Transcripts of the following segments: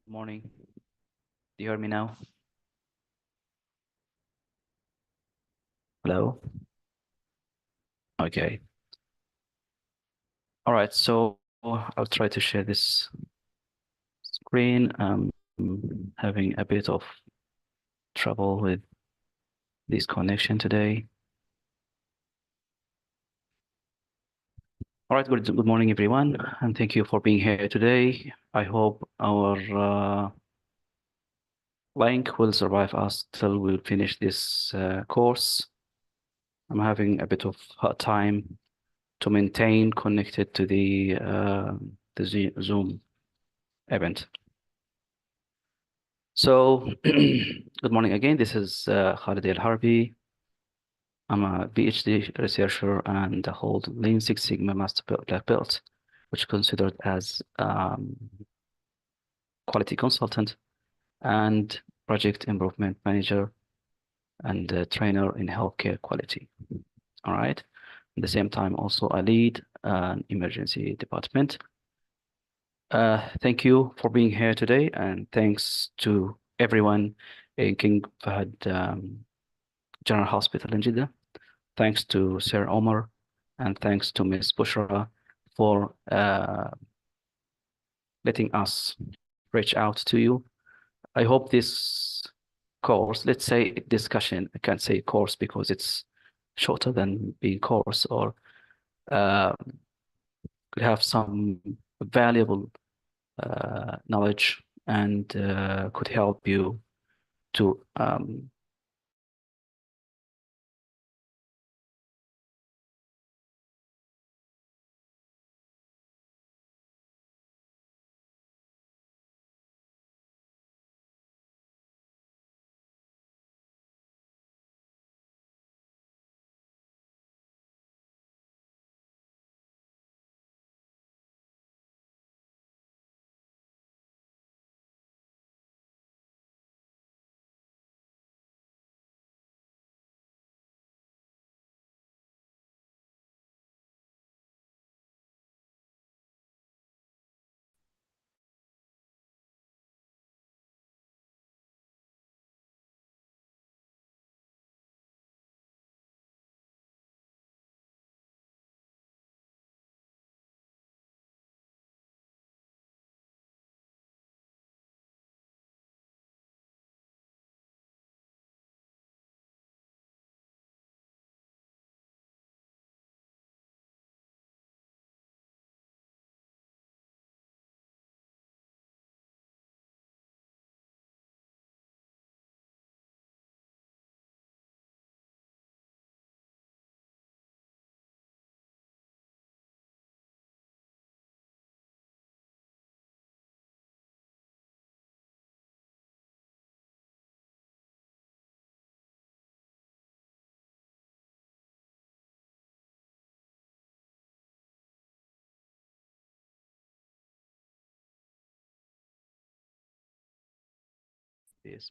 Morning. Do you hear me now? Hello? Okay. All right. So I'll try to share this screen. Having a bit of trouble with this connection today. All right. Good morning, everyone, and thank you for being here today. I hope our link will survive us till we finish this course. I'm having a bit of hard time to maintain connected to the Zoom event. So, good morning again. This is Khalid El Harbi. I'm a PhD researcher and hold Lean Six Sigma Master Black Belt, which is considered as quality consultant and project improvement manager and trainer in healthcare quality. All right. At the same time, also I lead an emergency department. Thank you for being here today, and thanks to everyone in King Fahd General Hospital in Jeddah. Thanks to Sir Omar, and thanks to Ms. Bushra for letting us reach out to you. I hope this course, let's say discussion, I can't say course because it's shorter than being course, or uh, could have some valuable knowledge and could help you to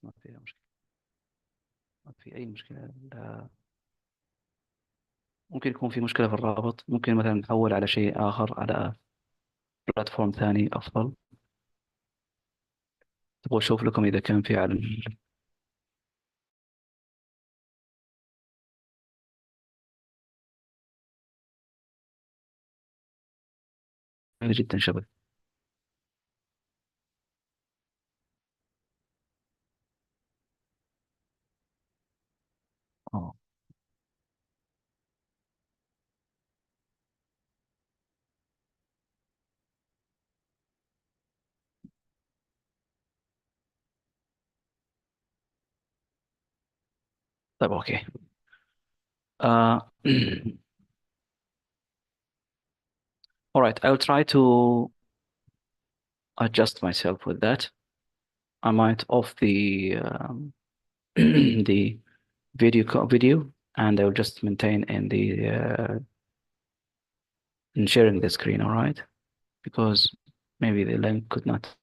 ما فيها مشكلة، ما في أي مشكلة. ممكن يكون في مشكلة في الرابط، ممكن مثلا نحول على شيء آخر، على بلاتفورم ثاني أفضل. تبغى أشوف لكم إذا كان في على جدا شبك. اه، طيب أوكي. Uh, all right, I'll try to adjust myself with that. I might off the the video, and I'll just maintain in the in sharing the screen. All right, because maybe the link could not.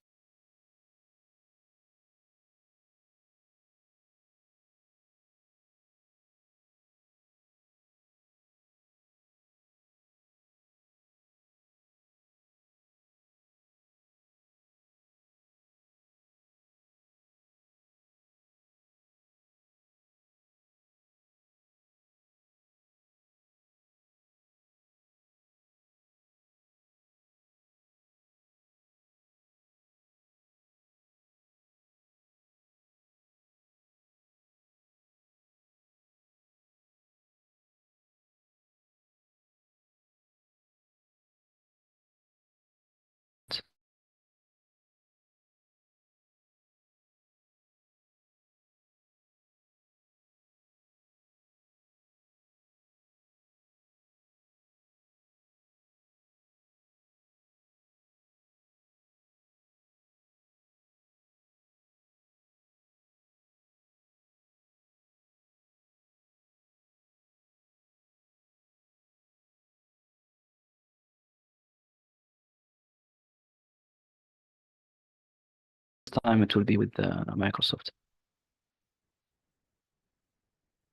time it will be with Microsoft.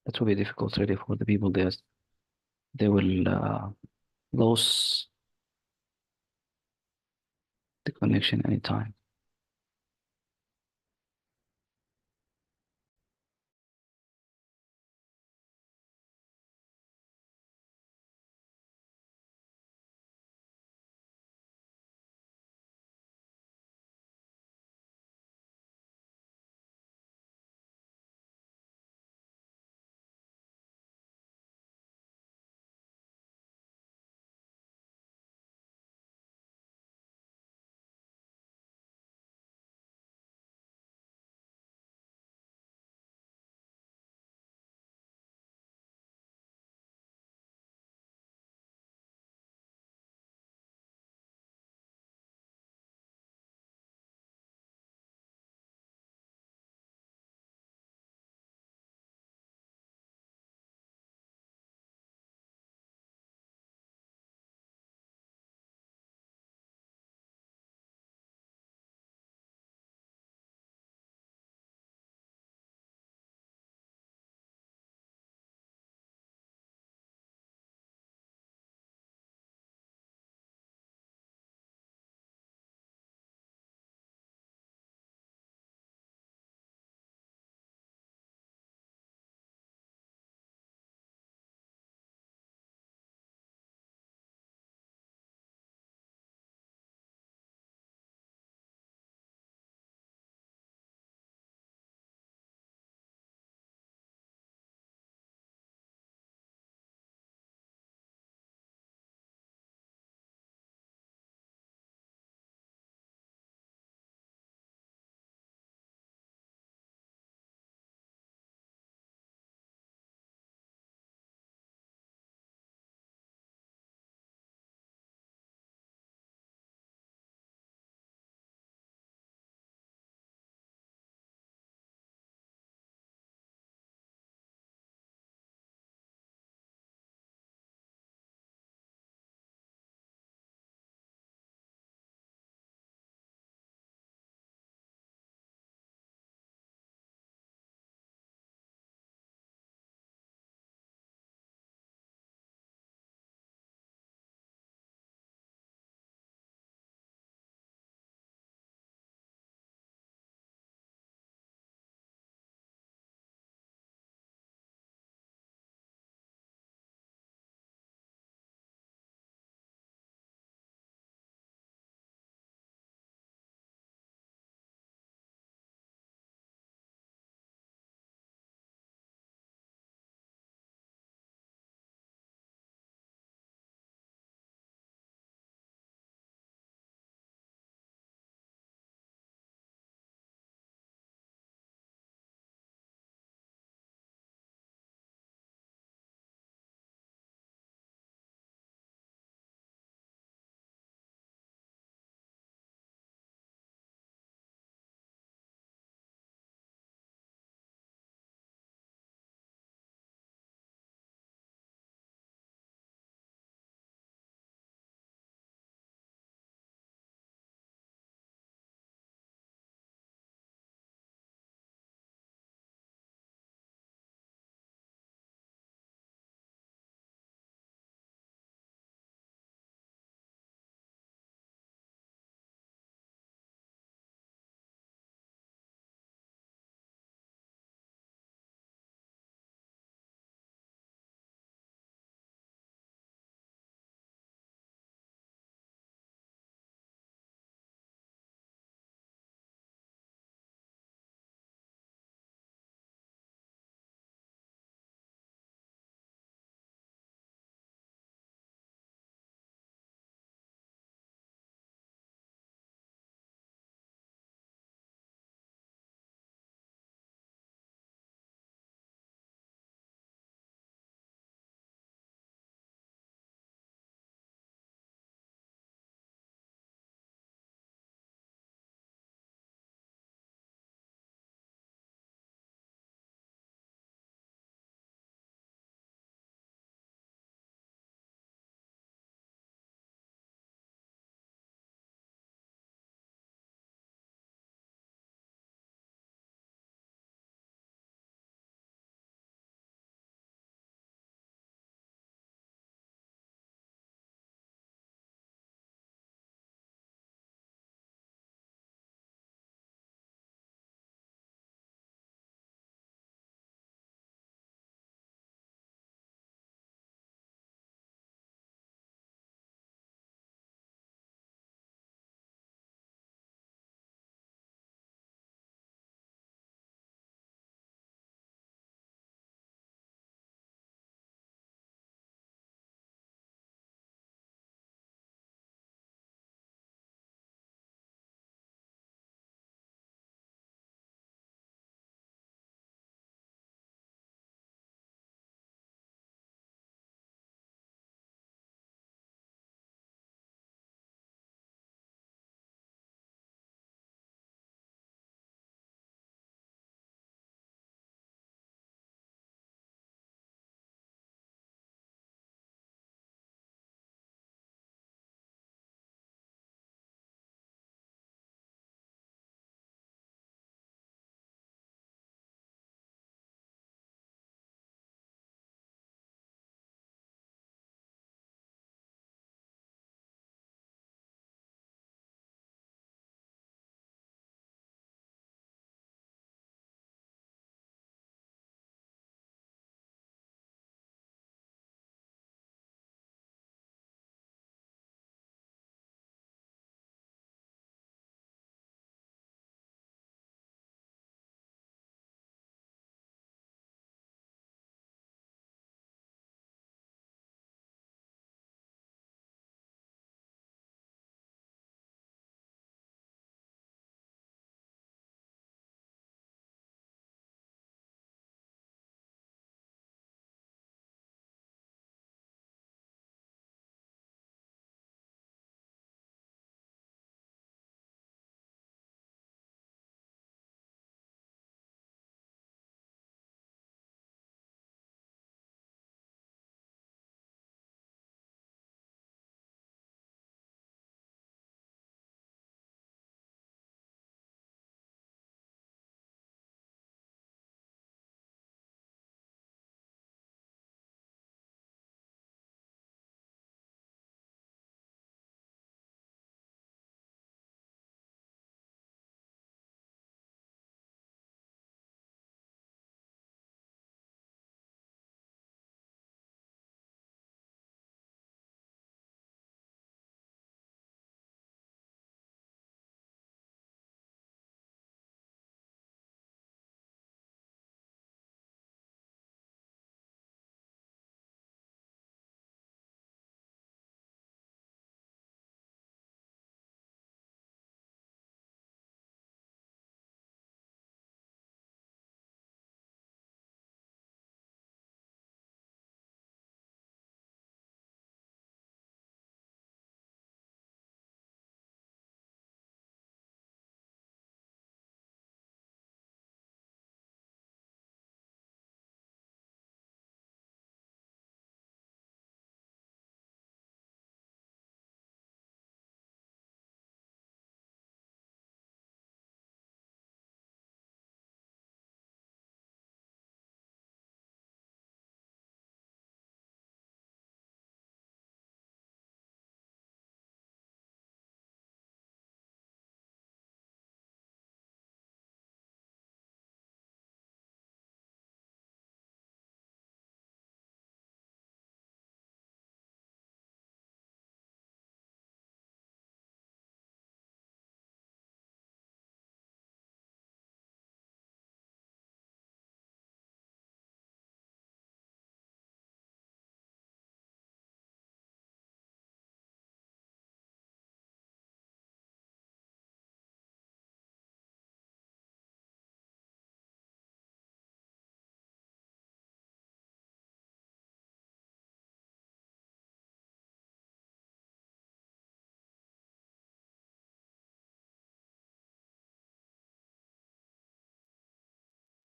It will be difficult really for the people there. They will lose the connection anytime.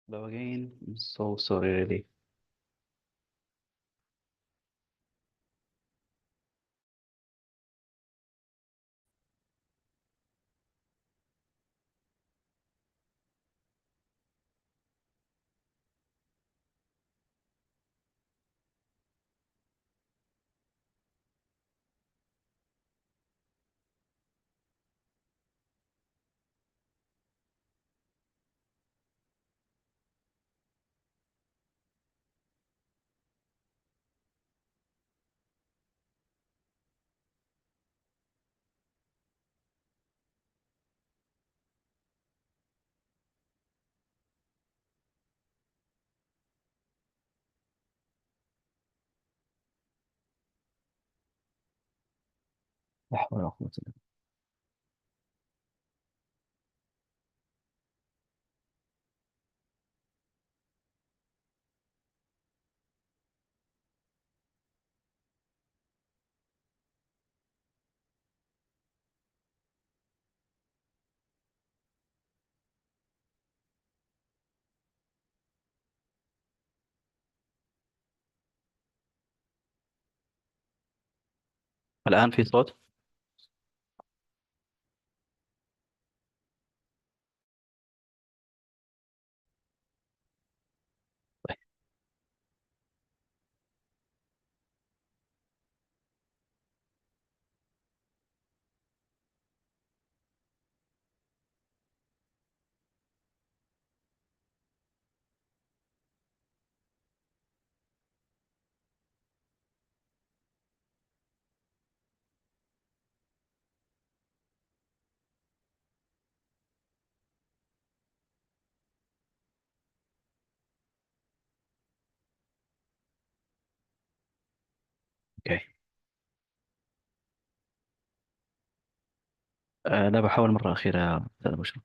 Hello again. I'm so sorry, really. لا حول ولا قوة إلا بالله. الآن في صوت؟ طيب. اوكي. لا، بحاول مرة أخيرة يا أستاذ بشرى.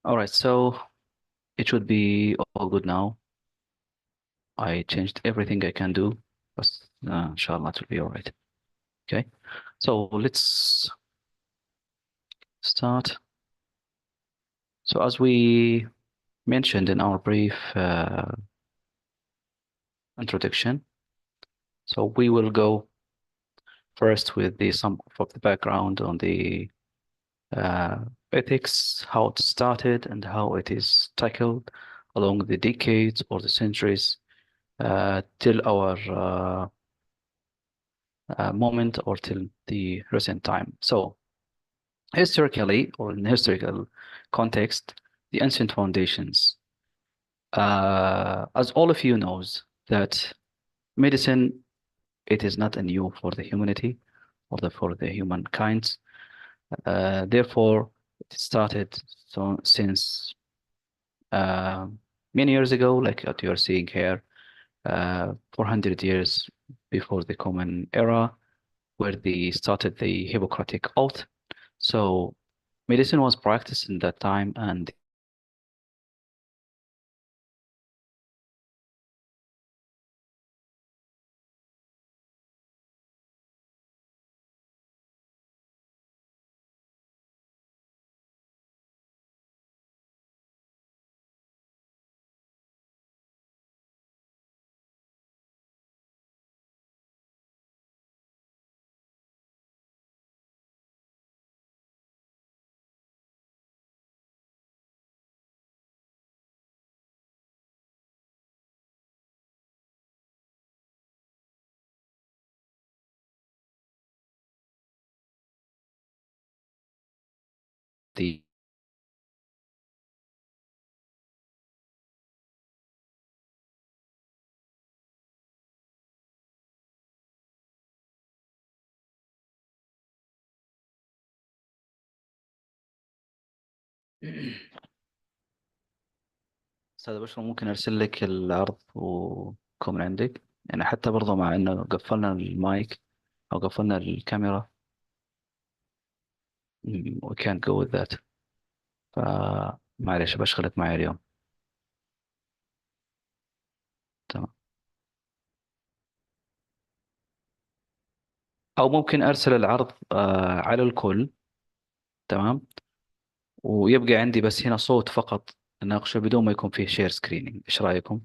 Alright, so it should be all good now. I changed everything I can do, but inshallah it will be alright. Okay, so let's start. So as we mentioned in our brief introduction, so we will go first with the some of the background on the uh, ethics, how it started and how it is tackled along the decades or the centuries till our moment or till the recent time. So historically, or in historical context, the ancient foundations, as all of you knows, that medicine, it is not a new for the humanity or for the humankind. Therefore, it started since uh, many years ago, like what you are seeing here, 400 years before the Common Era, where they started the Hippocratic Oath. So medicine was practiced in that time, and the أستاذ بشر، ممكن أرسل لك العرض وكم من عندك، يعني حتى برضه مع إنه قفلنا المايك أو قفلنا الكاميرا. we can't go with that. فمعلش بشغلك معي اليوم. تمام. أو ممكن أرسل العرض على الكل. تمام. ويبقى عندي بس هنا صوت فقط نناقشه بدون ما يكون فيه شير سكرينينج. ايش رايكم؟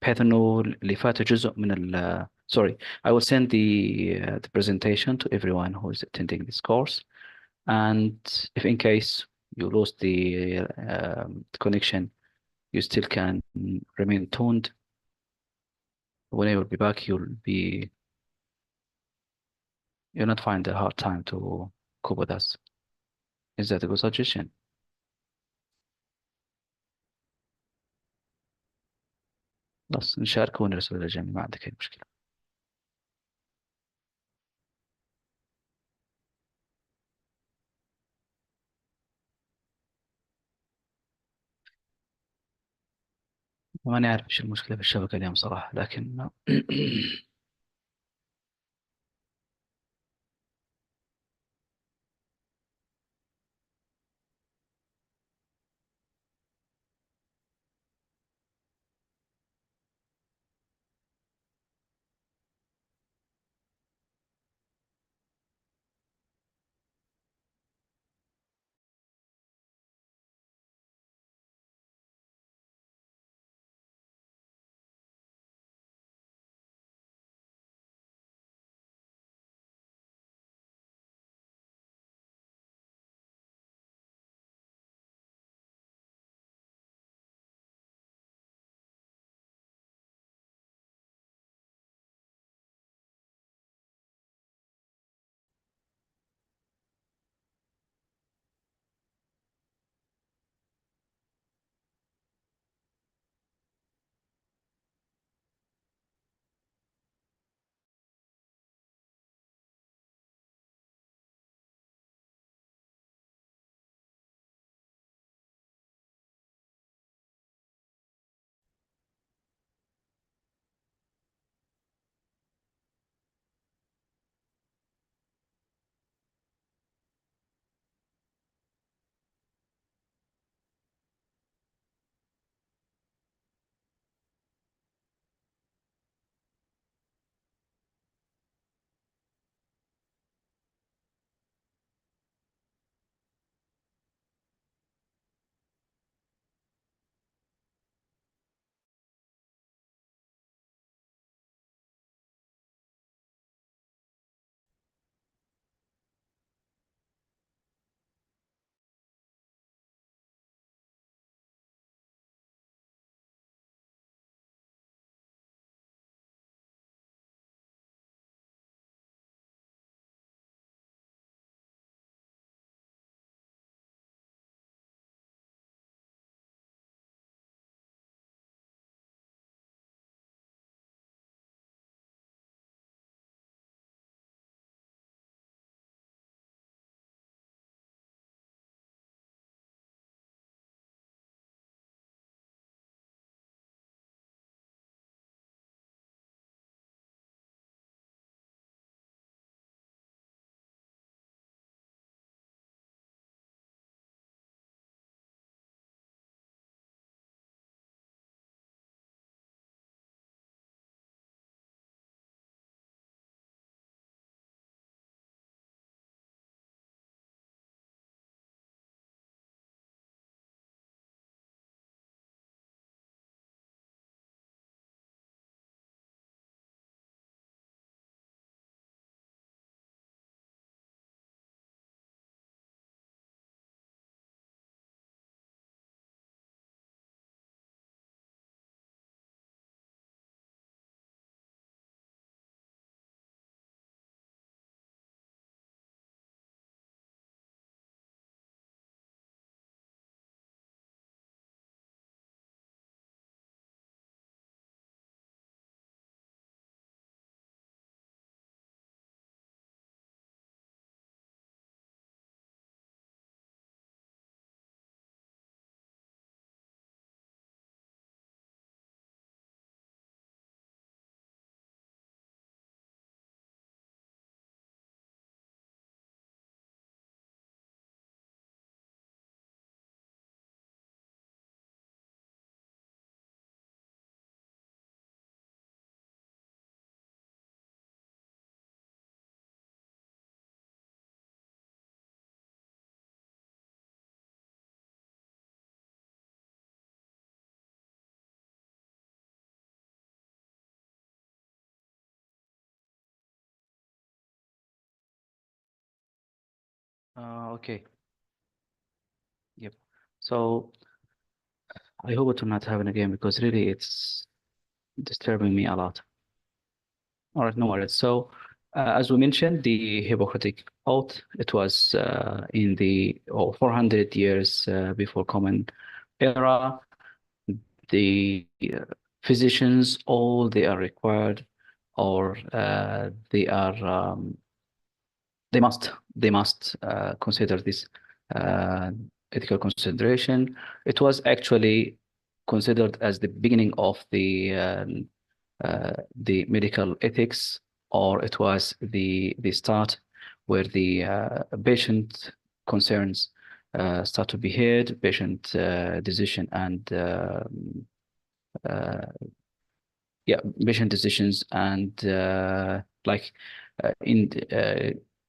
بحيث انه اللي فات جزء من ال sorry, I will send the presentation to everyone who is attending this course, and if in case you lose the connection, you still can remain tuned. When I will be back, you'll not find a hard time to cope with us. Is that a good suggestion? بس نشاركه ونرسل للجميع، ما عندك أي مشكلة. ماني عارف ايش المشكلة في الشبكة اليوم صراحة، لكن Okay. Yep. So I hope it will not happen again because really it's disturbing me a lot. All right, no worries. So, as we mentioned, the Hippocratic Oath, it was in the 400 years before Common Era. The physicians, all they are required, or they must consider this uh, ethical consideration. It was actually considered as the beginning of the medical ethics, or it was the start where the patient concerns start to be heard, patient decision and uh, yeah, patient decisions and like in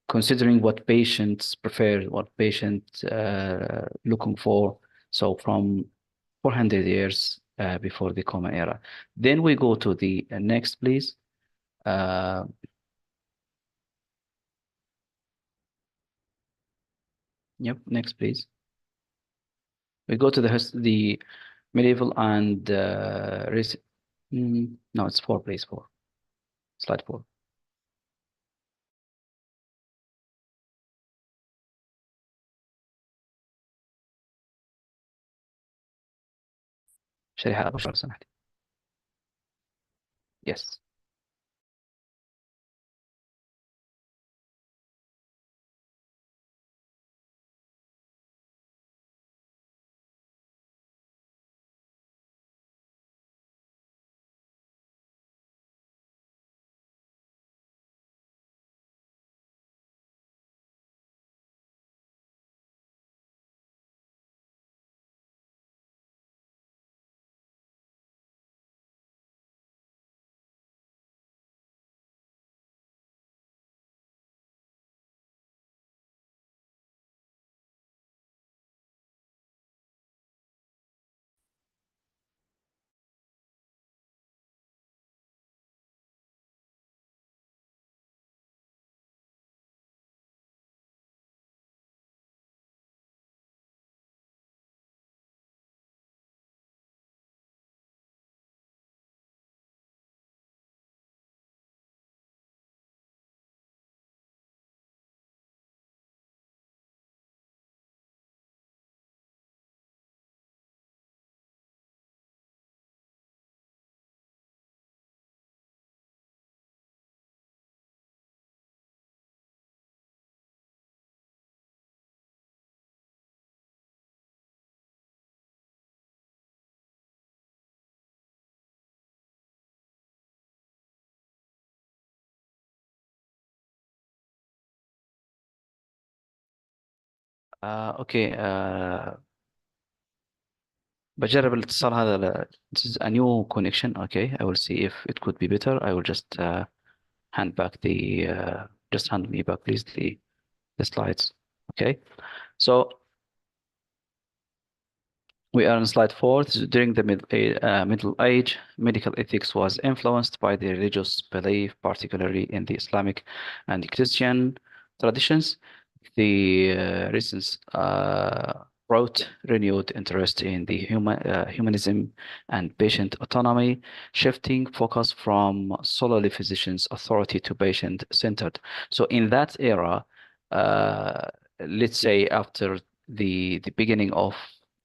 considering what patients prefer, what patients looking for. So from 400 years before the Common Era. Then we go to the next, please. Uh, yep, next, please. We go to the medieval and no, it's four, please, four. Slide four. شريحة أبشر لو سمحت. Yes. اوكي بجرب الاتصال هذا this is a new connection. Okay, I will see if it could be better. I will just hand back the just hand me back please the slides. Okay, so we are on slide four. This is during the Middle Age, medical ethics was influenced by the religious belief, particularly in the Islamic and Christian traditions. The recent brought renewed interest in the humanism and patient autonomy, shifting focus from solely physician's authority to patient-centered. So in that era, uh, let's say after the beginning of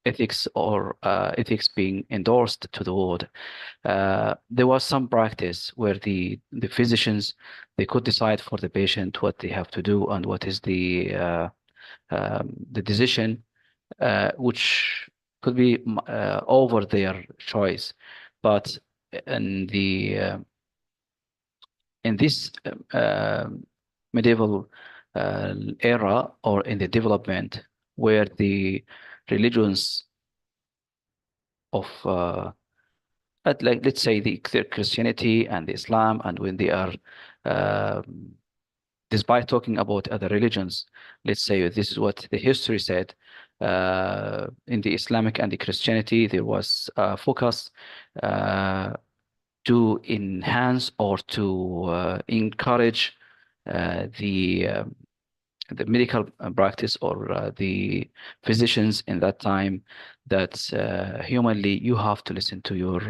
ethics or ethics being endorsed to the world, there was some practice where the physicians they could decide for the patient what they have to do and what is the decision which could be over their choice. But in the in this medieval era or in the development where the religions of like let's say the Christianity and the Islam, and when they are despite talking about other religions, let's say this is what the history said. In the Islamic and the Christianity, there was focus uh, to enhance or to encourage the the medical practice or the physicians in that time that humanly you have to listen to your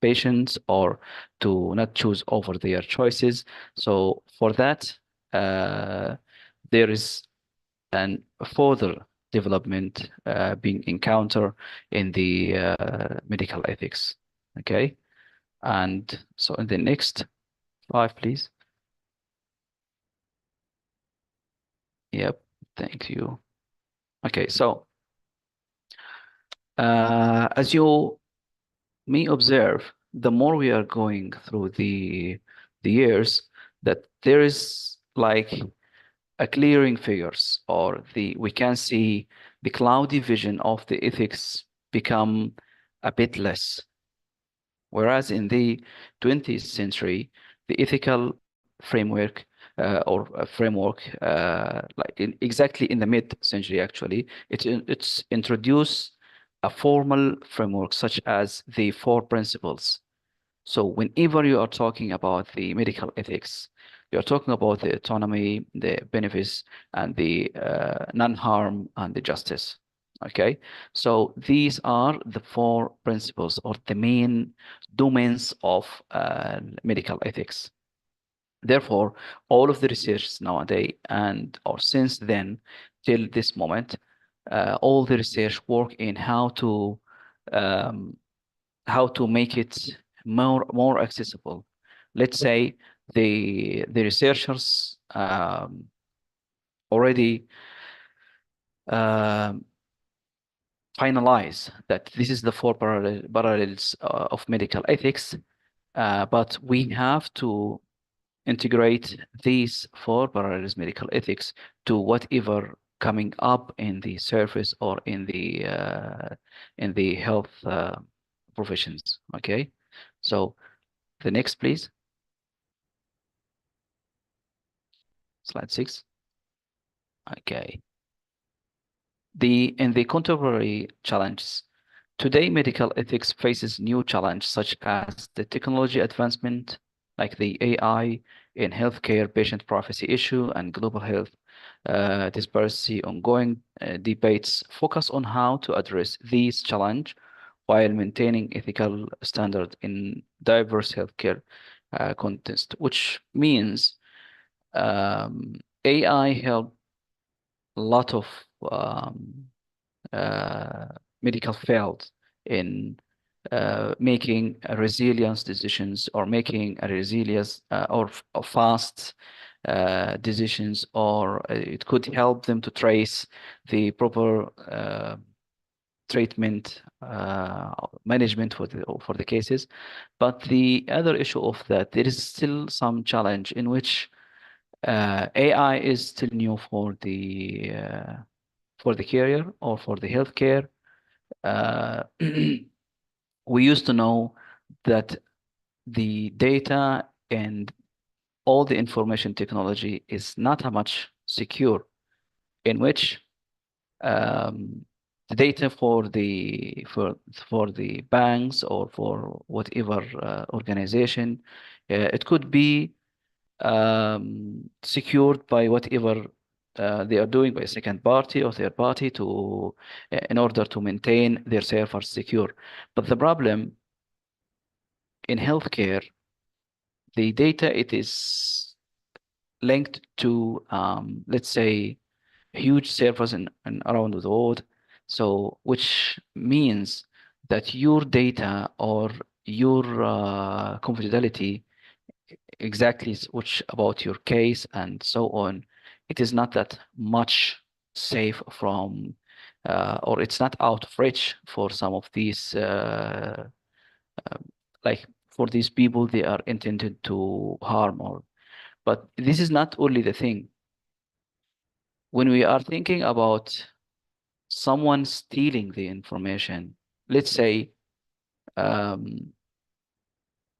patients or to not choose over their choices. So for that, there is an further development being encountered in the medical ethics. Okay, and so in the next slide, please. Yep, thank you. Okay, so as you may observe, the more we are going through the years, that there is like a clearing figures, or the we can see the cloudy vision of the ethics become a bit less. Whereas in the 20th century, the ethical framework exactly in the mid-century actually, it's introduced a formal framework such as the four principles. So whenever you are talking about the medical ethics, you're talking about the autonomy, the benefits, and the non-harm and the justice. Okay, so these are the four principles or the main domains of medical ethics. Therefore, all of the research nowadays and or since then till this moment, all the research work in um, how to make it more accessible. Let's say the researchers already um, finalize that this is the four parallels of medical ethics, but we have to integrate these four parallels medical ethics to whatever coming up in the surface or in the health professions. Okay, so the next, please, slide 6. Okay, in the contemporary challenges. Today, medical ethics faces new challenges such as the technology advancement, like the AI in healthcare, patient privacy issue, and global health disparity. Ongoing debates focus on how to address these challenges while maintaining ethical standards in diverse healthcare context, which means AI help a lot of um, uh, medical field in making a resilience decisions or making a resilience or fast decisions, or it could help them to trace the proper treatment management for the cases. But the other issue of that, there is still some challenge in which AI is still new for the carrier or for the healthcare. We used to know that the data and all the information technology is not a much secure, in which the data for the banks or for whatever organization, it could be secured by whatever they are doing by a second party or third party to in order to maintain their servers secure. But the problem in healthcare, the data it is linked to let's say huge servers in around the world. So which means that your data or your confidentiality exactly which about your case and so on, it is not that much safe from or it's not out of reach for some of these uh, like for these people they are intended to harm. Or but this is not only the thing. When we are thinking about someone stealing the information, let's say um,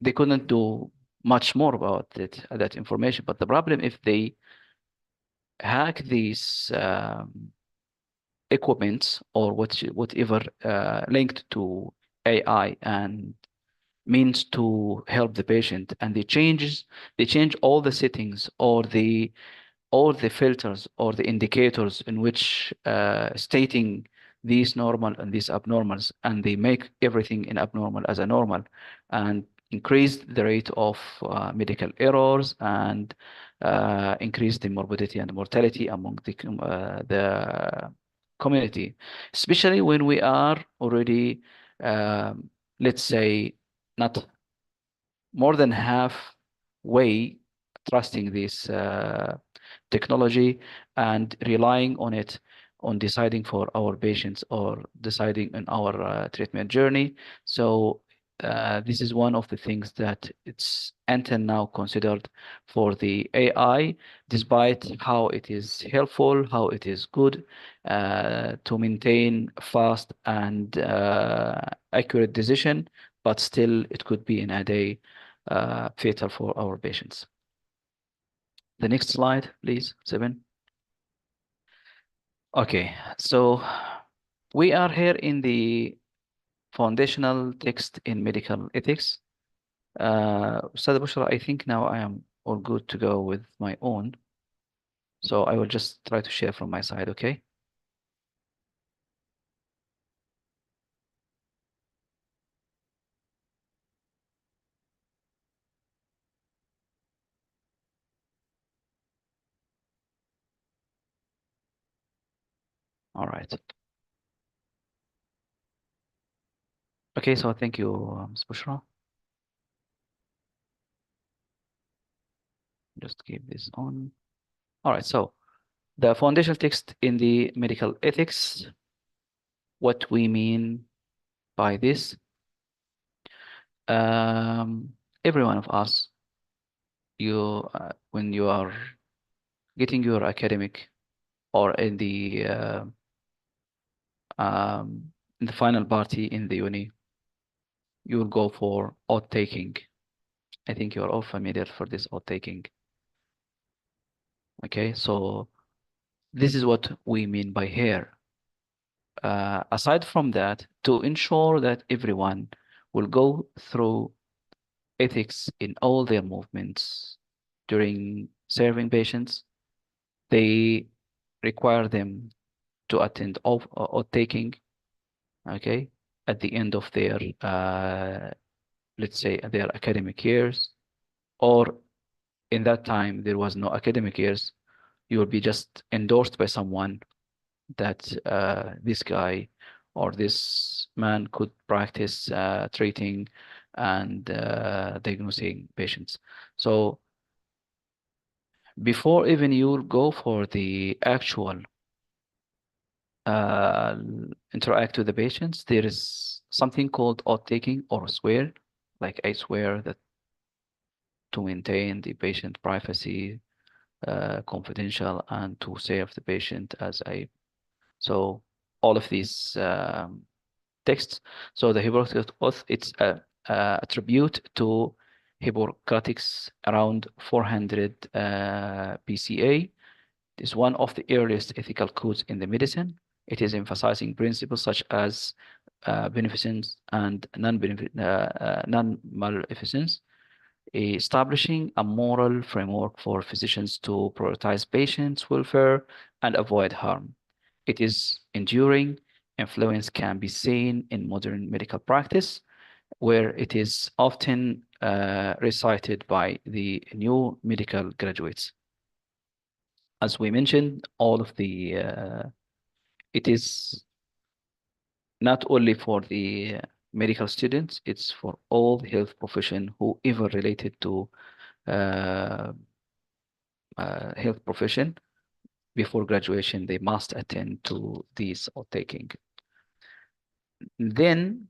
they couldn't do much more about that information. But the problem if they hack these equipments or whatever linked to AI and means to help the patient, and they change all the settings or all the filters or the indicators in which stating these normal and these abnormals, and they make everything in abnormal as a normal, and increase the rate of medical errors, and increase the morbidity and mortality among the community, especially when we are already, let's say, not more than halfway trusting this technology and relying on it on deciding for our patients or deciding on our treatment journey. So this is one of the things that it's until now considered for the AI, despite how it is helpful, how it is good to maintain fast and accurate decision, but still it could be in a day fatal for our patients. The next slide, please, 7. Okay, so we are here in the foundational text in medical ethics. Ustad Bushra, I think now I am all good to go with my own. So I will just try to share from my side, okay? All right. Okay, so thank you, Ms. Bushra. Just keep this on. All right, so the foundational text in the medical ethics, what we mean by this, every one of us, you when you are getting your academic or in the final party in the uni, you will go for oath taking. I think you are all familiar for this oath taking. Okay, so this is what we mean by here. Aside from that, to ensure that everyone will go through ethics in all their movements during serving patients, they require them to attend oath taking, okay, at the end of their, let's say, their academic years, or in that time there was no academic years, you will be just endorsed by someone that this guy or this man could practice treating and diagnosing patients. So before even you go for the actual interact with the patients, there is something called oath taking or swear, like I swear that to maintain the patient privacy, confidential, and to save the patient as I. So all of these texts. So the Hippocratic Oath, it's a tribute to Hippocrates around 400 BCA. It is one of the earliest ethical codes in the medicine. It is emphasizing principles such as beneficence and non-maleficence, establishing a moral framework for physicians to prioritize patients' welfare and avoid harm. It is enduring. Influence can be seen in modern medical practice, where it is often recited by the new medical graduates. As we mentioned, all of the it is not only for the medical students, it's for all health profession, whoever related to uh, health profession. Before graduation, they must attend to these or taking. Then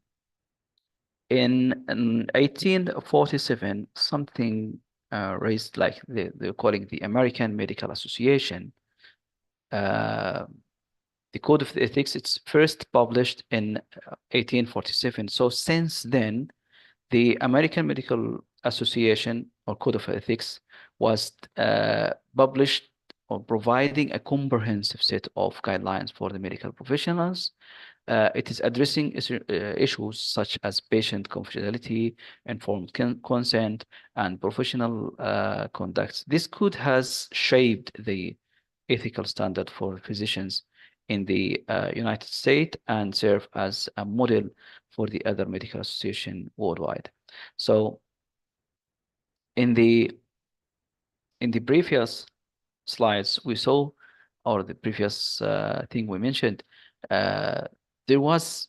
in 1847, something raised, like they're calling the American Medical Association. The Code of Ethics, it's first published in 1847. So since then, the American Medical Association or Code of Ethics was published or providing a comprehensive set of guidelines for the medical professionals it is addressing issues such as patient confidentiality, informed consent, and professional conduct. This code has shaped the ethical standard for physicians in the United States and serve as a model for the other medical association worldwide. So in the previous slides we saw, or the previous thing we mentioned, uh, there was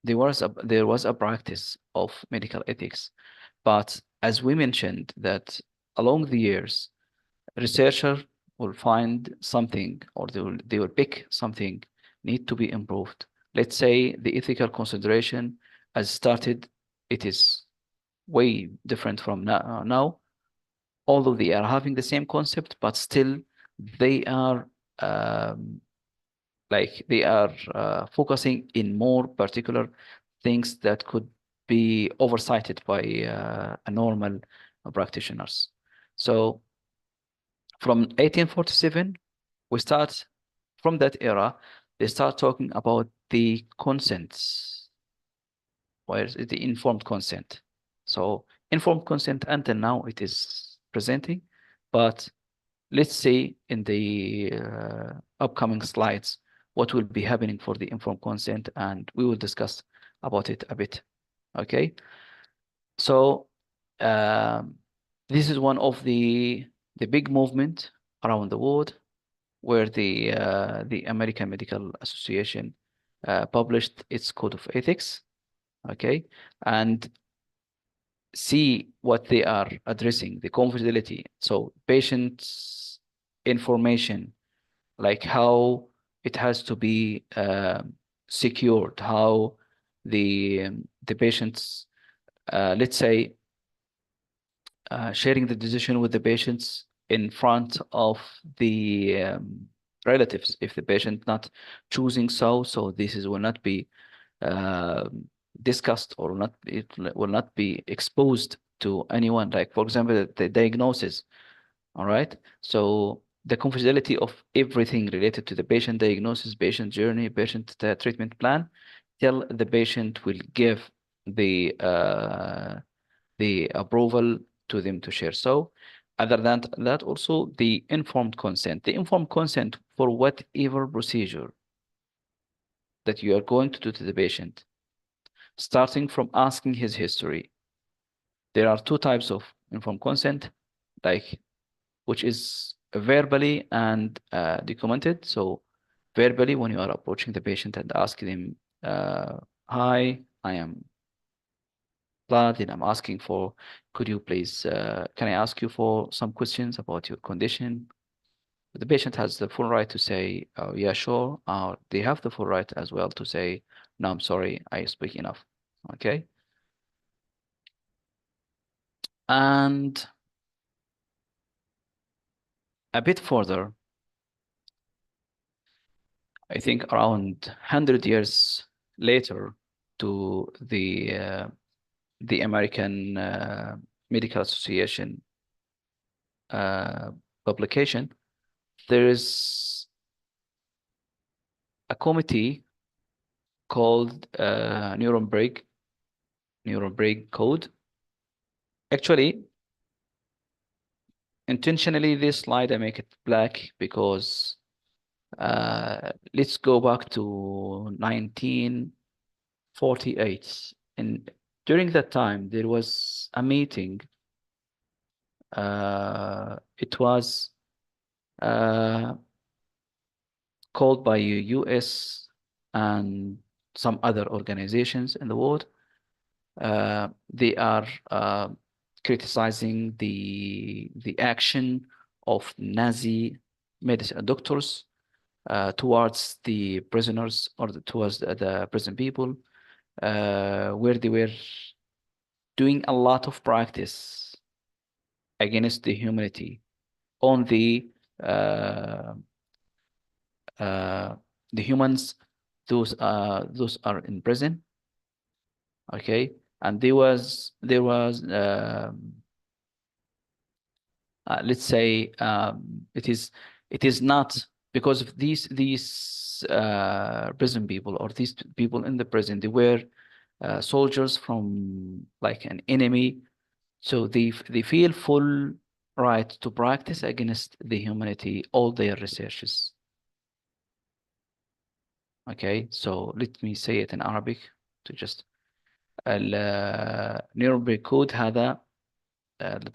there was a practice of medical ethics, but as we mentioned that along the years, researcher will find something, or they will pick something need to be improved. Let's say the ethical consideration as started, it is way different from now, although they are having the same concept, but still they are um, like they are focusing in more particular things that could be oversighted by a normal practitioners. So from 1847, we start from that era, they start talking about the consents, where is the informed consent. So informed consent until now it is presenting, but let's see in the upcoming slides what will be happening for the informed consent, and we will discuss about it a bit. Okay, so um, this is one of the big movement around the world where the American Medical Association published its code of ethics. Okay, and see what they are addressing, the confidentiality. So patients' information, like how it has to be secured, how the patients, let's say, sharing the decision with the patients in front of the relatives. If the patient not choosing so this is will not be uh, discussed, or not, it will not be exposed to anyone. Like for example, the diagnosis. All right. So the confidentiality of everything related to the patient diagnosis, patient journey, patient treatment plan, till the patient will give the approval to them to share. So other than that, also the informed consent. The informed consent for whatever procedure that you are going to do to the patient, starting from asking his history. There are two types of informed consent, like which is verbally and documented. So verbally, when you are approaching the patient and asking him, hi, I am blood, and I'm asking for, could you please, can I ask you for some questions about your condition? The patient has the full right to say, oh, yeah, sure. They have the full right as well to say, no, I'm sorry, I speak enough. Okay. And a bit further, I think around 100 years later to the American Medical Association uh, publication, there is a committee called Nuremberg Code. Actually, intentionally, this slide I make it black because let's go back to 1948. And during that time, there was a meeting. It was uh, called by US and some other organizations in the world. They are criticizing the action of Nazi medicine doctors towards the prisoners, or towards the prison people, where they were doing a lot of practice against the humanity on uh, uh, the humans, those are in prison. Okay, and there was let's say it is not because of these prison people, or these people in the prison, they were soldiers from like an enemy, so they feel full right to practice against the humanity all their researches. Okay, so let me say it in Arabic to just النيورنبرغ كود هذا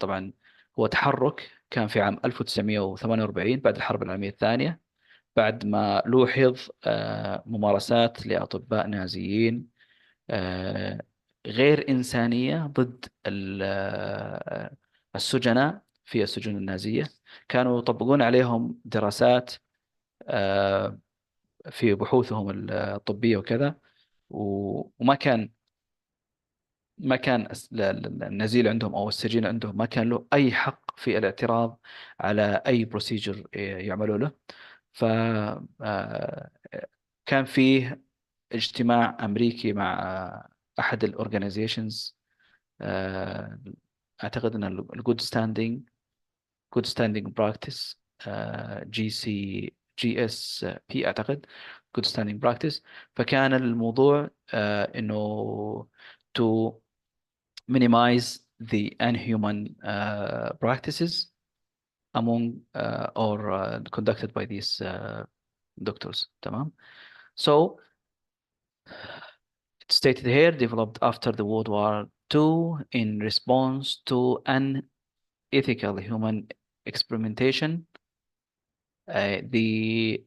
طبعا هو تحرك كان في عام 1948 بعد الحرب العالمية الثانية، بعد ما لوحظ ممارسات لأطباء نازيين غير إنسانية ضد السجناء في السجون النازية. كانوا يطبقون عليهم دراسات آه، في بحوثهم الطبية وكذا، وما كان النزيل عندهم أو السجين عندهم ما كان له أي حق في الاعتراض على أي بروسيجر يعملوا له. ف كان فيه اجتماع أمريكي مع أحد الأورجانيزيشنز، أعتقد أن الجود ستاندينج براكتس، GSP أعتقد good standing practice. فكان الموضوع إنه to minimize the inhuman practices among or conducted by these doctors. تمام. So it's stated here, developed after the World War II in response to unethical human experimentation. The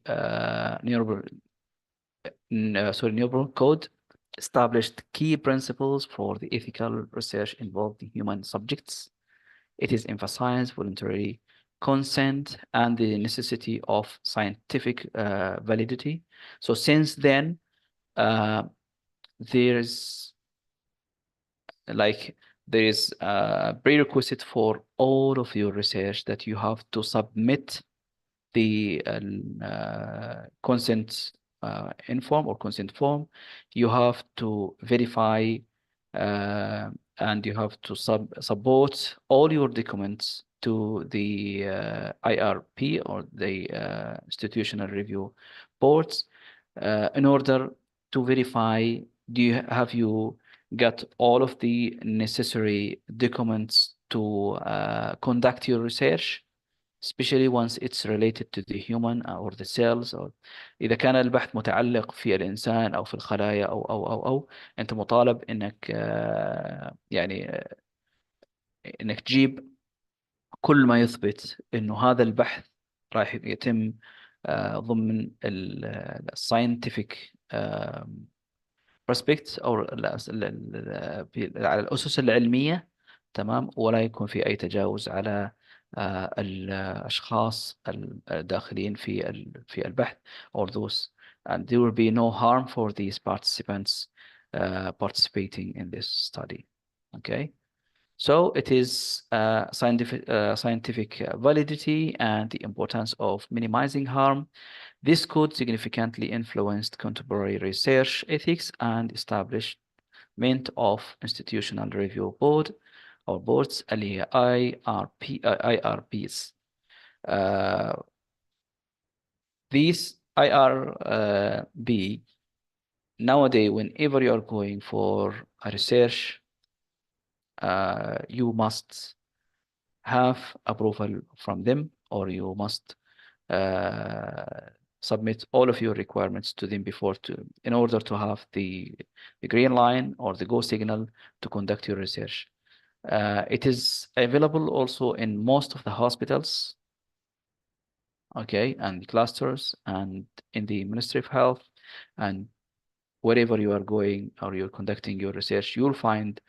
Nuremberg Code established key principles for the ethical research involving human subjects. It is emphasized voluntary consent and the necessity of scientific validity. So since then, there's there is a prerequisite for all of your research that you have to submit the consent inform or consent form. You have to verify and you have to support all your documents to the IRP or the institutional review boards in order to verify have you got all of the necessary documents to conduct your research, especially once it's related to the human or the cells. or إذا كان البحث متعلق في الإنسان أو في الخلايا أو أنت مطالب إنك يعني إنك تجيب كل ما يثبت إنه هذا البحث راح يتم ضمن scientific prospects أو على الأسس العلمية. تمام، ولا يكون في أي تجاوز على الأشخاص الداخلين في البحث or those, and there will be no harm for these participants participating in this study. Okay, so it is scientific validity and the importance of minimizing harm. This code significantly influenced contemporary research ethics and establishment of institutional review board or boards اللي هي IRPs. These IRB nowadays, whenever you are going for a research, you must have approval from them, or you must submit all of your requirements to them in order to have the green line or the go signal to conduct your research. It is available also in most of the hospitals, okay, and clusters, and in the Ministry of Health, and wherever you are going or you're conducting your research, you'll find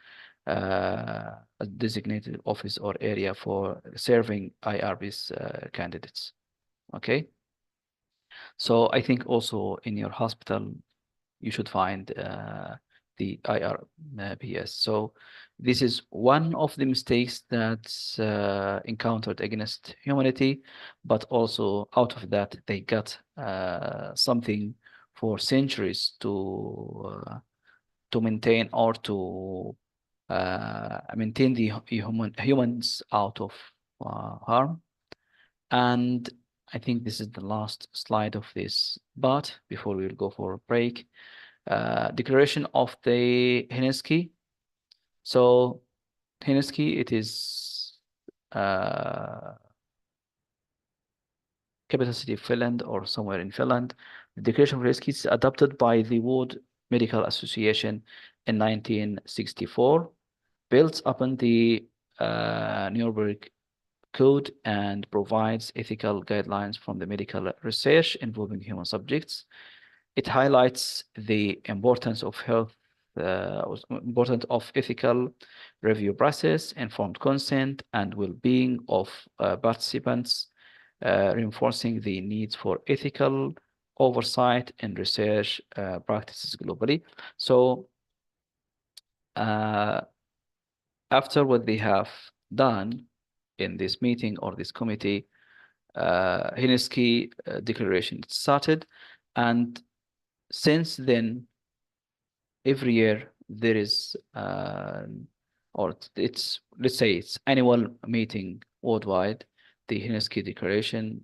a designated office or area for serving IRB's candidates. Okay, so I think also in your hospital you should find the IRBS. So this is one of the mistakes that's encountered against humanity, but also out of that they got something for centuries to maintain or to maintain the humans out of harm. And I think this is the last slide of this part before we will go for a break. Declaration of the Helsinki. So Helsinki, it is capital city of Finland or somewhere in Finland. The Declaration of Helsinki is adopted by the World Medical Association in 1964, builds upon the Nuremberg Code and provides ethical guidelines from the medical research involving human subjects. It highlights the importance of ethical review process, informed consent, and well-being of participants, reinforcing the need for ethical oversight in research practices globally. So, after what they have done in this meeting or this committee, Helsinki Declaration started, and since then, every year there is, or it's, let's say it's annual meeting worldwide, the Helsinki Declaration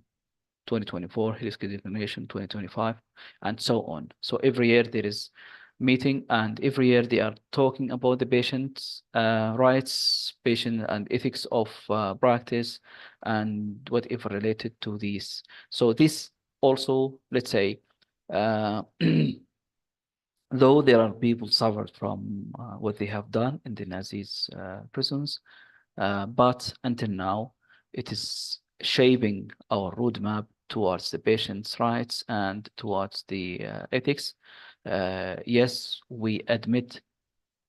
2024, Helsinki Declaration 2025, and so on. So every year there is meeting, and every year they are talking about the patient's rights, patient and ethics of practice, and whatever related to these. So this also, let's say, though there are people suffered from what they have done in the Nazis prisons, but until now, it is shaping our roadmap towards the patient's rights and towards the ethics. Yes, we admit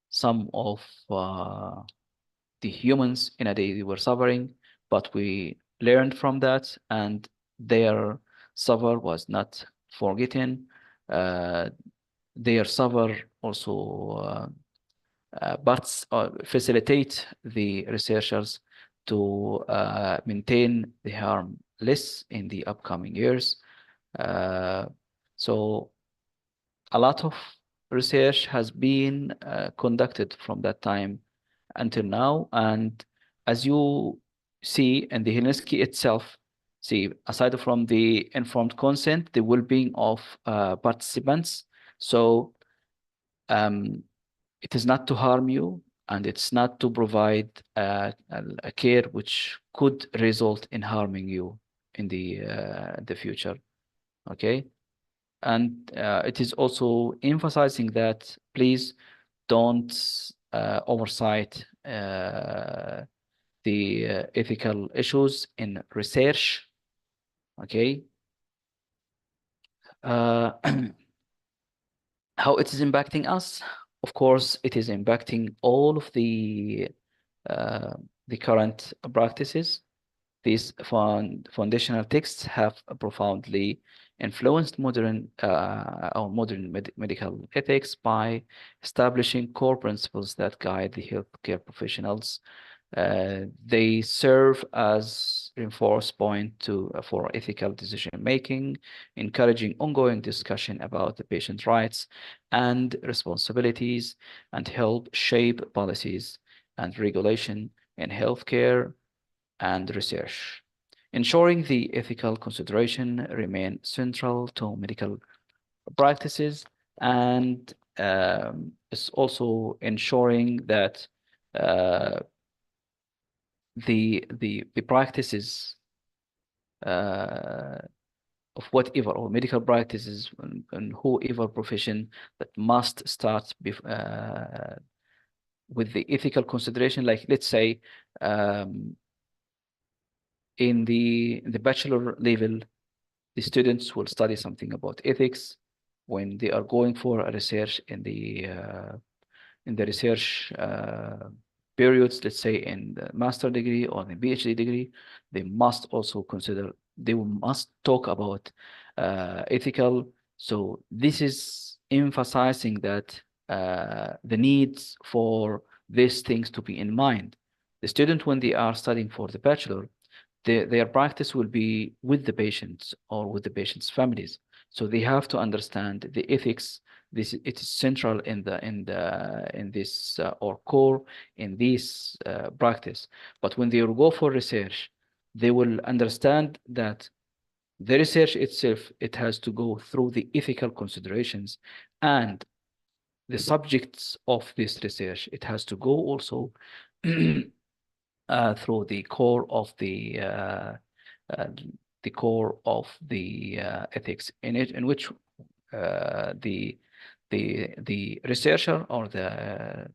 some of the humans in a day they were suffering, but we learned from that, and their suffer was not forgotten. Their suffer also but facilitate the researchers to maintain the harm less in the upcoming years. So a lot of research has been conducted from that time until now. And as you see in the Helsinki itself, see, aside from the informed consent, the well-being of participants. So it is not to harm you, and it's not to provide a care which could result in harming you in the future. Okay, and it is also emphasizing that please don't oversight the ethical issues in research. Okay. How it is impacting us? Of course, it is impacting all of the current practices. These foundational texts have profoundly influenced modern medical ethics by establishing core principles that guide the healthcare professionals. They serve as reinforced point for ethical decision making, encouraging ongoing discussion about the patient's rights and responsibilities, and help shape policies and regulation in healthcare and research. Ensuring the ethical consideration remain central to medical practices, and it's also ensuring that the practices of whatever or medical practices and whoever profession that must start with the ethical consideration. Like, let's say in the bachelor level, the students will study something about ethics. When they are going for a research in the research periods, let's say in the master degree or the PhD degree, they must also consider, they must talk about ethical. So this is emphasizing that the needs for these things to be in mind. The student, when they are studying for the bachelor, their practice will be with the patients or with the patients' families. So they have to understand the ethics. This, it is central in this or core in this practice. But when they will go for research, they will understand that The research itself, it has to go through the ethical considerations and the subjects of this research. It has to go also through uh, the core of the ethics in it, in which the the researcher or the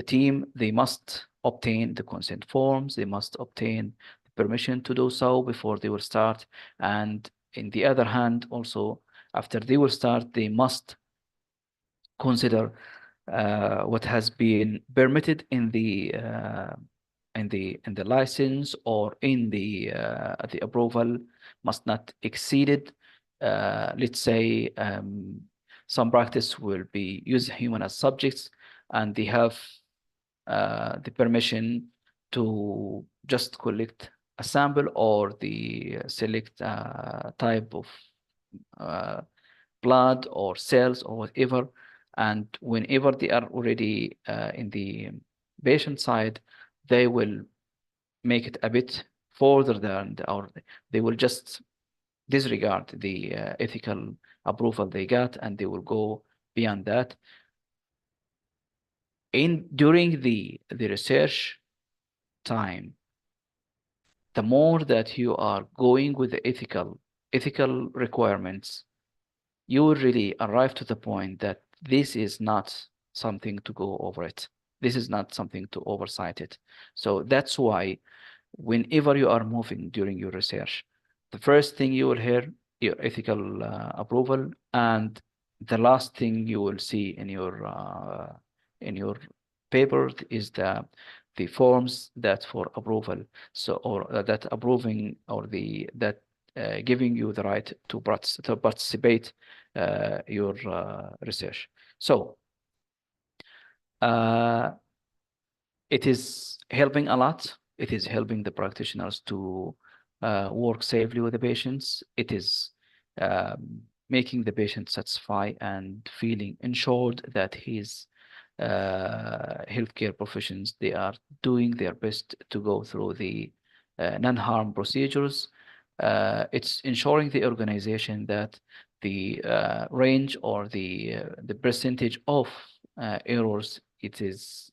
team, they must obtain the consent forms, they must obtain the permission to do so before they will start. And in the other hand, also after they will start, they must consider what has been permitted in the license or in the approval must not exceeded. Let's say some practice will be use human as subjects, and they have the permission to just collect a sample or the select type of uh, blood or cells or whatever. And whenever they are already in the patient side, they will make it a bit further than or they will just disregard the ethical approval they got, and they will go beyond that. In during the research time, the more that you are going with the ethical requirements, you will really arrive to the point that this is not something to go over it. This is not something to oversight it. So that's why whenever you are moving during your research, the first thing you will hear your ethical approval, and the last thing you will see in your paper is the forms that for approval. So or that approving or the that giving you the right to participate your research. So uh, it is helping a lot. It is helping the practitioners to work safely with the patients. It is making the patient satisfied and feeling ensured that his healthcare professions, they are doing their best to go through the non-harm procedures. It's ensuring the organization that the range or the percentage of errors, it is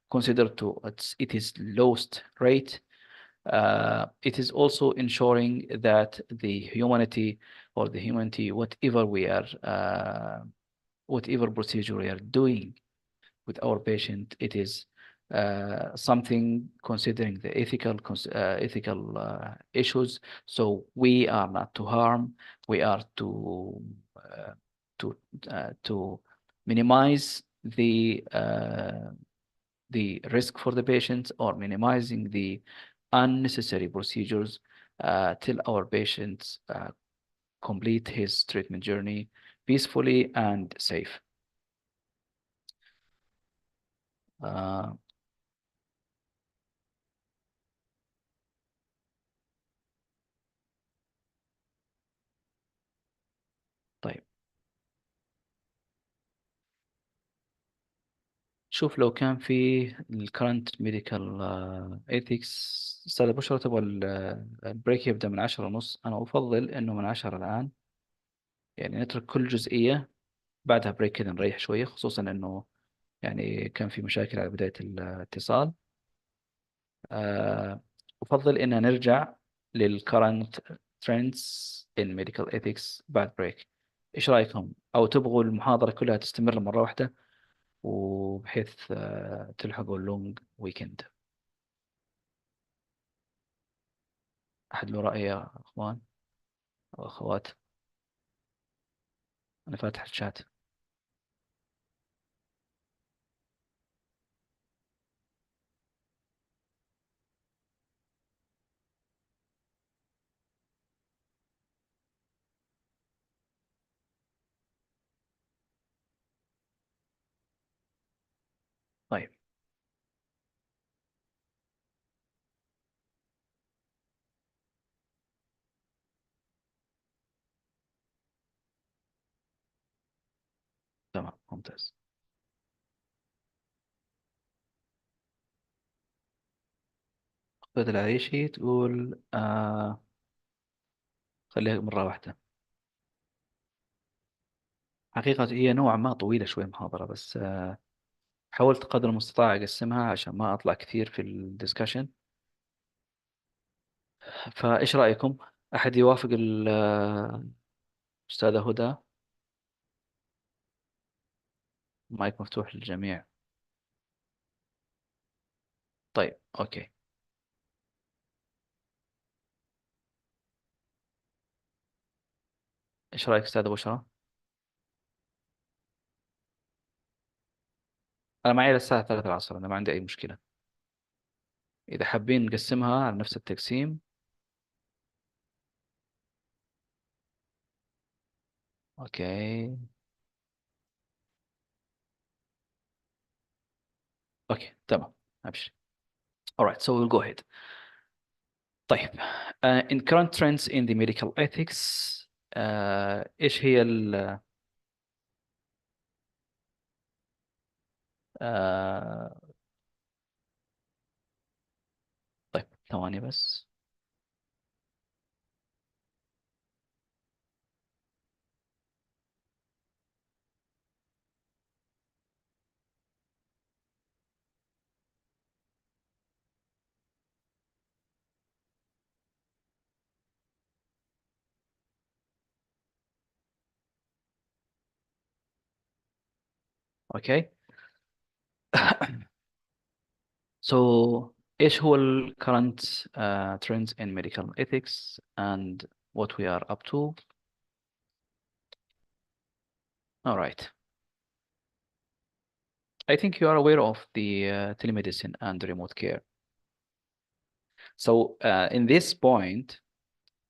considered to it is lowest rate. It is also ensuring that the humanity or the humanity, whatever procedure we are doing with our patient, it is something considering the ethical issues. So we are not to harm, we are uh, to to minimize the risk for the patients or minimizing the unnecessary procedures till our patients complete his treatment journey peacefully and safe. آه طيب، شوف لو كان في ال current medical ethics، أستاذ بشرى تبغى البريك يبدأ من 10:30؟ أنا أفضل إنه من 10 الآن، يعني نترك كل جزئية، بعدها بريك كذا نريح شوية، خصوصا إنه يعني كان في مشاكل على بداية الاتصال. أفضل إن نرجع لل current trends in medical ethics بعد بريك. إيش رأيكم؟ أو تبغوا المحاضرة كلها تستمر مرة واحدة وبحيث تلحقوا اللونج ويكند؟ أحد له رأي يا أخوان أو أخوات؟ أنا فاتح الشات. طيب، تمام، ممتاز. خالد العريشي تقول خليها مرة واحدة. حقيقة هي نوعا ما طويلة شوي المحاضرة، بس حاولت قدر المستطاع أقسمها عشان ما أطلع كثير في الدiscussion. فإيش رأيكم؟ أحد يوافق الأستاذة هدى؟ المايك مفتوح للجميع. طيب أوكي. إيش رأيك أستاذة بشرى؟ أنا معي للساعة 3 العصر، أنا ما عندي أي مشكلة. إذا حابين نقسمها على نفس التقسيم. أوكي. أوكي تمام. أبشر. Alright, so we'll go ahead. طيب. In current trends in the medical ethics. إيش هي ال آه طيب ثواني بس. أوكي. So إيش هو ال current trends in medical ethics and what we are up to. All right. I think you are aware of the telemedicine and remote care. So in this point,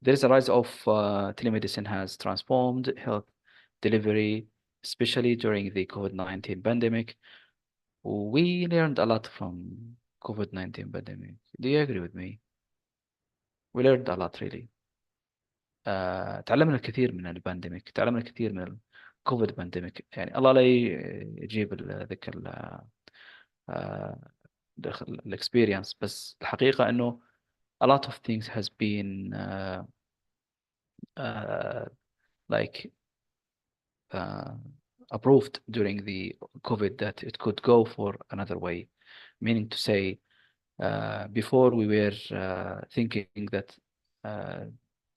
there is a rise of telemedicine has transformed health delivery, especially during the COVID-19 pandemic. We learned a lot from COVID-19 pandemic. Do you agree with me? We learned a lot really. تعلمنا الكثير من البانديميك، تعلمنا الكثير من الكوفيد بانديميك. يعني الله لا يجيب ذيك الاكسبيرينس، بس الحقيقة انه a lot of things has been uh, like uh, approved during the COVID that it could go for another way. Meaning to say, before we were thinking that uh,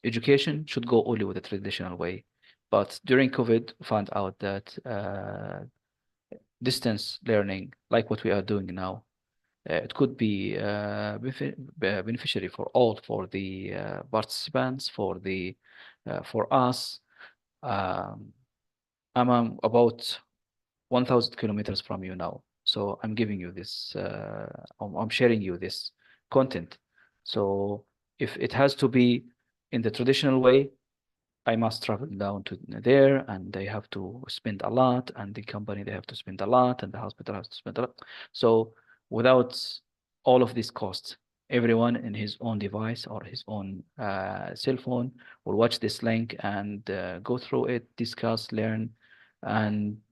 education should go only with the traditional way. But during COVID, found out that distance learning, like what we are doing now, it could be beneficiary for all, for the participants, for us. Um, I'm about 1,000 kilometers from you now. So I'm giving you this, I'm sharing you this content. So if it has to be in the traditional way, I must travel down to there and they have to spend a lot, and the company, they have to spend a lot, and the hospital has to spend a lot. So without all of these costs, everyone in his own device or his own cell phone will watch this link and go through it, discuss, learn, and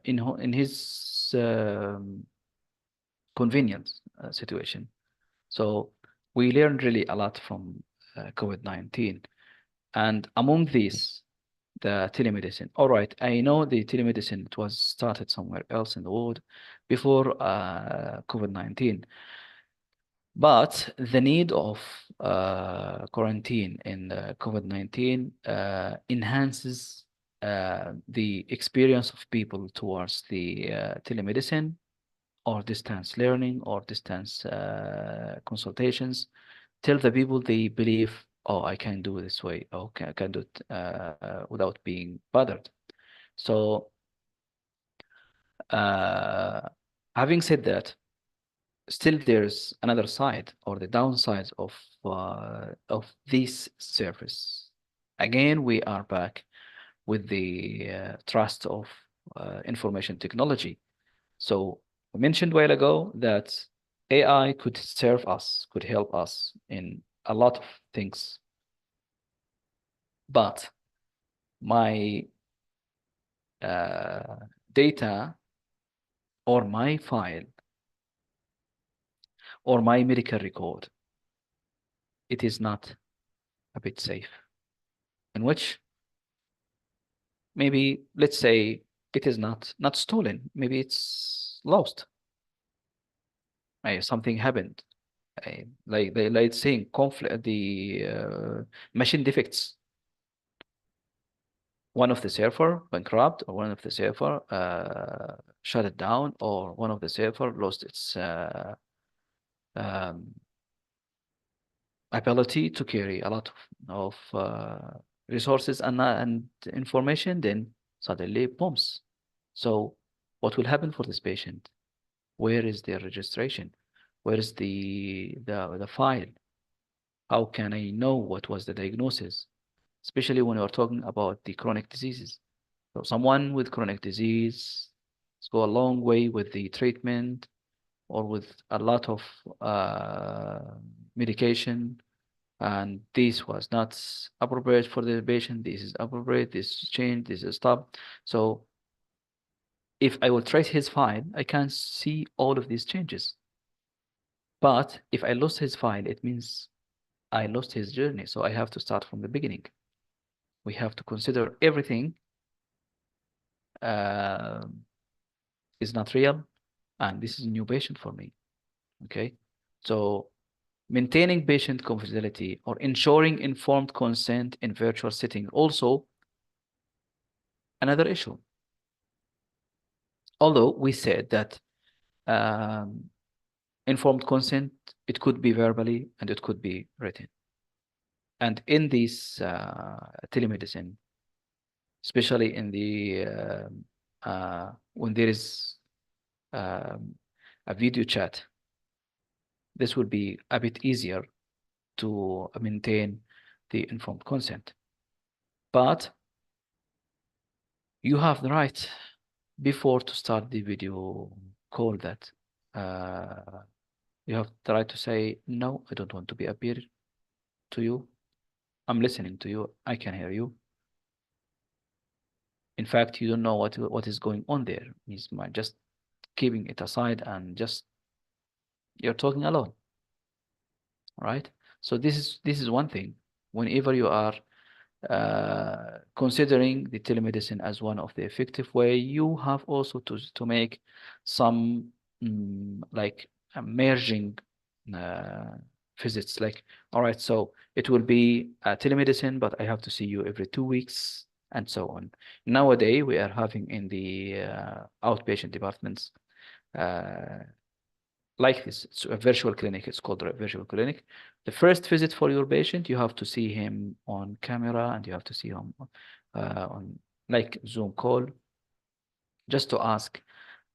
in his convenience situation. So we learned really a lot from COVID-19. And among these, the telemedicine. All right, I know the telemedicine, it was started somewhere else in the world before COVID-19. But the need of quarantine in COVID-19 enhances the experience of people towards the telemedicine or distance learning or distance consultations. Tell the people they believe, oh, I can do this way. Okay, I can do it without being bothered. So, uh, having said that, still there's another side or the downside of this service. Again, we are back with the trust of information technology. So we mentioned a while ago that AI could serve us, could help us in a lot of things. But my data or my file or my medical record, it is not a bit safe. in which maybe, let's say, it is not stolen, maybe it's lost. Something happened, like saying conflict, the machine defects. One of the server bankrupt, or one of the server shut it down, or one of the server lost its um, ability to carry a lot of resources and information, then suddenly bombs. So what will happen for this patient? Where is their registration? Where is the file? How can I know what was the diagnosis? Especially when we're talking about the chronic diseases. So someone with chronic disease go a long way with the treatment or with a lot of medication, and this was not appropriate for the patient. This is appropriate. This is changed. This is stopped. So if I will trace his file, I can see all of these changes. But if I lost his file, it means I lost his journey. So I have to start from the beginning. We have to consider everything uh, is not real, and this is a new patient for me. Okay, so maintaining patient confidentiality or ensuring informed consent in virtual setting also another issue. Although we said that informed consent, it could be verbally and it could be written. And in this telemedicine, especially in the when there is a video chat, this will be a bit easier to maintain the informed consent. But you have the right before to start the video call that you have the right to say, no, I don't want to be appear to you. I'm listening to you. I can hear you. In fact, you don't know what is going on there. He's just keeping it aside and just you're talking alone, right? So this is one thing. Whenever you are considering the telemedicine as one of the effective way, you have also to make some like merging uh, visits. Like, all right, so it will be telemedicine, but I have to see you every 2 weeks, and so on. Nowadays, we are having in the outpatient departments like this. It's a virtual clinic. It's called a virtual clinic. The first visit for your patient, you have to see him on camera and you have to see him on like Zoom call, just to ask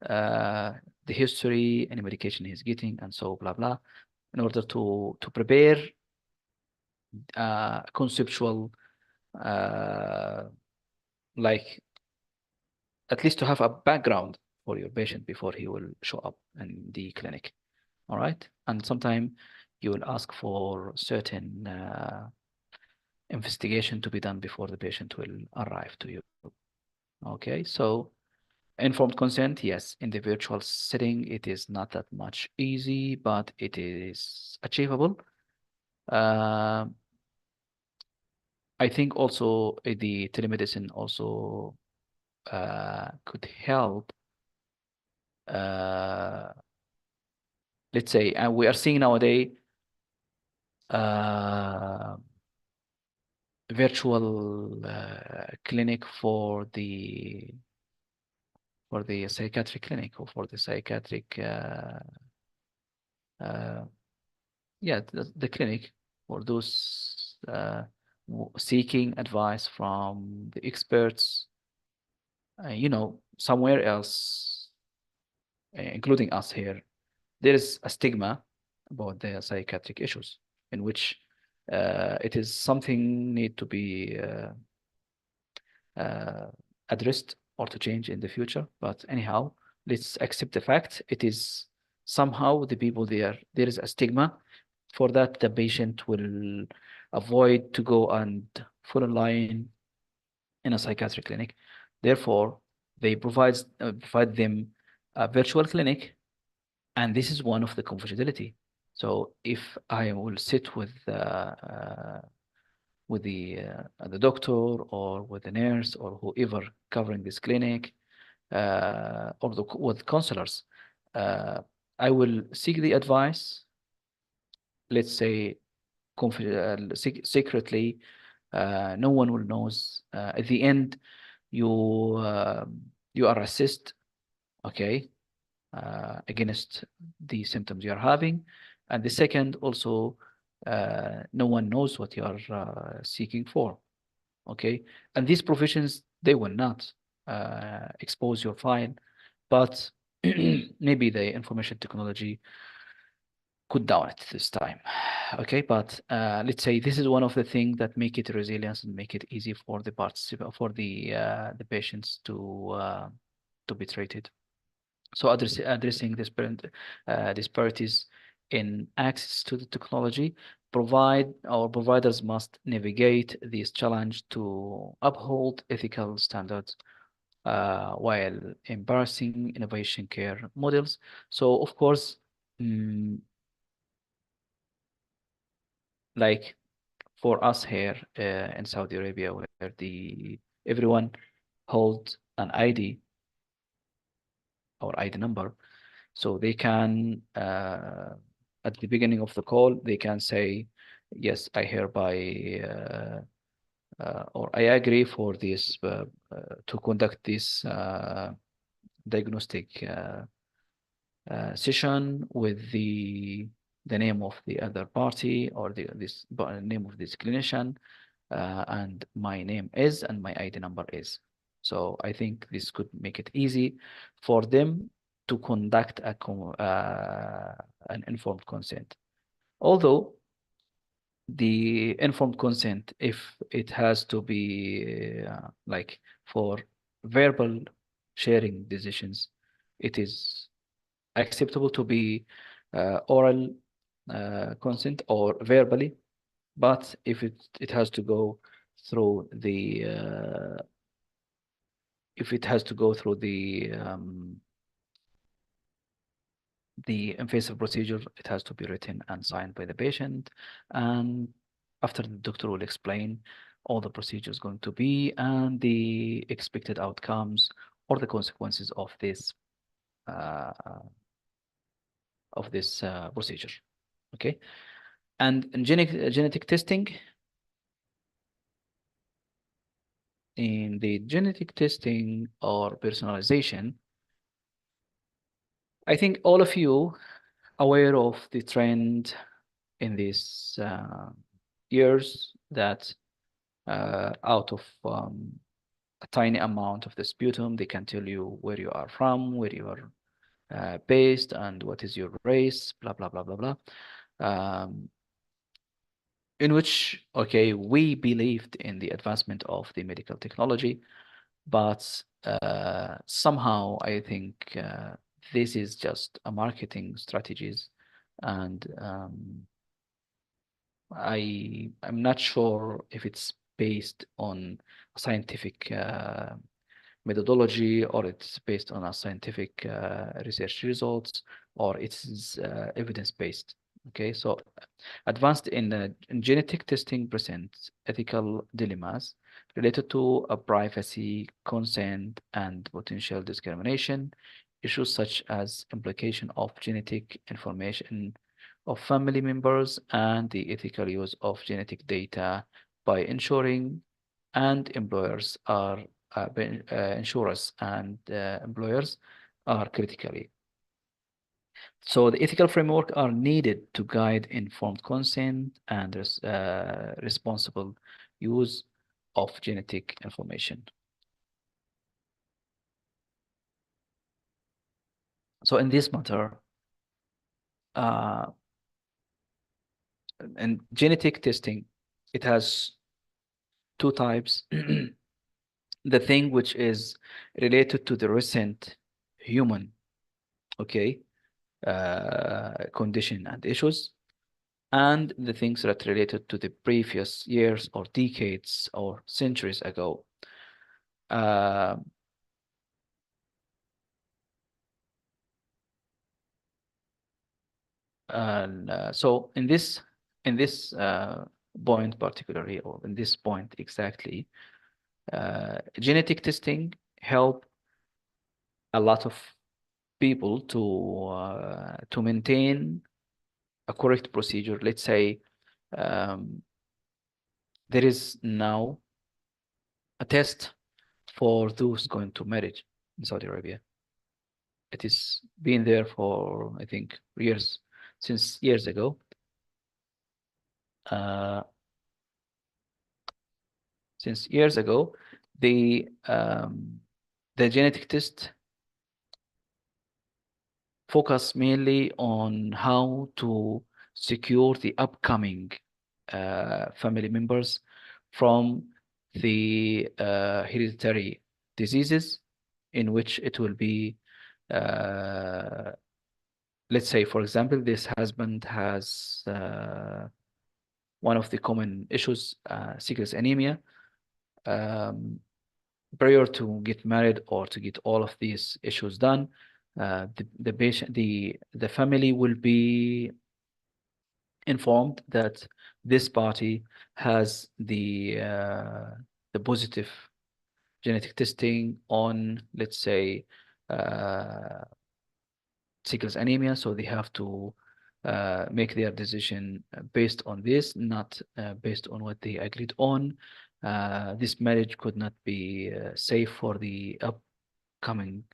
the history, any medication he's getting, and so blah blah, in order to prepare conceptual like at least to have a background for your patient before he will show up in the clinic. All right. And sometimes you will ask for certain investigation to be done before the patient will arrive to you. Okay. So informed consent, yes, in the virtual setting, it is not that much easy, but it is achievable. Uh, I think also the telemedicine also could help. Let's say, and we are seeing nowadays virtual clinic for the psychiatric clinic or for the psychiatric uh, yeah, the clinic for those seeking advice from the experts, somewhere else, including us here. There is a stigma about the psychiatric issues in which it is something need to be addressed or to change in the future. But anyhow, let's accept the fact it is somehow the people there is a stigma for that. The patient will avoid to go and fall in line in a psychiatric clinic. Therefore, they provide them a virtual clinic, and this is one of the confidentiality. So if I will sit with the doctor or with the nurse or whoever covering this clinic, or with counselors. Uh, I will seek the advice, let's say secretly. No one will knows. At the end, you you are assessed, okay, against the symptoms you are having, and the second also, no one knows what you are seeking for, okay, and these provisions they will not expose your file, but maybe the information technology could down it this time. Okay, but let's say this is one of the things that make it resilience and make it easy for the the patients to be treated. So addressing disparities in access to the technology, providers must navigate this challenge to uphold ethical standards while embracing innovation care models. So of course, mm, like for us here in Saudi Arabia, where the everyone holds an ID or ID number, so they can at the beginning of the call they can say, "Yes, I hereby or I agree for this to conduct this diagnostic session with the name of the other party or the name of this clinician, and my name is and my ID number is." So I think this could make it easy for them to conduct an informed consent. Although the informed consent, if it has to be like for verbal sharing decisions, it is acceptable to be oral consent or verbally, but if it has to go through the invasive procedure, it has to be written and signed by the patient, and after the doctor will explain all the procedures going to be and the expected outcomes or the consequences uh, of this procedure. Okay, and in genetic testing, in the genetic testing or personalization, I think all of you aware of the trend in these years that out of a tiny amount of the sputum, they can tell you where you are from, where you are based, and what is your race, blah, blah, blah, blah, blah. In which, okay, we believed in the advancement of the medical technology, but somehow I think this is just a marketing strategies, and I'm not sure if it's based on scientific methodology, or it's based on a scientific research results, or it's evidence based. Okay, so advanced in genetic testing presents ethical dilemmas related to a privacy, consent, and potential discrimination. Issues such as implication of genetic information of family members and the ethical use of genetic data by ensuring and employers are insurers and employers are critically. So the ethical framework are needed to guide informed consent and responsible use of genetic information. So in this matter, uh, in genetic testing, it has two types. The thing which is related to the recent human, okay, condition and issues, and the things that related to the previous years or decades or centuries ago. Uh, and so in this point particularly, or in this point exactly, genetic testing help a lot of people to maintain a correct procedure. Let's say um, there is now a test for those going to marriage in Saudi Arabia. It is been there for, I think, years, since years ago. Uh, since years ago, the genetic test focus mainly on how to secure the upcoming family members from the hereditary diseases in which it will be, uh, let's say, for example, this husband has one of the common issues, sickle anemia. Um, Prior to get married or to get all of these issues done, the patient, the family will be informed that this party has the positive genetic testing on, let's say, uh, sickle anemia, so they have to make their decision based on this, not based on what they agreed on. This marriage could not be safe for the upcoming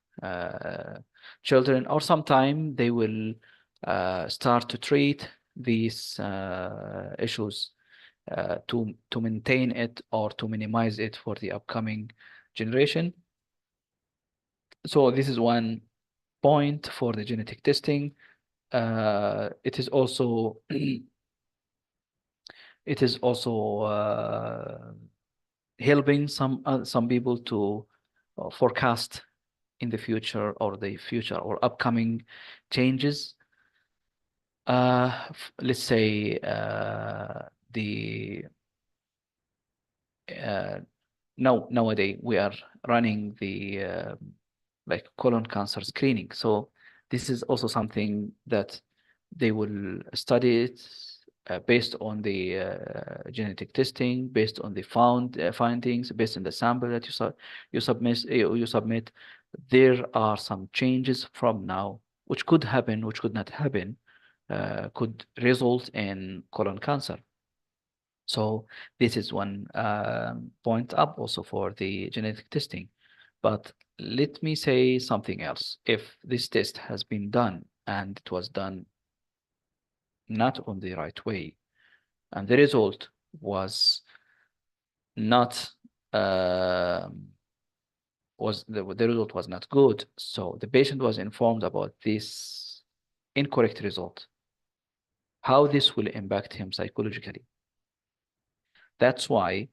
children, or sometime they will start to treat these issues to maintain it or to minimize it for the upcoming generation. So this is one point for the genetic testing. It is also it is also helping some people to forecast in the future or the future or upcoming changes. Let's say the nowadays we are running the like colon cancer screening. So this is also something that they will study it based on the genetic testing, based on the findings, based on the sample that you submit. There are some changes from now, which could happen, which could not happen, could result in colon cancer. So this is one point up also for the genetic testing. But let me say something else. If this test has been done and it was done not on the right way, and the result was not the result was not good, so the patient was informed about this incorrect result, how this will impact him psychologically. That's why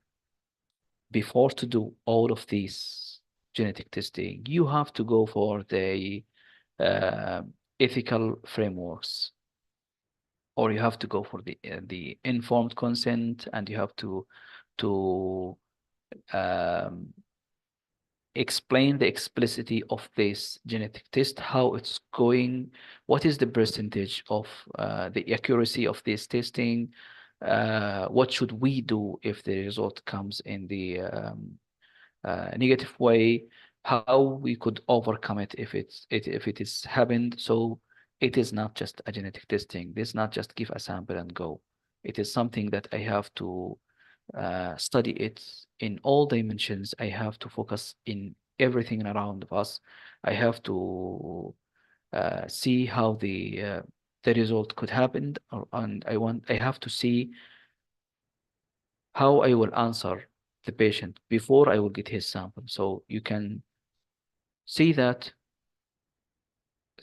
before to do all of these genetic testing, you have to go for the uh, ethical frameworks, or you have to go for the informed consent, and you have to um, explain the explicitity of this genetic test, how it's going, what is the percentage of the accuracy of this testing, what should we do if the result comes in the negative way, how we could overcome it if it is happened. So it is not just a genetic testing. This is not just give a sample and go. It is something that I have to study it in all dimensions. I have to focus in everything around us. I have to see how the result could happen, and I have to see how I will answer the patient before I will get his sample. So you can see that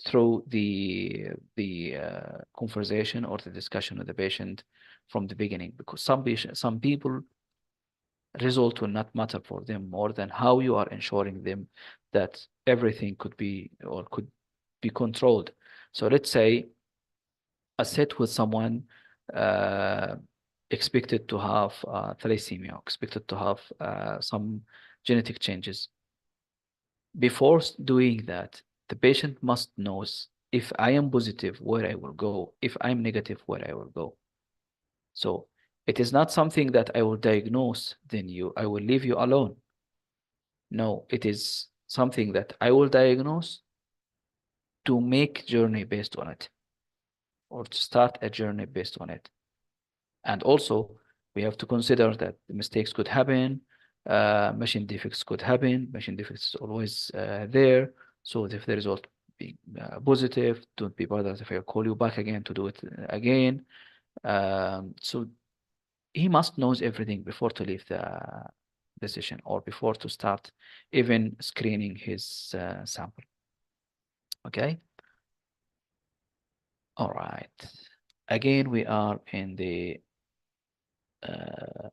through the conversation or the discussion with the patient from the beginning, because some people result will not matter for them more than how you are ensuring them that everything could be or could be controlled. So let's say a set with someone uh, expected to have thalassemia, expected to have some genetic changes. Before doing that, the patient must know if I am positive, where I will go, if I'm negative, where I will go. So It is not something that I will diagnose, then I will leave you alone. No, it is something that I will diagnose to make journey based on it, or to start a journey based on it. And also, we have to consider that mistakes could happen, machine defects could happen. Machine defects is always there. So if the result be positive, don't be bothered if I call you back again to do it again. So he must knows everything before to leave the session, or before to start even screening his sample. Okay. All right. Again, we are in the uh,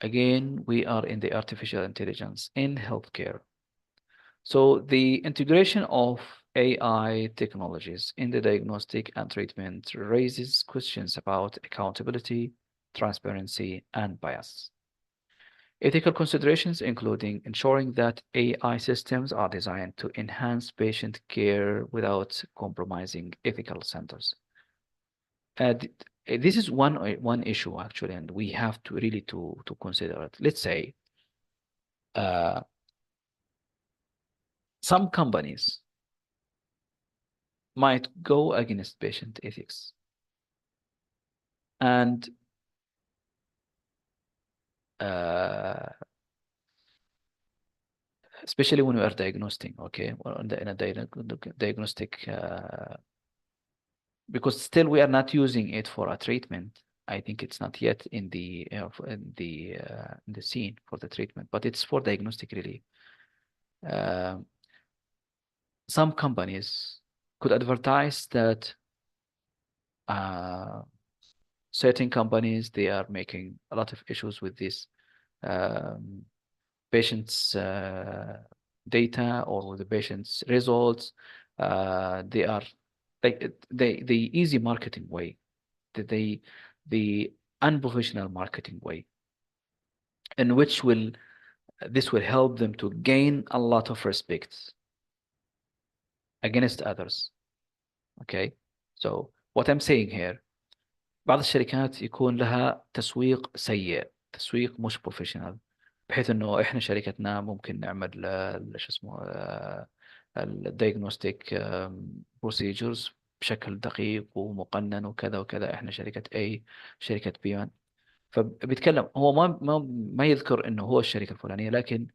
artificial intelligence in healthcare. So the integration of AI technologies in the diagnostic and treatment raises questions about accountability, transparency, and bias. Ethical considerations, including ensuring that AI systems are designed to enhance patient care without compromising ethical standards. This is one issue actually, and we have to really to consider it. Let's say uh, some companies might go against patient ethics, and uh, especially when we are diagnosing, okay, well, in a diagnostic, because still we are not using it for a treatment. I think it's not yet in the scene for the treatment, but it's for diagnostic really. Uh, some companies could advertise that uh, certain companies, they are making a lot of issues with this um, patient's data, or with the patient's results. They are like the easy marketing way, the unprofessional marketing way, in which this will help them to gain a lot of respect against others. Okay, so what I'm saying here, بعض الشركات يكون لها تسويق سيء، تسويق مش بروفيشنال، بحيث انه احنا شركتنا ممكن نعمل شو اسمه الدايجنوستيك بروسيجرز بشكل دقيق ومقنن وكذا وكذا، احنا شركة A، شركة B1. فبيتكلم هو ما يذكر انه هو الشركة الفلانية، لكن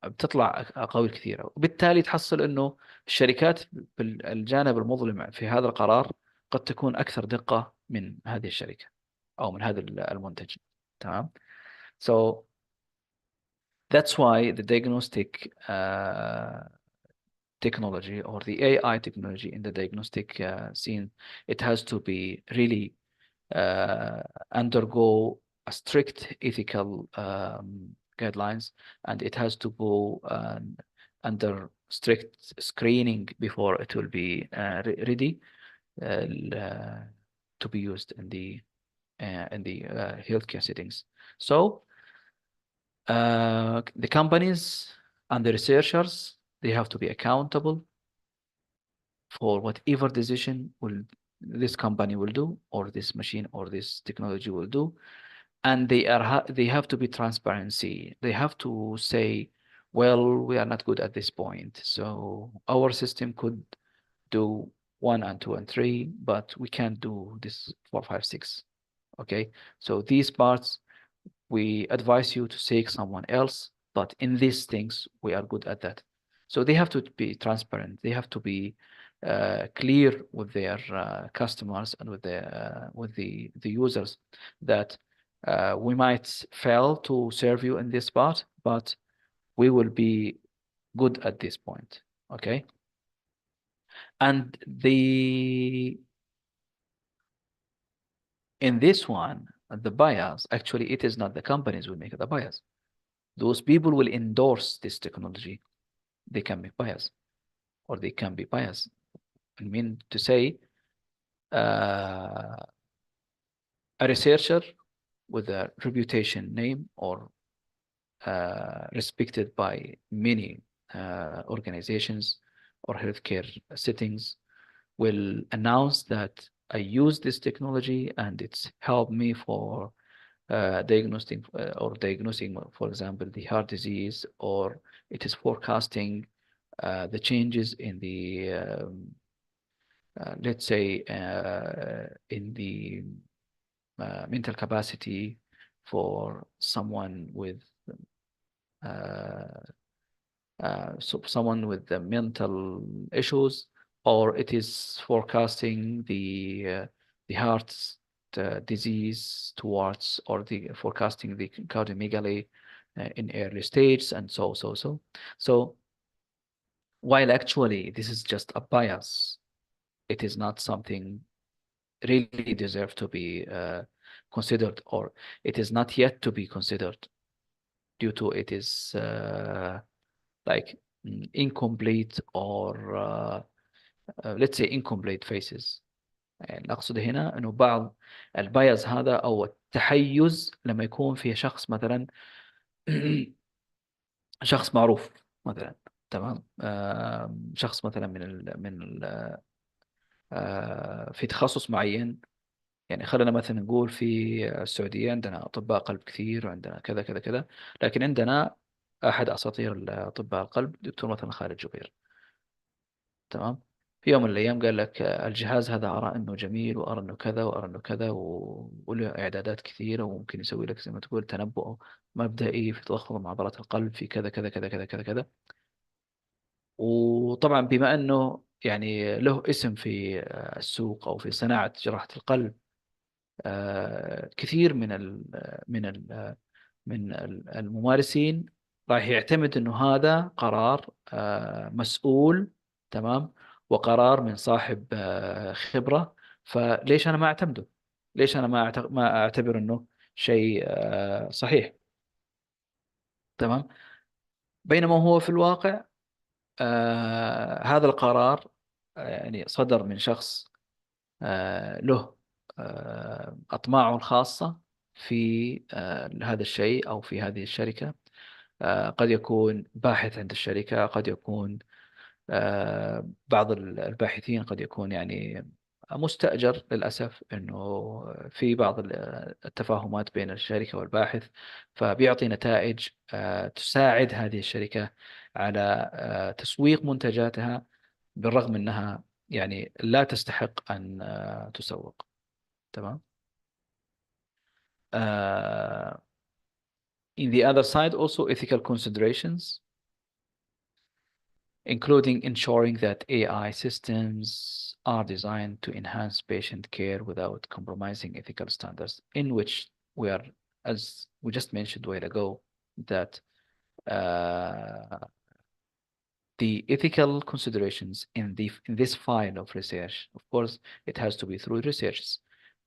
بتطلع أقاويل كثيرة، وبالتالي تحصل أنه الشركات بالجانب المظلم في هذا القرار قد تكون أكثر دقة من هذه الشركة أو من هذا المنتج. تمام. So that's why the diagnostic technology, or the AI technology in the diagnostic scene, it has to be really undergo a strict ethical guidelines, and it has to go under strict screening before it will be ready to be used in the healthcare settings. So the companies and the researchers, they have to be accountable for whatever decision this company will do, or this machine or this technology will do. And they have to be transparency. They have to say, well, we are not good at this point, so our system could do 1 and 2 and 3, but we can't do this 4, 5, 6. Okay, so these parts we advise you to seek someone else, but in these things we are good at that. So they have to be transparent. They have to be clear with their customers and with the users, that we might fail to serve you in this part, but we will be good at this point. Okay. And in this one, the bias, actually, it is not the companies who make the bias. Those people will endorse this technology. They can make bias, or they can be biased. I mean to say, a researcher with a reputation name, or respected by many organizations or healthcare settings, will announce that I use this technology and it's helped me for diagnosing, for example, the heart disease, or it is forecasting the changes in the, let's say, in the mental capacity for someone with uh, so someone with the mental issues, or it is forecasting the heart's disease towards, or the forecasting the cardiomegaly in early stages, and so while actually this is just a bias, it is not something really deserve to be considered, or it is not yet to be considered, due to it is like incomplete, or let's say incomplete phases. يعني الأقصد هنا إنه بعض البايز هذا أو التحيز لما يكون في شخص مثلا شخص معروف مثلا، تمام، شخص مثلا في تخصص معين. يعني خلينا مثلا نقول في السعودية عندنا أطباء قلب كثير، وعندنا كذا كذا كذا، لكن عندنا أحد أساطير أطباء القلب دكتور مثلا خالد جبير، تمام. في يوم من الأيام قال لك الجهاز هذا أرى أنه جميل، وأرى أنه كذا، وأرى أنه كذا، وله إعدادات كثيرة، وممكن يسوي لك زي ما تقول تنبؤ مبدئي في تضخم عضلات القلب في كذا كذا كذا كذا كذا كذا. وطبعا بما أنه يعني له اسم في السوق أو في صناعة جراحة القلب، كثير من الممارسين راح يعتمد انه هذا قرار مسؤول، تمام، وقرار من صاحب خبرة، فليش انا ما اعتمده؟ ليش انا ما اعتبر انه شيء صحيح؟ تمام. بينما هو في الواقع هذا القرار يعني صدر من شخص له أطماعه الخاصة في هذا الشيء أو في هذه الشركة. قد يكون باحث عند الشركة، قد يكون بعض الباحثين قد يكون يعني مستأجر للأسف، أنه في بعض التفاهمات بين الشركة والباحث، فبيعطي نتائج تساعد هذه الشركة على تسويق منتجاتها، بالرغم أنها يعني لا تستحق أن تسوق. تمام. Uh, in the other side, also ethical considerations, including ensuring that AI systems are designed to enhance patient care without compromising ethical standards, in which we are, as we just mentioned a while ago, that uh, the ethical considerations in this file of research, of course, it has to be through research,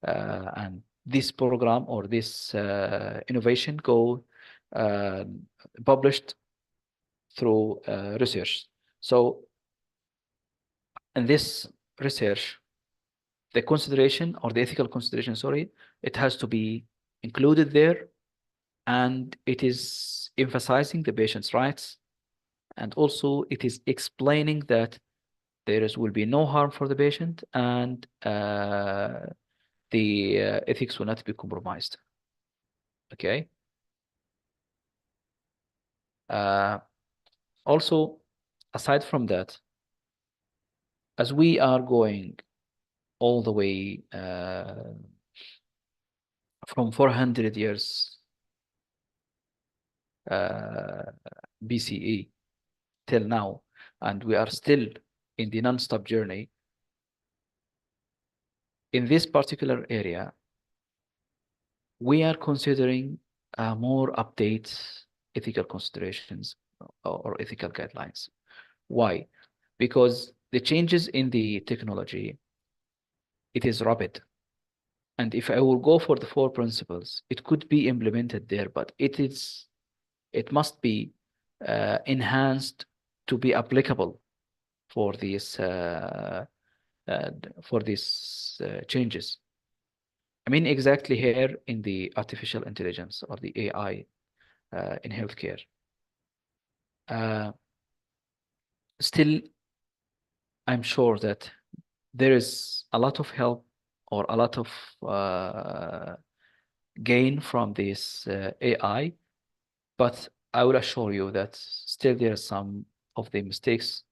and this program or this innovation go uh, published through research. So in this research, the consideration or the ethical consideration, sorry, it has to be included there, and it is emphasizing the patient's rights, and also it is explaining that will be no harm for the patient, and the ethics will not be compromised. Okay. Also, aside from that, as we are going all the way from 400 years BCE till now, and we are still in the non-stop journey in this particular area, we are considering more updates, ethical considerations, or ethical guidelines. Why? Because the changes in the technology, it is rapid. And if I will go for the 4 principles, it could be implemented there, but it must be enhanced to be applicable for these changes. I mean, exactly here in the artificial intelligence or the AI in healthcare. Still, I'm sure that there is a lot of help or a lot of gain from this AI, but I will assure you that still there are some of the mistakes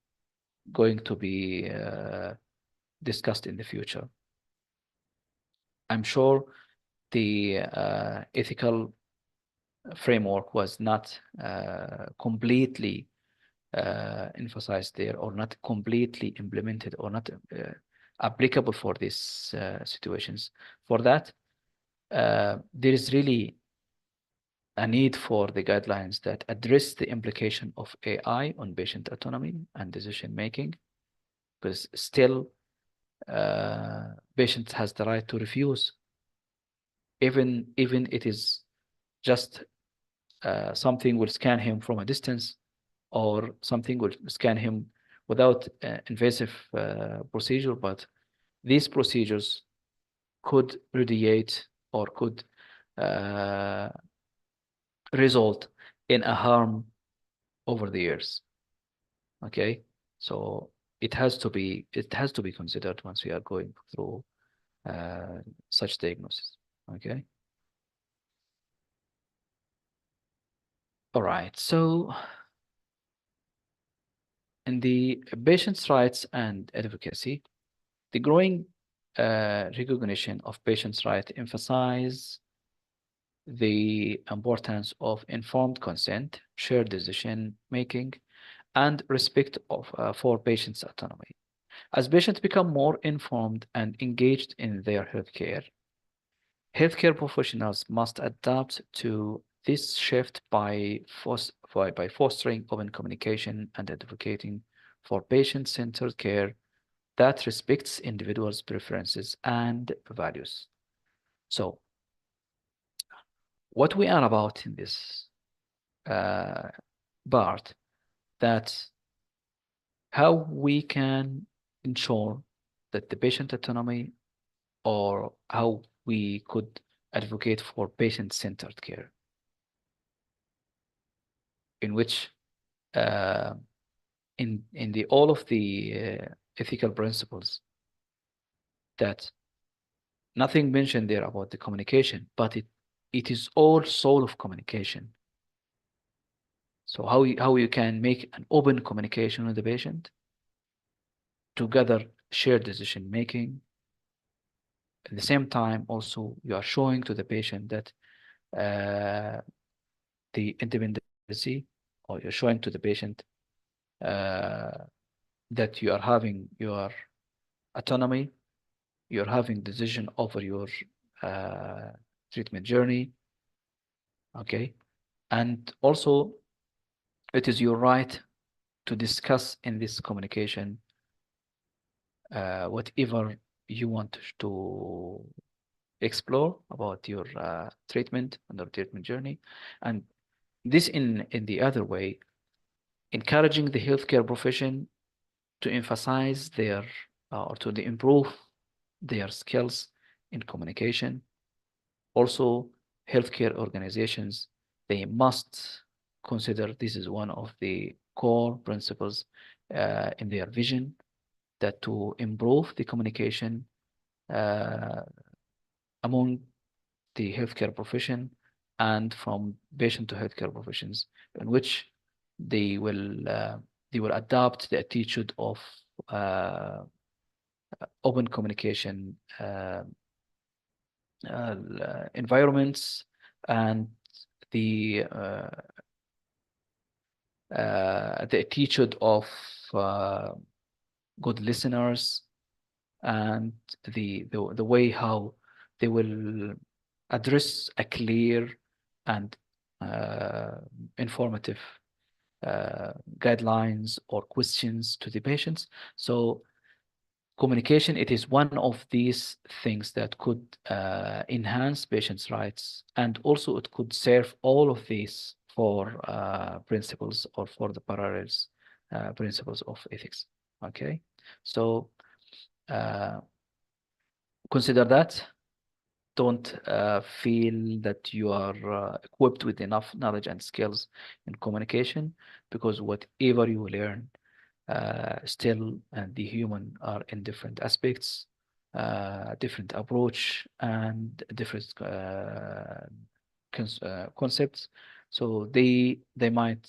going to be discussed in the future. I'm sure the ethical framework was not completely emphasized there, or not completely implemented, or not applicable for these situations. For that, there is really a need for the guidelines that address the implication of AI on patient autonomy and decision making, because still patient has the right to refuse, even it is just something will scan him from a distance, or something will scan him without invasive procedure, but these procedures could radiate or could result in a harm over the years. Okay, so it has to be considered once we are going through such diagnosis. Okay. All right. So in the patient's rights and advocacy, the growing recognition of patients' right emphasize the importance of informed consent, shared decision making, and respect for patients' autonomy. As patients become more informed and engaged in their healthcare professionals must adapt to this shift by fostering open communication and advocating for patient-centered care that respects individuals' preferences and values. So, what we are about in this part, that how we can ensure that the patient autonomy, or how we could advocate for patient-centered care, in which in the all of the ethical principles, that nothing mentioned there about the communication, but it is all soul of communication. So how you can make an open communication with the patient, together shared decision making. At the same time, also you are showing to the patient that the independency, or you're showing to the patient that you are having your autonomy, you're having decision over your treatment journey. Okay, and also it is your right to discuss in this communication whatever you want to explore about your treatment and your treatment journey. And this in the other way, encouraging the healthcare profession to emphasize their or to improve their skills in communication. Also, healthcare organizations, they must consider this is one of the core principles in their vision, that to improve the communication among the healthcare profession and from patient to healthcare professions, in which they will adopt the attitude of open communication environments, and the attitude of good listeners, and the way how they will address a clear and informative guidelines or questions to the patients. So communication, it is one of these things that could enhance patients' rights, and also it could serve all of these for principles, or for the parallels principles of ethics. Okay, so consider that. Don't feel that you are equipped with enough knowledge and skills in communication, because whatever you learn, still, and the human are in different aspects. different approach and different concepts. So they might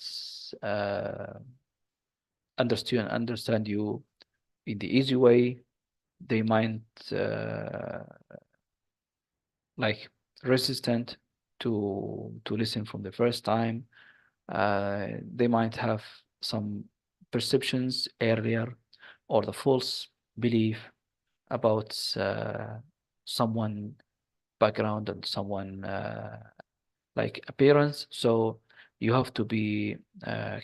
understand you in the easy way. They might like resistant to listen from the first time. They might have some perceptions earlier or the false belief about someone background and someone like appearance. So you have to be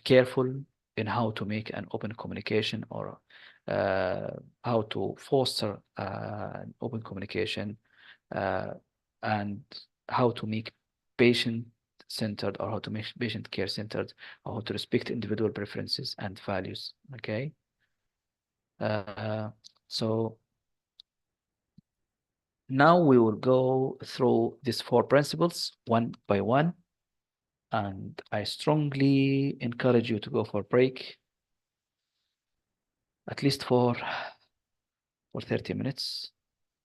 careful in how to make an open communication or uh, how to foster an open communication uh, and how to make patient centered or how to make patient care centered or how to respect individual preferences and values. Okay. Uh, so now we will go through these four principles one by one, and I strongly encourage you to go for a break at least for 30 minutes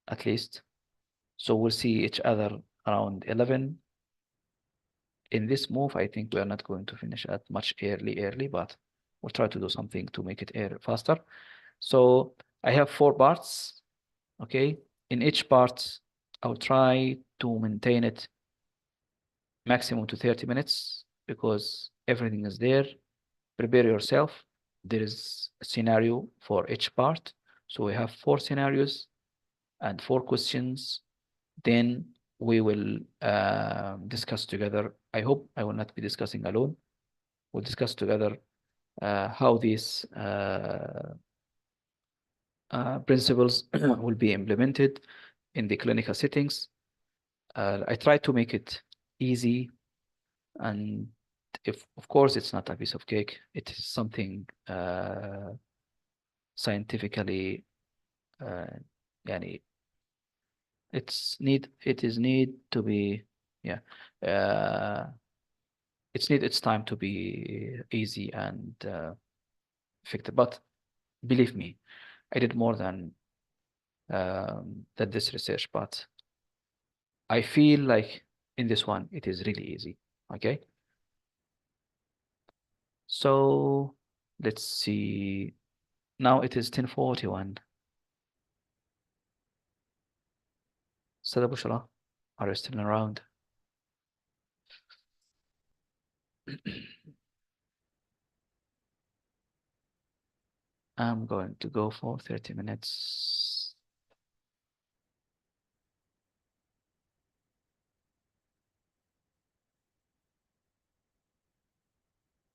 at least. So we'll see each other around 11. In this move, I think we are not going to finish at much early, but we'll try to do something to make it air faster. So I have four parts, okay? In each part, I'll try to maintain it maximum to 30 minutes because everything is there. Prepare yourself. There is a scenario for each part. So we have four scenarios and four questions. Then we will discuss together. I hope I will not be discussing alone. We'll discuss together how these principles will be implemented in the clinical settings. I try to make it easy, and if of course it's not a piece of cake, it is something scientifically uh, يعني it is need to be yeah uh, it's time to be easy and effective. But believe me, I did more than this research, but I feel like in this one it is really easy. Okay, so let's see. Now it is 10:41. Sada Bushra, are you still around? I'm going to go for 30 minutes.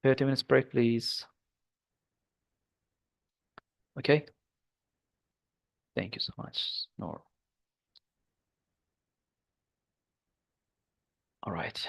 30 minutes break, please. Okay. Thank you so much, Nor. All right.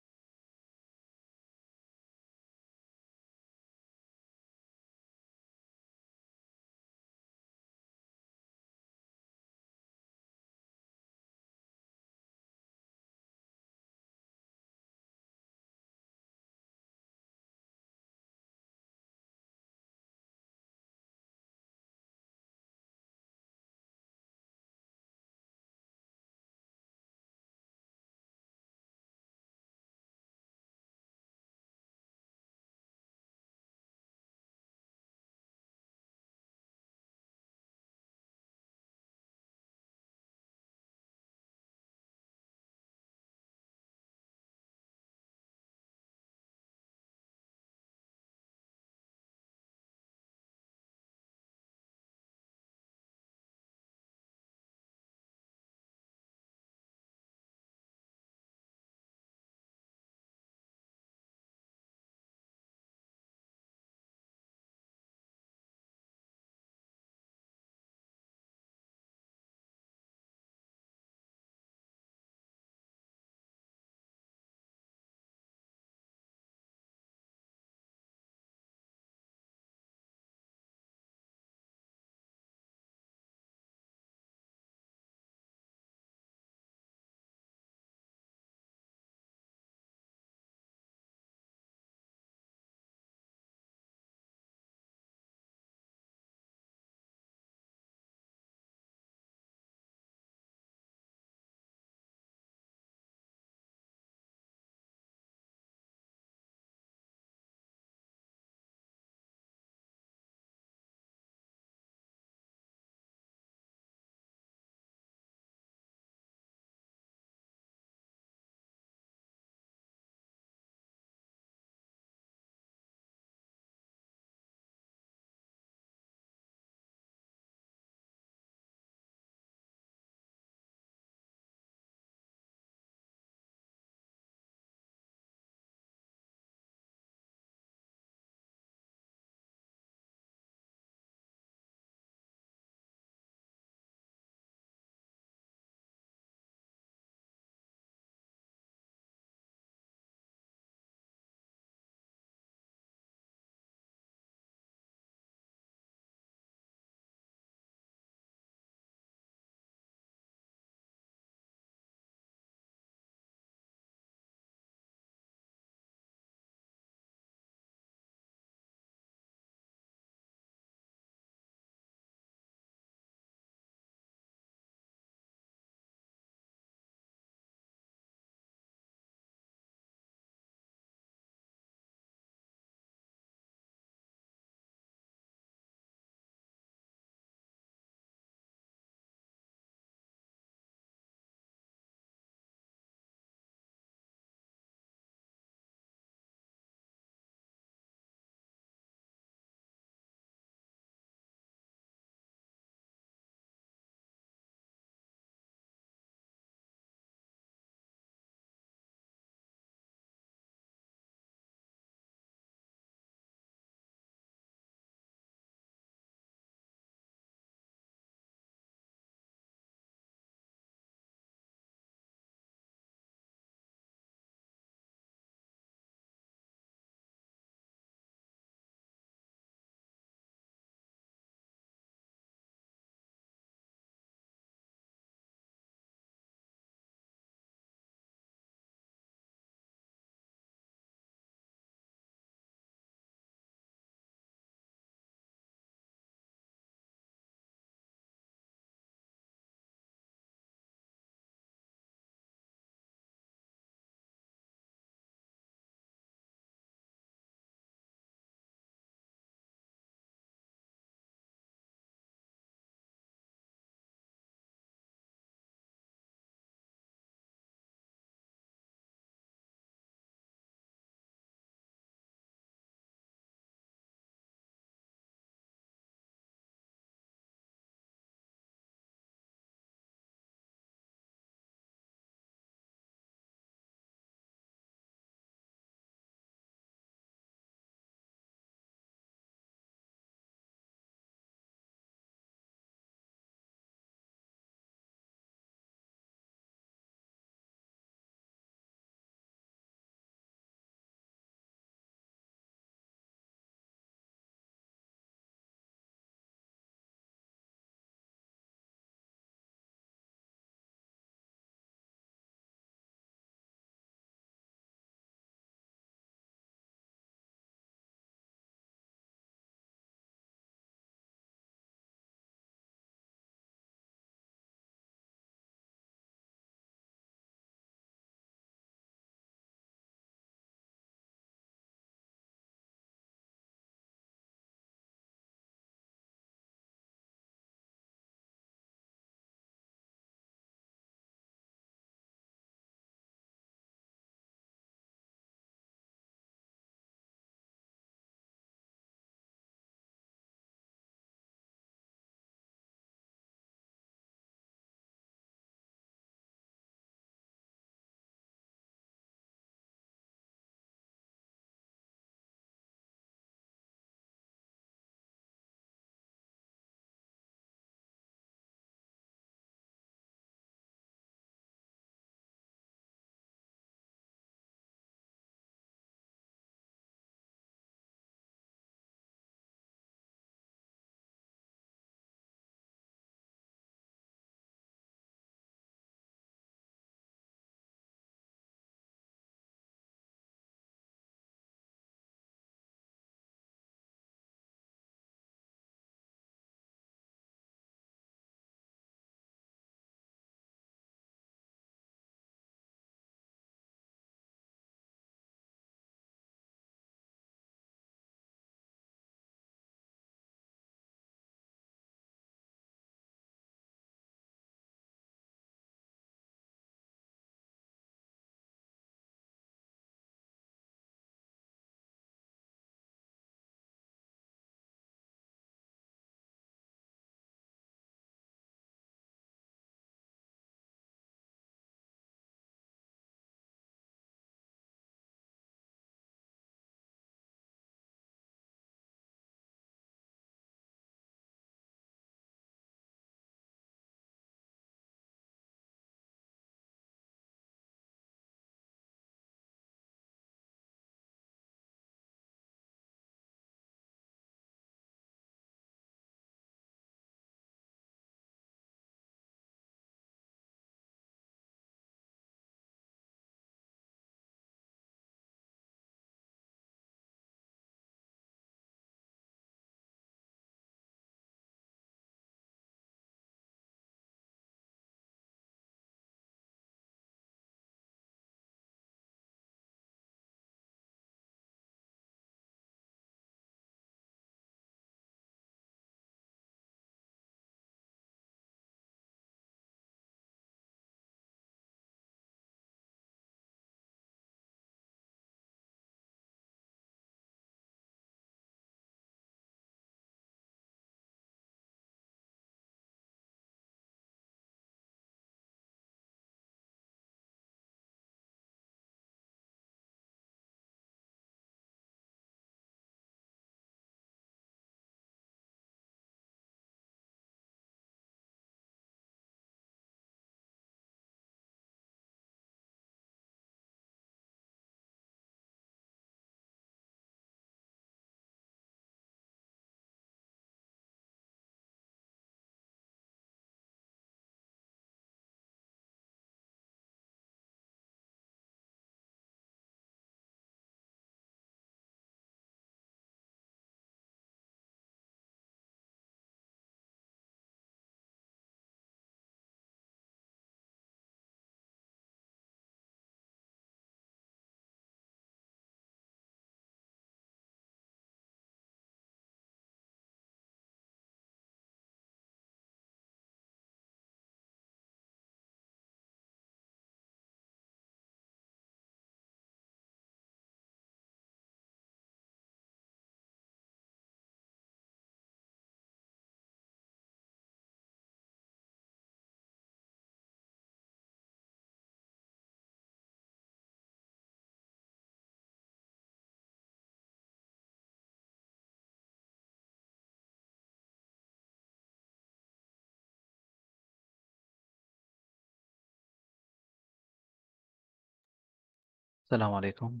السلام عليكم.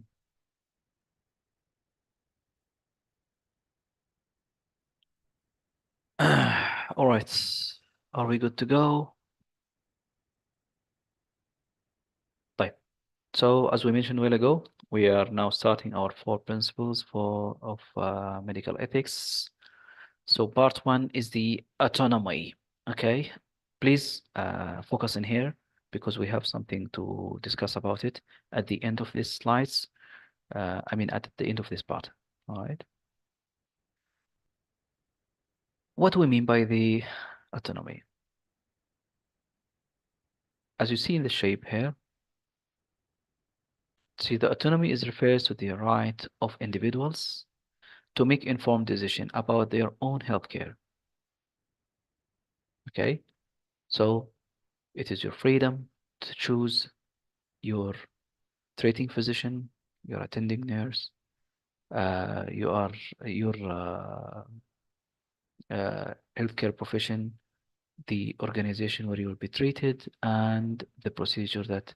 All right. Are we good to go? طيب. So as we mentioned a while ago, we are now starting our four principles of medical ethics. So part one is the autonomy. Okay. Please focus in here because we have something to discuss about it at the end of these slides. I mean, at the end of this part. All right. What do we mean by the autonomy? As you see in the shape here, see the autonomy is refers to the right of individuals to make informed decision about their own healthcare. Okay, so it is your freedom to choose your treating physician, your attending nurse, your healthcare profession, the organization where you will be treated, and the procedure that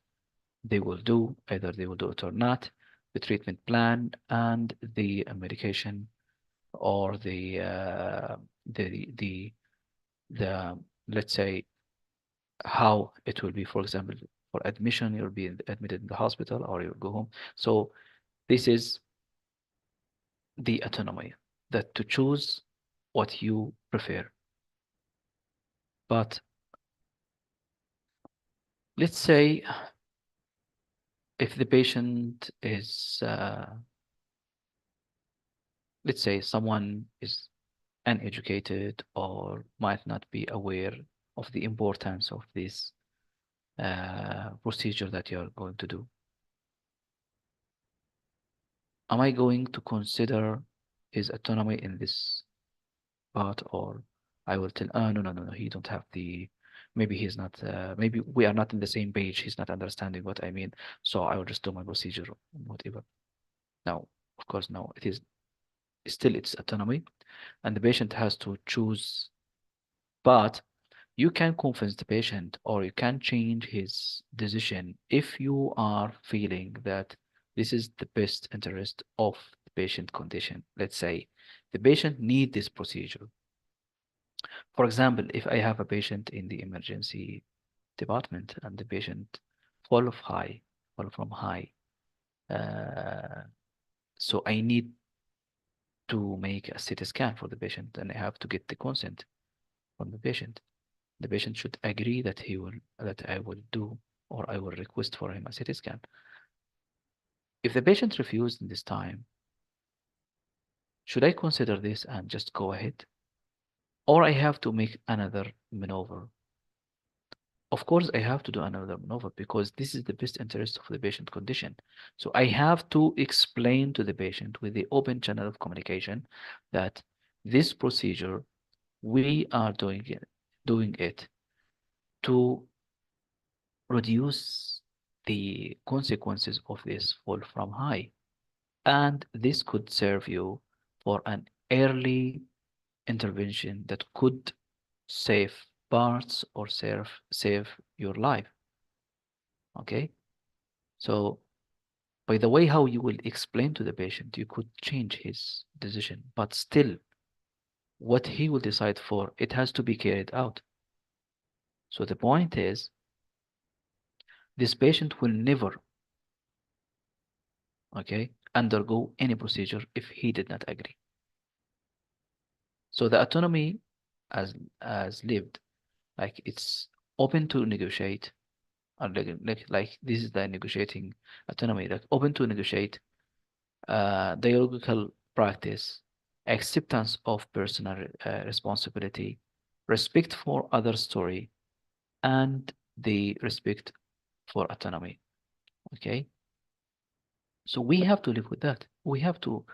they will do, either they will do it or not, the treatment plan, and the medication or the let's say how it will be. For example, for admission, you'll be admitted in the hospital or you'll go home. So this is the autonomy, that to choose what you prefer. But let's say if the patient is let's say someone is uneducated or might not be aware of the importance of this procedure that you're going to do. Am I going to consider his autonomy in this part, or I will tell, oh, no, no, no, no, he don't have the, maybe he's not, maybe we are not in the same page, he's not understanding what I mean, so I will just do my procedure, whatever. No, of course, no, it is still its autonomy, and the patient has to choose, but you can convince the patient or you can change his decision if you are feeling that this is the best interest of the patient condition. Let's say the patient need this procedure. For example, if I have a patient in the emergency department and the patient fall from high, uh, so I need to make a CT scan for the patient and I have to get the consent from the patient. The patient should agree that I will do or I will request for him a CT scan. If the patient refused in this time, should I consider this and just go ahead? Or I have to make another maneuver? Of course, I have to do another maneuver because this is the best interest of the patient condition. So I have to explain to the patient with the open channel of communication that this procedure, we are doing it to reduce the consequences of this fall from high. And this could serve you for an early intervention that could save parts or save your life. Okay? So by the way how you will explain to the patient, you could change his decision, but still what he will decide for, it has to be carried out. So the point is, this patient will never, okay, undergo any procedure if he did not agree. So the autonomy as lived, like it's open to negotiate, or like this is the negotiating autonomy, like open to negotiate, dialogical practice, acceptance of personal responsibility, respect for other story, and the respect for autonomy. Okay, so we have to live with that. We have to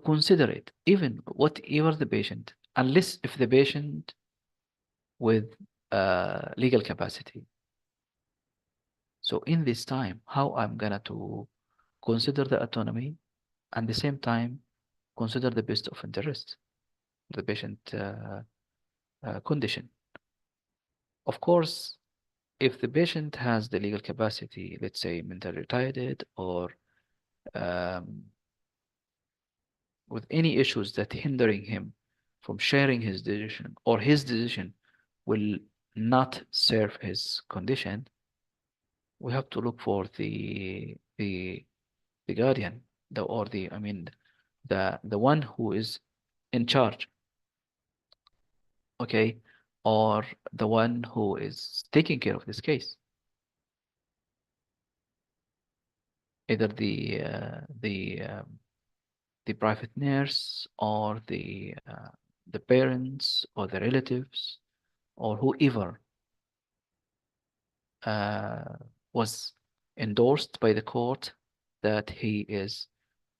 consider it, even whatever the patient, unless if the patient with legal capacity. So in this time, how I'm gonna to consider the autonomy and the same time consider the best of interest, the patient condition. Of course, if the patient has the legal capacity, let's say mentally retarded or um, with any issues that hindering him from sharing his decision or his decision will not serve his condition, we have to look for the guardian, the or the I mean the one who is in charge, okay, or the one who is taking care of this case, either the private nurse or the parents or the relatives or whoever uh, was endorsed by the court that he is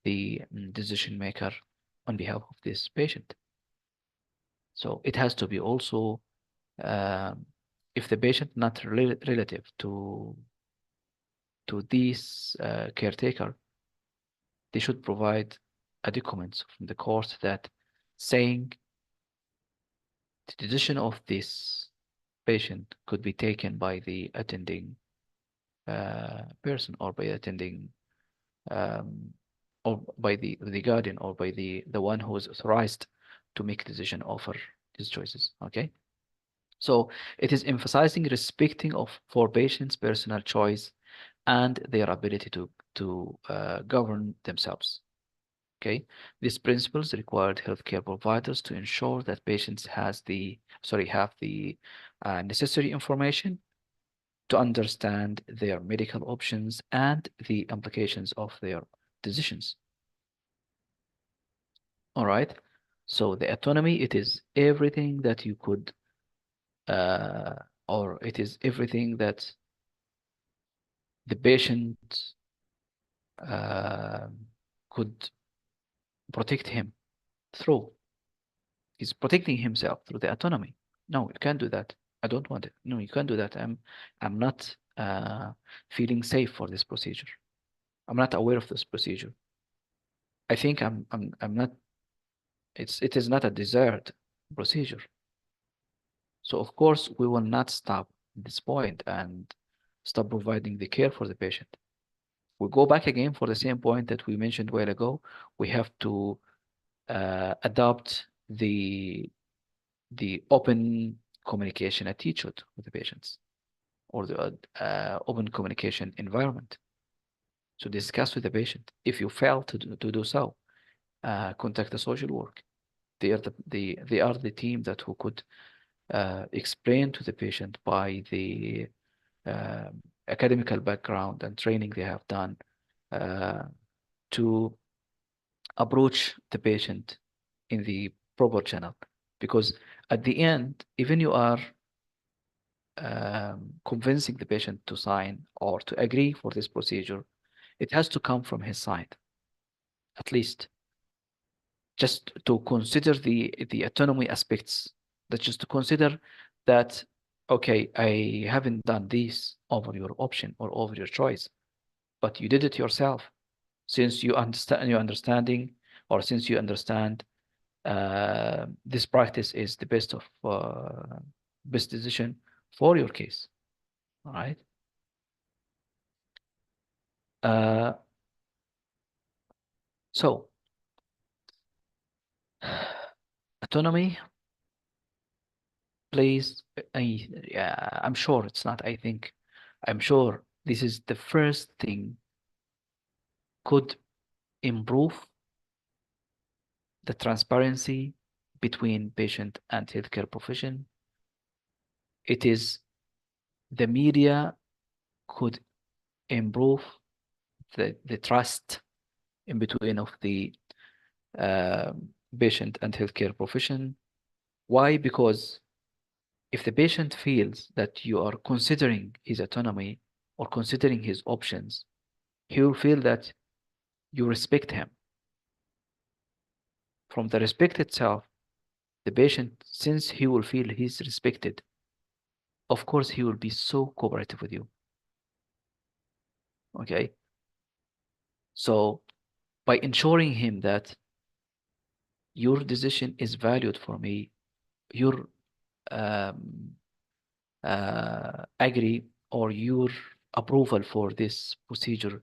the decision maker on behalf of this patient. So it has to be also, um, if the patient not relative to this caretaker, they should provide a document from the court that saying the decision of this patient could be taken by the attending person or by attending um, or by the guardian or by the one who is authorized to make decision over these choices. Okay, so it is emphasizing respecting of for patients' personal choice and their ability to govern themselves. Okay, these principles required healthcare providers to ensure that patients have the necessary information to understand their medical options and the implications of their decisions. All right. So the autonomy, it is everything that you could, uh, or it is everything that the patient uh, could protect him through. He's protecting himself through the autonomy. No, you can't do that. I don't want it. No, you can't do that. I'm not feeling safe for this procedure. I'm not aware of this procedure. I think I'm not. It is not a desired procedure. So of course we will not stop at this point and stop providing the care for the patient. We go back again for the same point that we mentioned a while ago. We have to adopt the open communication attitude with the patients or the open communication environment to discuss with the patient. If you fail to do so, contact the social work. They are the team that who could explain to the patient by the academical background and training they have done uh, to approach the patient in the proper channel. Because at the end, even you are convincing the patient to sign or to agree for this procedure, it has to come from his side, at least just to consider the autonomy aspects. That's just to consider that, okay, I haven't done this over your option or over your choice, but you did it yourself. Since you understand your understanding, or since you understand this practice is the best decision for your case. All right. Uh, so autonomy plays. Yeah, I'm sure it's not. I think I'm sure this is the first thing could improve the transparency between patient and healthcare profession. It is the media could improve the trust in between of the uh, patient and healthcare profession. Why? Because if the patient feels that you are considering his autonomy or considering his options, he will feel that you respect him. From the respect itself, the patient, since he will feel he's respected, of course he will be so cooperative with you. Okay. So by ensuring him that your decision is valued for me, your um, agree or your approval for this procedure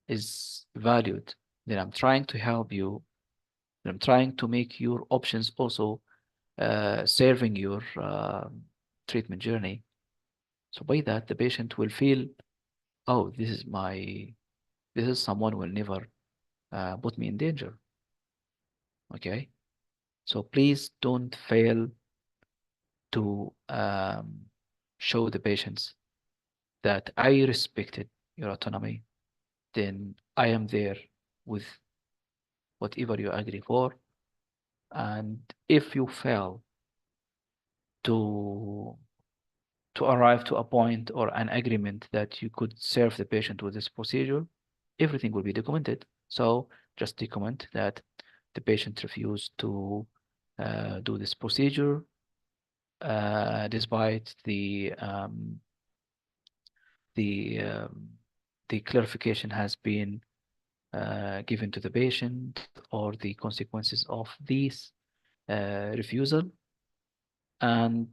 is valued, then I'm trying to help you. I'm trying to make your options also serving your treatment journey. So by that, the patient will feel, oh, this is someone who will never put me in danger. Okay, so please don't fail to show the patients that I respected your autonomy. Then I am there with whatever you agree for. And if you fail to arrive to a point or an agreement that you could serve the patient with this procedure, everything will be documented. So just document that the patient refused to do this procedure despite the um, the clarification has been given to the patient or the consequences of this refusal, and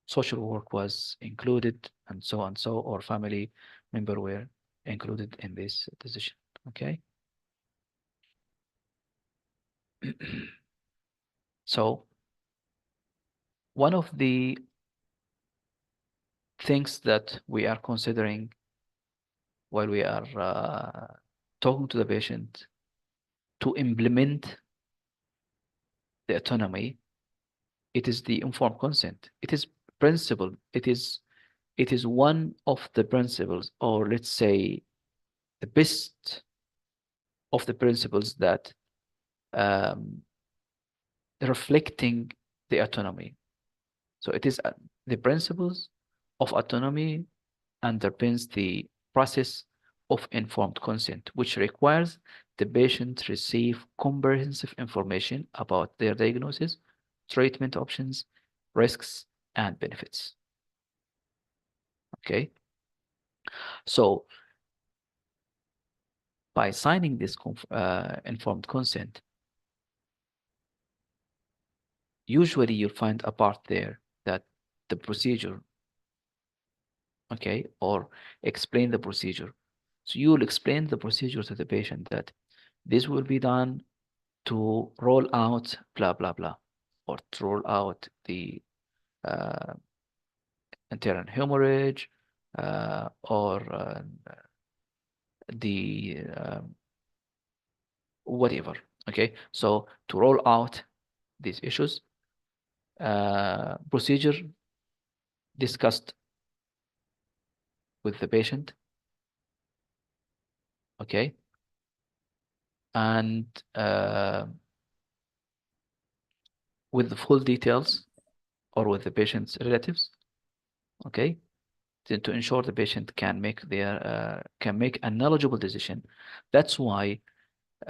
social work was included, and so on, so or family member were included in this decision. Okay. So one of the things that we are considering while we are talking to the patient to implement the autonomy, it is the informed consent. It is principle. It is one of the principles, or let's say the best of the principles that um, reflecting the autonomy. So it is the principles of autonomy underpins the process of informed consent, which requires the patient receive comprehensive information about their diagnosis, treatment options, risks, and benefits. Okay, so by signing this informed consent, usually you'll find a part there that the procedure, okay, or explain the procedure. So you'll explain the procedure to the patient that this will be done to roll out blah blah blah, or to roll out the uh, internal hemorrhage, or the whatever. Okay, so to roll out these issues, procedure discussed with the patient. Okay, and with the full details or with the patient's relatives. Okay, to ensure the patient can make a knowledgeable decision. That's why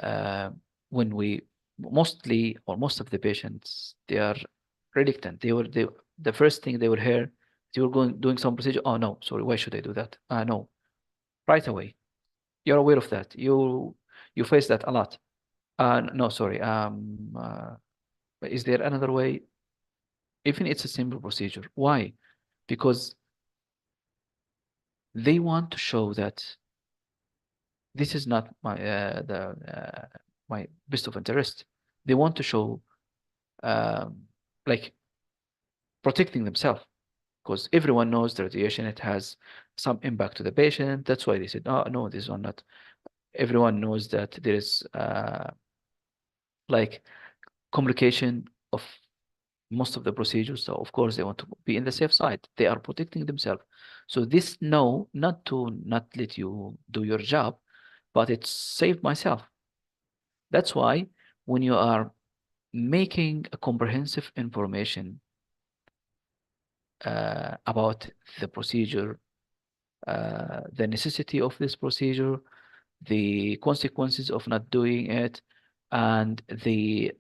uh, when we mostly or most of the patients, they are reluctant. The first thing they will hear, you were going doing some procedure. Oh no, sorry, why should I do that? No, right away. You're aware of that. You face that a lot. No, sorry. Is there another way? Even it's a simple procedure. Why? Because they want to show that this is not my best of interest. They want to show um, like protecting themselves, because everyone knows the radiation, it has some impact to the patient. That's why they said, oh no, this one not. Everyone knows that there is like complication of most of the procedures. So of course they want to be in the safe side. They are protecting themselves. So this no, not to not let you do your job, but it's save myself. That's why when you are making a comprehensive information about the procedure, the necessity of this procedure, the consequences of not doing it, and the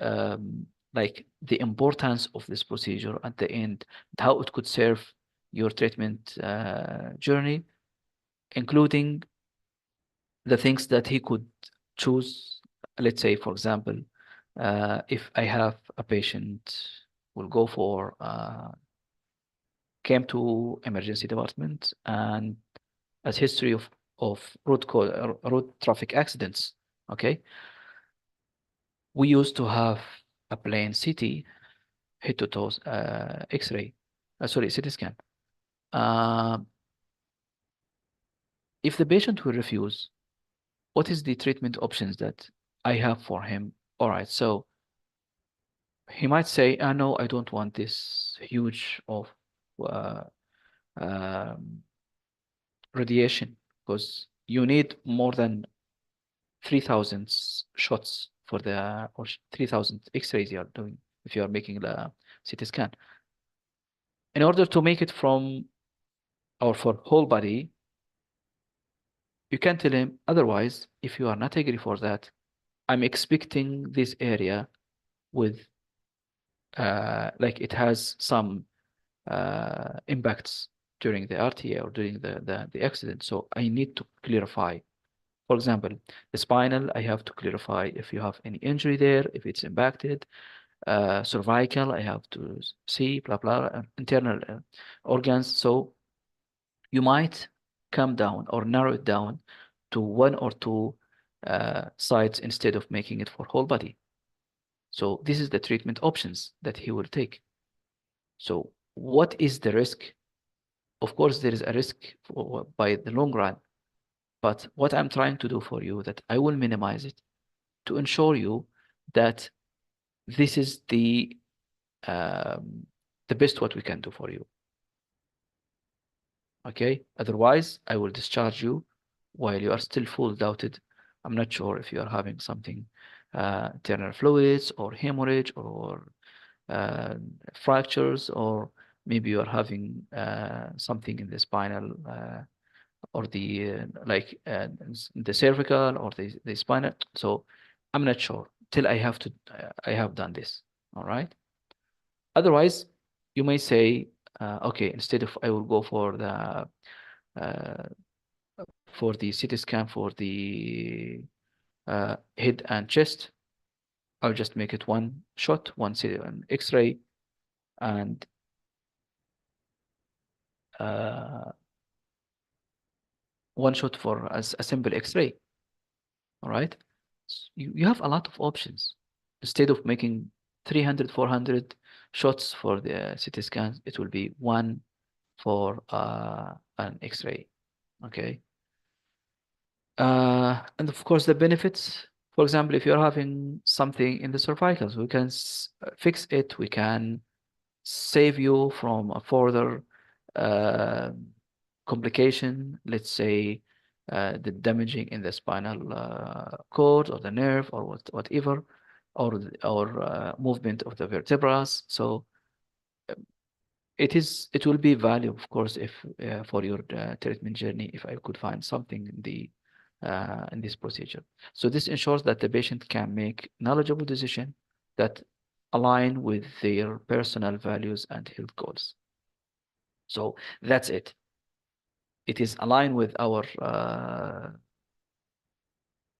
like the importance of this procedure at the end, how it could serve your treatment journey, including the things that he could choose. Let's say, for example, if I have a patient will go for came to emergency department and has history of road traffic accidents. Okay, we used to have a plain CT, head to toe X-ray, sorry, CT scan. Uh, if the patient will refuse, what is the treatment options that I have for him? All right, so he might say, no, I don't want this huge of uh, um, radiation because you need more than 3,000 shots for the or 3,000 X-rays you are doing if you are making the CT scan. In order to make it from or for whole body, you can tell him otherwise. If you are not agree for that, I'm expecting this area with like it has some impacts during the RTA or during the accident. So I need to clarify. For example, the spinal, I have to clarify if you have any injury there, if it's impacted. Cervical, I have to see, blah, blah, internal organs. So you might come down or narrow it down to one or two sites instead of making it for whole body. So this is the treatment options that he will take. So what is the risk? Of course, there is a risk by the long run, but what I'm trying to do for you that I will minimize it to ensure you that this is the best what we can do for you. Okay, otherwise I will discharge you while you are still full doubted. I'm not sure if you are having something internal fluids or hemorrhage or uh, fractures, or maybe you are having something in the spinal or the the cervical or the spinal. So I'm not sure till I have done this. All right. Otherwise, you may say, okay, instead of I will go uh, for the CT scan for the head and chest. I'll just make it one shot, an X-ray, and uh, one shot for a simple X-ray. All right. You have a lot of options. Instead of making 300, 400 shots for the CT scans, it will be one for an X-ray. Okay. And of course, the benefits, for example, if you're having something in the cervicals, we can fix it. We can save you from a further uh, complication, let's say the damaging in the spinal cord or the nerve or whatever, or movement of the vertebrae. So it will be value, of course, if for your treatment journey, if I could find something in this procedure. So this ensures that the patient can make knowledgeable decision that align with their personal values and health goals. So that's it. It is aligned with our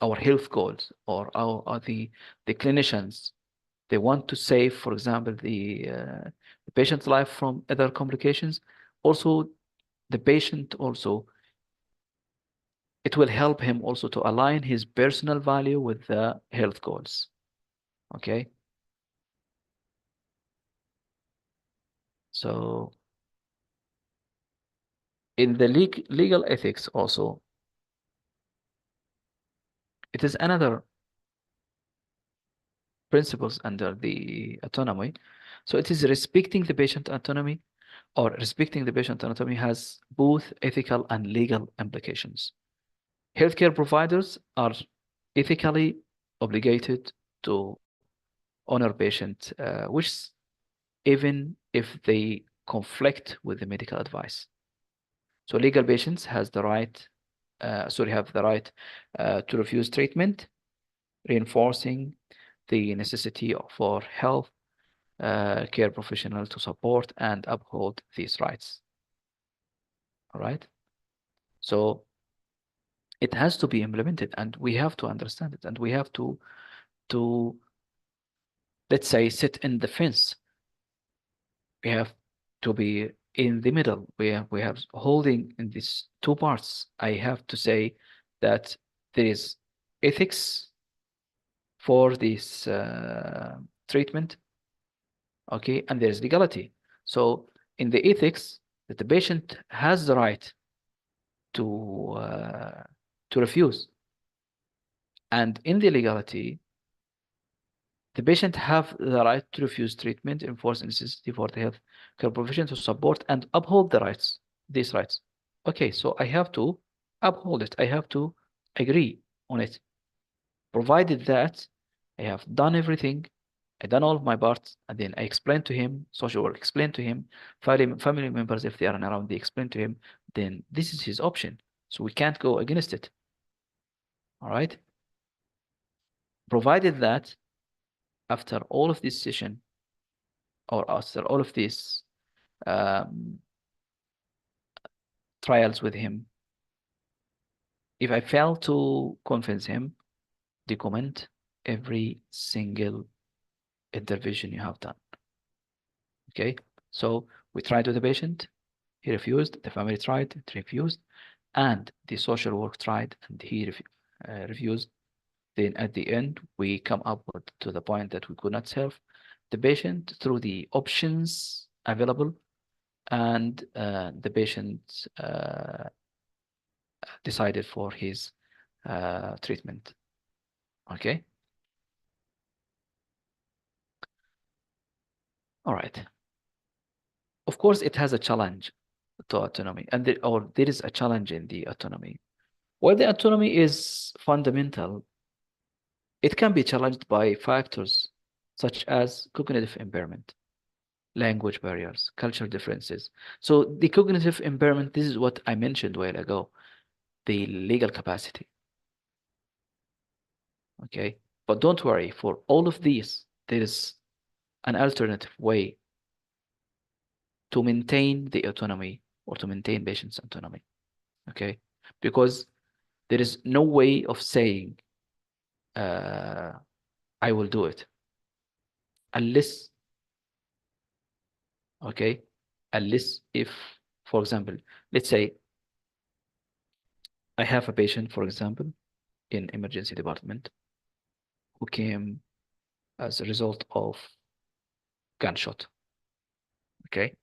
health goals or the clinicians. They want to save, for example, the patient's life from other complications. Also, the patient also, it will help him also to align his personal value with the health goals. Okay. So in the legal ethics also, it is another principles under the autonomy. So it is respecting the patient autonomy, or respecting the patient autonomy has both ethical and legal implications. Healthcare providers are ethically obligated to honor patient wishes, even if they conflict with the medical advice. So legal patients have the right to refuse treatment, reinforcing the necessity for health care professional to support and uphold these rights. All right. So it has to be implemented, and we have to understand it, and we have to let's say sit in the fence. We have to be in the middle, we have holding in these two parts. I have to say that there is ethics for this treatment, okay, and there's legality. So in the ethics, that the patient has the right to refuse, and in the legality, the patient have the right to refuse treatment, enforce necessity for the health care profession to support and uphold the rights, these rights. Okay, so I have to uphold it. I have to agree on it, provided that I have done everything, I done all of my parts, and then I explain to him, social work explain to him, family members, if they are around, they explain to him, then this is his option. So we can't go against it. All right. Provided that after all of this session, or after all of these um, trials with him, if I fail to convince him, document every single intervention you have done. Okay, so we tried with the patient, he refused, the family tried, it refused, and the social work tried and he refused. Then at the end, we come up to the point that we could not serve the patient through the options available, and the patient decided for his treatment. Okay. All right. Of course, it has a challenge to autonomy, and there is a challenge in the autonomy. While the autonomy is fundamental, it can be challenged by factors such as cognitive impairment, language barriers, cultural differences. So the cognitive impairment, this is what I mentioned a while ago, the legal capacity. Okay, but don't worry, for all of these, there is an alternative way to maintain the autonomy or to maintain patient's autonomy. Okay, because there is no way of saying uh, I will do it unless, okay, unless if, for example, let's say I have a patient, for example, in emergency department who came as a result of gunshot. Okay,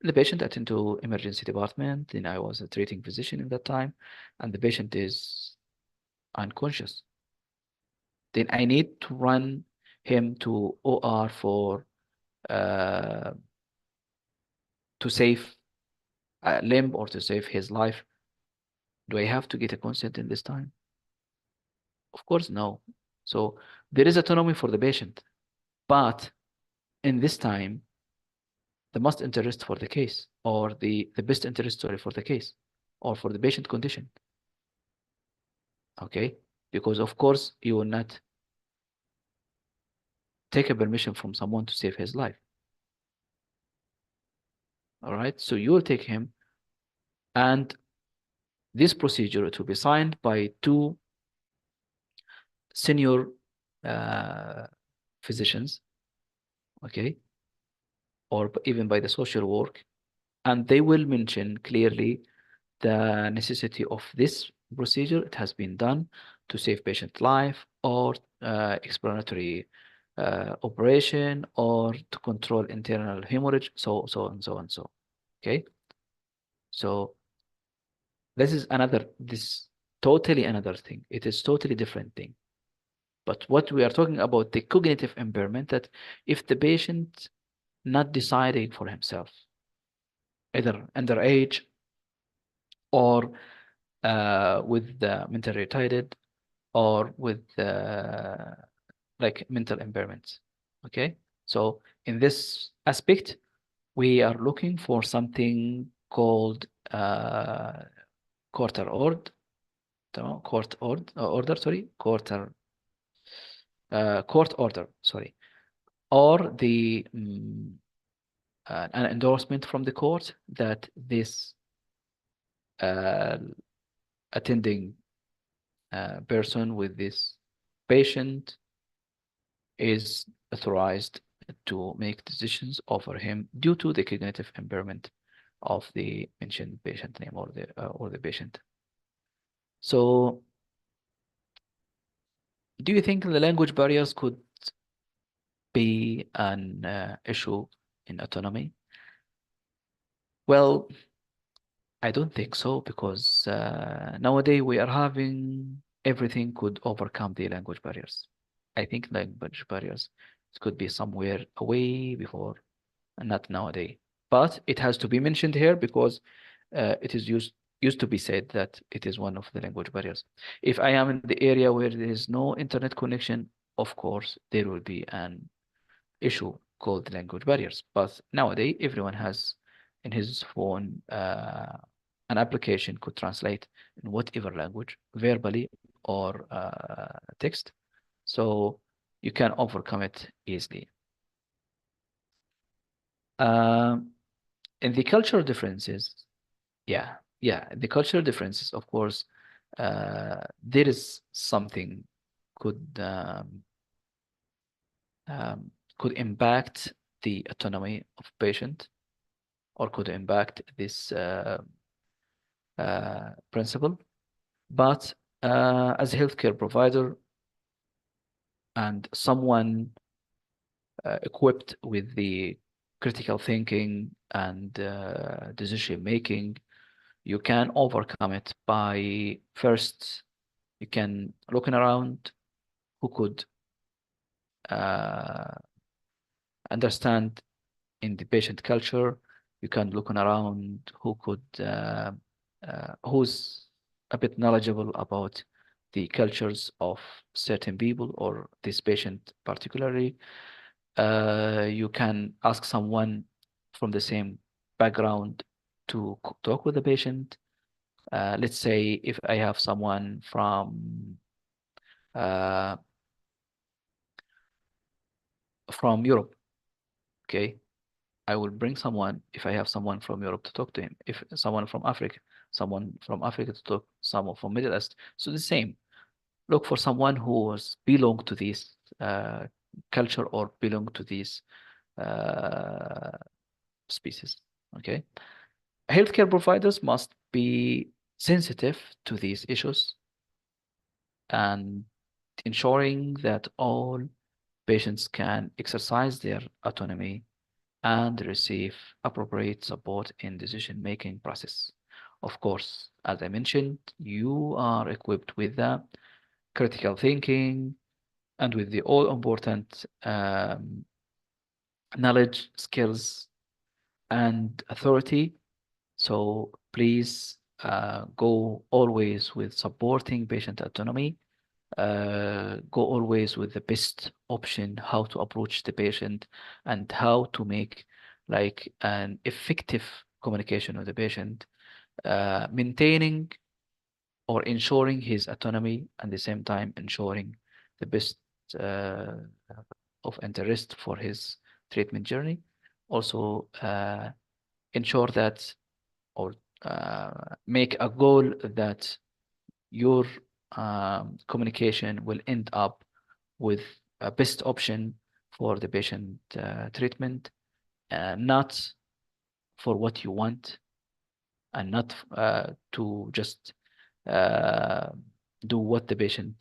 the patient attended to emergency department. Then I was a treating physician in that time, and the patient is unconscious. Then I need to run him to OR for uh, to save a limb or to save his life. Do I have to get a consent in this time? Of course, no. So there is autonomy for the patient, but in this time, the most interest for the case, or the best interest, sorry, for the case, or for the patient condition. Okay, because of course you will not take a permission from someone to save his life. All right, so you will take him, and this procedure to be signed by two senior uh, physicians, okay, or even by the social work, and they will mention clearly the necessity of this procedure. It has been done to save patient life, or explanatory operation, or to control internal hemorrhage, so and so and so. Okay, so this totally another thing. It is totally different thing. But what we are talking about, the cognitive impairment, that if the patient not deciding for himself, either underage or with the mentally retarded, or with like mental impairments. Okay, so in this aspect, we are looking for something called quarter ord, order, sorry, court order, sorry, or the an endorsement from the court that this uh, attending person with this patient is authorized to make decisions over him due to the cognitive impairment of the mentioned patient name or the patient. So, do you think the language barriers could be an issue in autonomy? Well, I don't think so because nowadays we are having everything could overcome the language barriers. I think language barriers could be somewhere away before and not nowadays. But it has to be mentioned here because it is used to be said that it is one of the language barriers. If I am in the area where there is no internet connection, of course there will be an issue called language barriers. But nowadays, everyone has in his phone an application could translate in whatever language, verbally or text. So you can overcome it easily. Um, in the cultural differences, the cultural differences, of course, there is something could um, could impact the autonomy of patient or could impact this principle. But as a healthcare provider and someone equipped with the critical thinking and decision making, you can overcome it by first you can looking around who could uh, understand in the patient culture. You can look around who could who's a bit knowledgeable about the cultures of certain people or this patient particularly. You can ask someone from the same background to talk with the patient. Let's say if I have someone uh, from Europe, okay, I will bring someone if I have someone from Europe to talk to him. If someone from Africa to talk, someone from Middle East. So the same. Look for someone who has belong to this culture or belong to this uh, species. Okay. Healthcare providers must be sensitive to these issues and ensuring that all patients can exercise their autonomy and receive appropriate support in decision-making process. Of course, as I mentioned, you are equipped with the critical thinking and with the all important knowledge, skills, and authority. So please go always with supporting patient autonomy. Go always with the best option, how to approach the patient and how to make like an effective communication with the patient, maintaining or ensuring his autonomy and the same time ensuring the best uh, of interest for his treatment journey. Also, ensure that or make a goal that your communication will end up with a best option for the patient treatment, not for what you want and not to just uh, do what the patient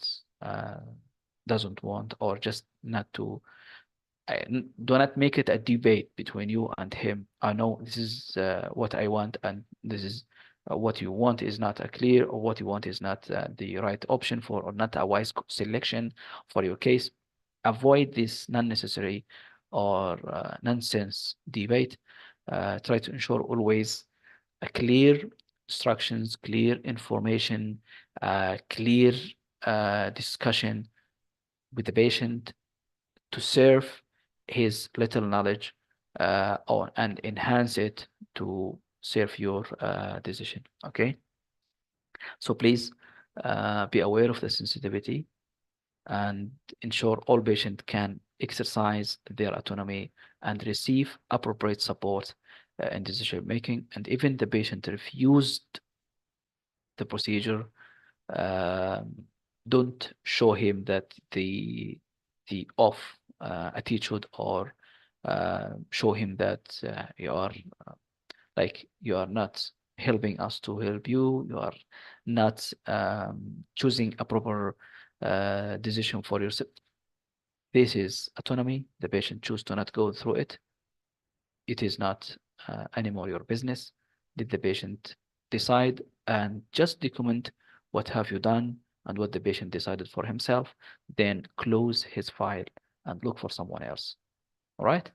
doesn't want or just not to do not make it a debate between you and him. I know this is what I want, and this is what you want is not a clear, or what you want is not the right option for, or not a wise selection for your case. Avoid this non-necessary or nonsense debate. Try to ensure always a clear instructions, clear information, clear discussion with the patient to serve his little knowledge and enhance it to serve your decision. Okay, so please be aware of the sensitivity and ensure all patients can exercise their autonomy and receive appropriate support in decision making. And even the patient refused the procedure, um, don't show him that the off attitude or show him that you are like you are not helping us to help you. You are not choosing a proper decision for yourself. This is autonomy. The patient choose to not go through it. It is not anymore your business. Did the patient decide, and just document what have you done and what the patient decided for himself, then close his file and look for someone else. All right?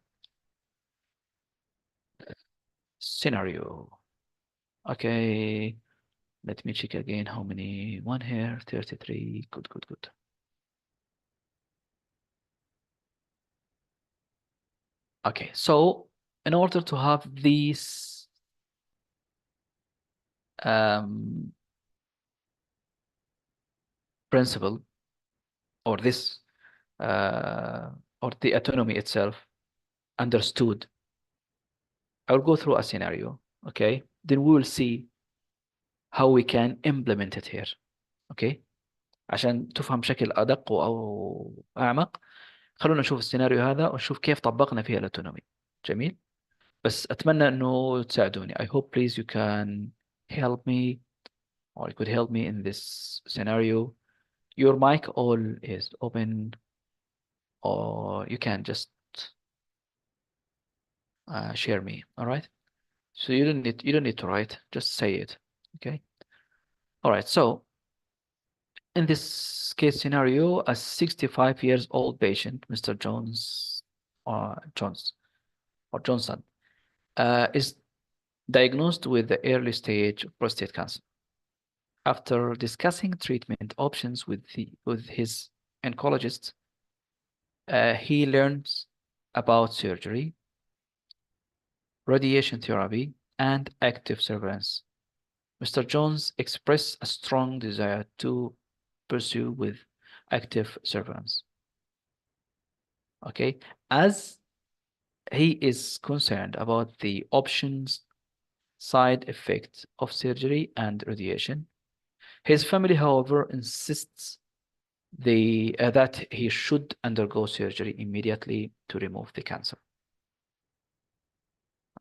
Scenario. Okay, let me check again how many. One here, 33. Good, good, good. Okay, so in order to have these um, principle, or this uh, or the autonomy itself understood, I will go through a scenario. Okay, then we will see how we can implement it here. Okay, عشان تفهم بشكل أدق أو أعمق، خلونا نشوف السيناريو هذا ونشوف كيف طبقنا فيها الأوتونومي. جميل. بس أتمنى إنه تساعدوني. I hope please you can help me, or you could help me in this scenario. Your mic all is open, or you can just share me. All right. So you don't need to write. Just say it. Okay. All right. So in this case scenario, a 65 years old patient, Mr. Jones or Johnson, is diagnosed with the early stage of prostate cancer. After discussing treatment options with his oncologist, he learns about surgery, radiation therapy, and active surveillance. Mr. Jones expressed a strong desire to pursue with active surveillance. Okay, as he is concerned about the options, side effects of surgery and radiation. His family, however, insists that he should undergo surgery immediately to remove the cancer.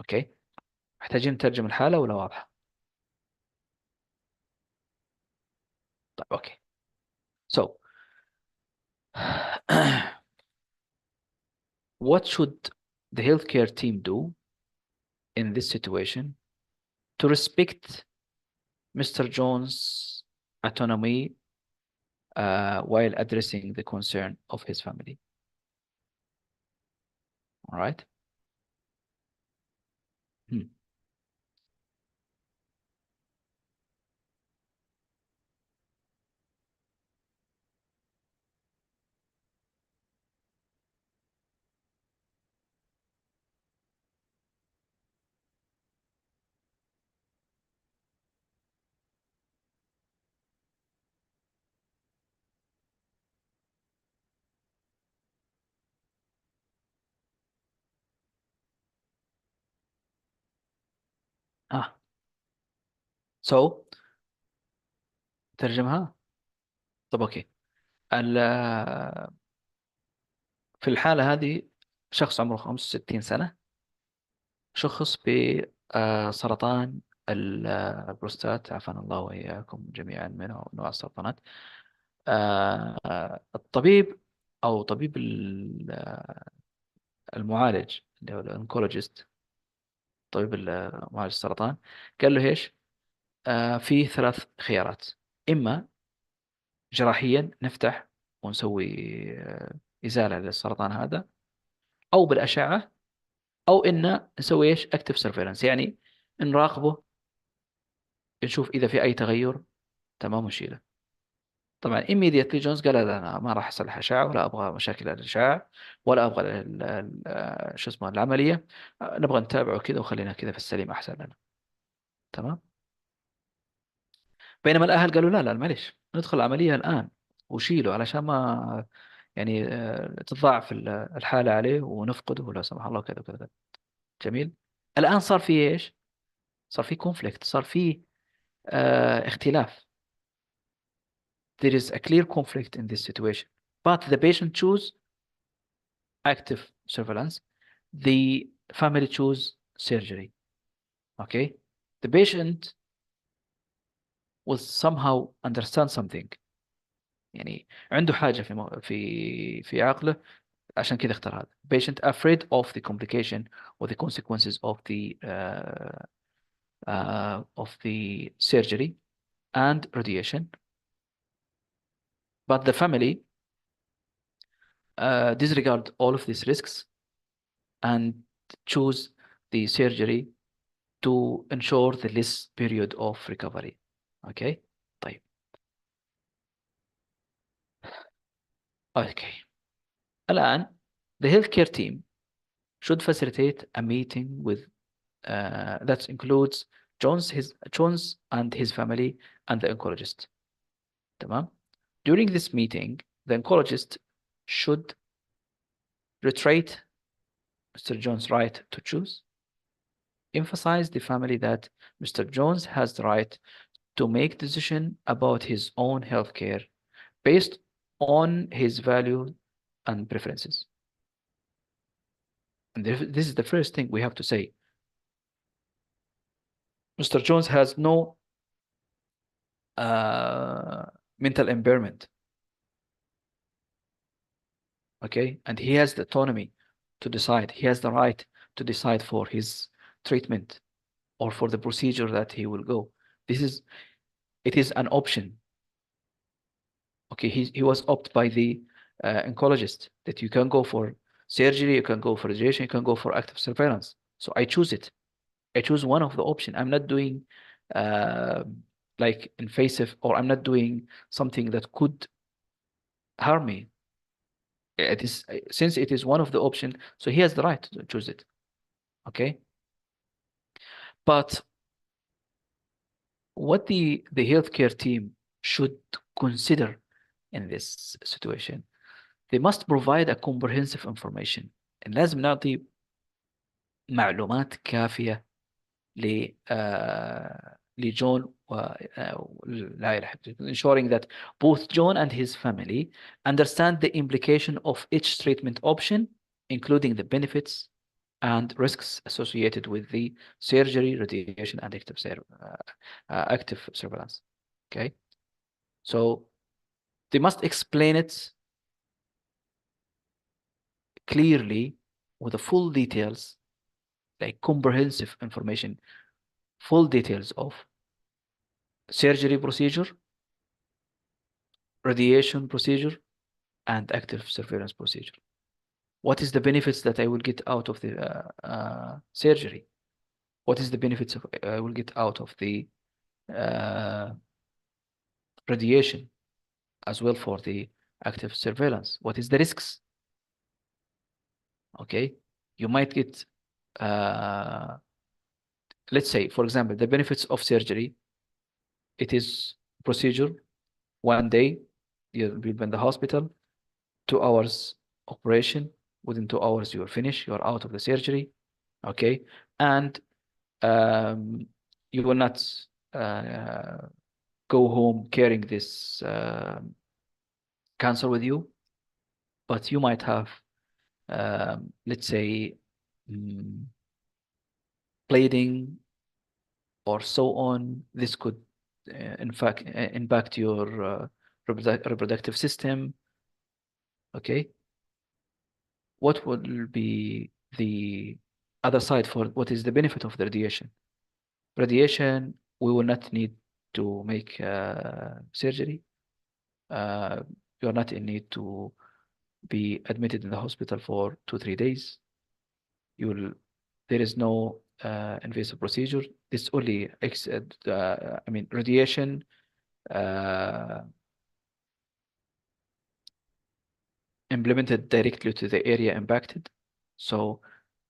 Okay, محتاجين نترجم الحالة ولا واضحة؟ طيب okay. So what should the healthcare team do in this situation to respect Mr. Jones' autonomy while addressing the concern of his family? All right. Hmm. Ah, so ترجمها. طب اوكي. في الحالة هذه شخص عمره 65 سنة شخص بسرطان البروستات، عافانا الله وإياكم جميعا من أنواع السرطانات. الطبيب أو طبيب المعالج اللي هو الأونكولوجيست، طبيب معالج السرطان، قال له إيش؟ في ثلاث خيارات: إما جراحيا نفتح ونسوي إزالة للسرطان هذا، أو بالأشعة، أو إن نسوي إيش؟ أكتف سيرفيلانس، يعني نراقبه نشوف إذا في أي تغير، تمام، ونشيله. طبعا immediately جونز قال لا أنا ما راح أصلح أشعة، ولا أبغى مشاكل الأشعة، ولا أبغى شو اسمه العملية. نبغى نتابعه كذا وخلينا كذا في السليم أحسن لنا. تمام. بينما الأهل قالوا لا لا معلش، ندخل العملية الآن وشيله علشان ما يعني تتضاعف الحالة عليه ونفقده لا سمح الله كذا وكذا. جميل. الآن صار في إيش؟ صار في كونفليكت، صار في اختلاف. There is a clear conflict in this situation, but the patient choose active surveillance, the family choose surgery. Okay, the patient will somehow understand something. يعني عنده حاجة في عقله، عشان كده اختار هذا. Patient afraid of the complication or the consequences of the surgery and radiation, but the family disregard all of these risks and choose the surgery to ensure the less period of recovery. Okay. طيب. Okay. الآن the healthcare team should facilitate a meeting with that includes Jones and his family and the oncologist. تمام. During this meeting, the oncologist should reiterate Mr. Jones' right to choose, emphasize the family that Mr. Jones has the right to make decision about his own healthcare based on his values and preferences. And this is the first thing we have to say. Mr. Jones has no mental impairment. Okay, and he has the autonomy to decide. He has the right to decide for his treatment or for the procedure that he will go. It is an option. Okay, he was opted by the oncologist that you can go for surgery, you can go for radiation, you can go for active surveillance. So I choose it. I choose one of the option. I'm not doing uh, like invasive, or I'm not doing something that could harm me. It is, since it is one of the option, so he has the right to choose it. Okay, but what the healthcare team should consider in this situation, they must provide a comprehensive information. لازم نعطي معلومات كافية لجون والعائلة حقته, ensuring that both John and his family understand the implication of each treatment option, including the benefits and risks associated with the surgery, radiation, and active surveillance. Okay, so they must explain it clearly with the full details, like comprehensive information, full details of surgery procedure, radiation procedure, and active surveillance procedure. What is the benefits that I will get out of the surgery? What is the benefits of I will get out of the uh, radiation, as well for the active surveillance? What is the risks? Okay, you might get, let's say, for example, the benefits of surgery. It is procedure, 1 day, you'll be in the hospital, 2 hours operation. Within 2 hours, you are finished. You are out of the surgery. Okay, and you will not uh, go home carrying this cancer with you, but you might have, let's say, mm, bleeding or so on. This could, in fact, impact your reproductive system. Okay, what will be the other side for what is the benefit of the radiation? Radiation, we will not need to make surgery. Uh, you are not in need to be admitted in the hospital for 2-3 days. You will, there is no invasive procedure. This only, I mean, radiation uh, implemented directly to the area impacted. So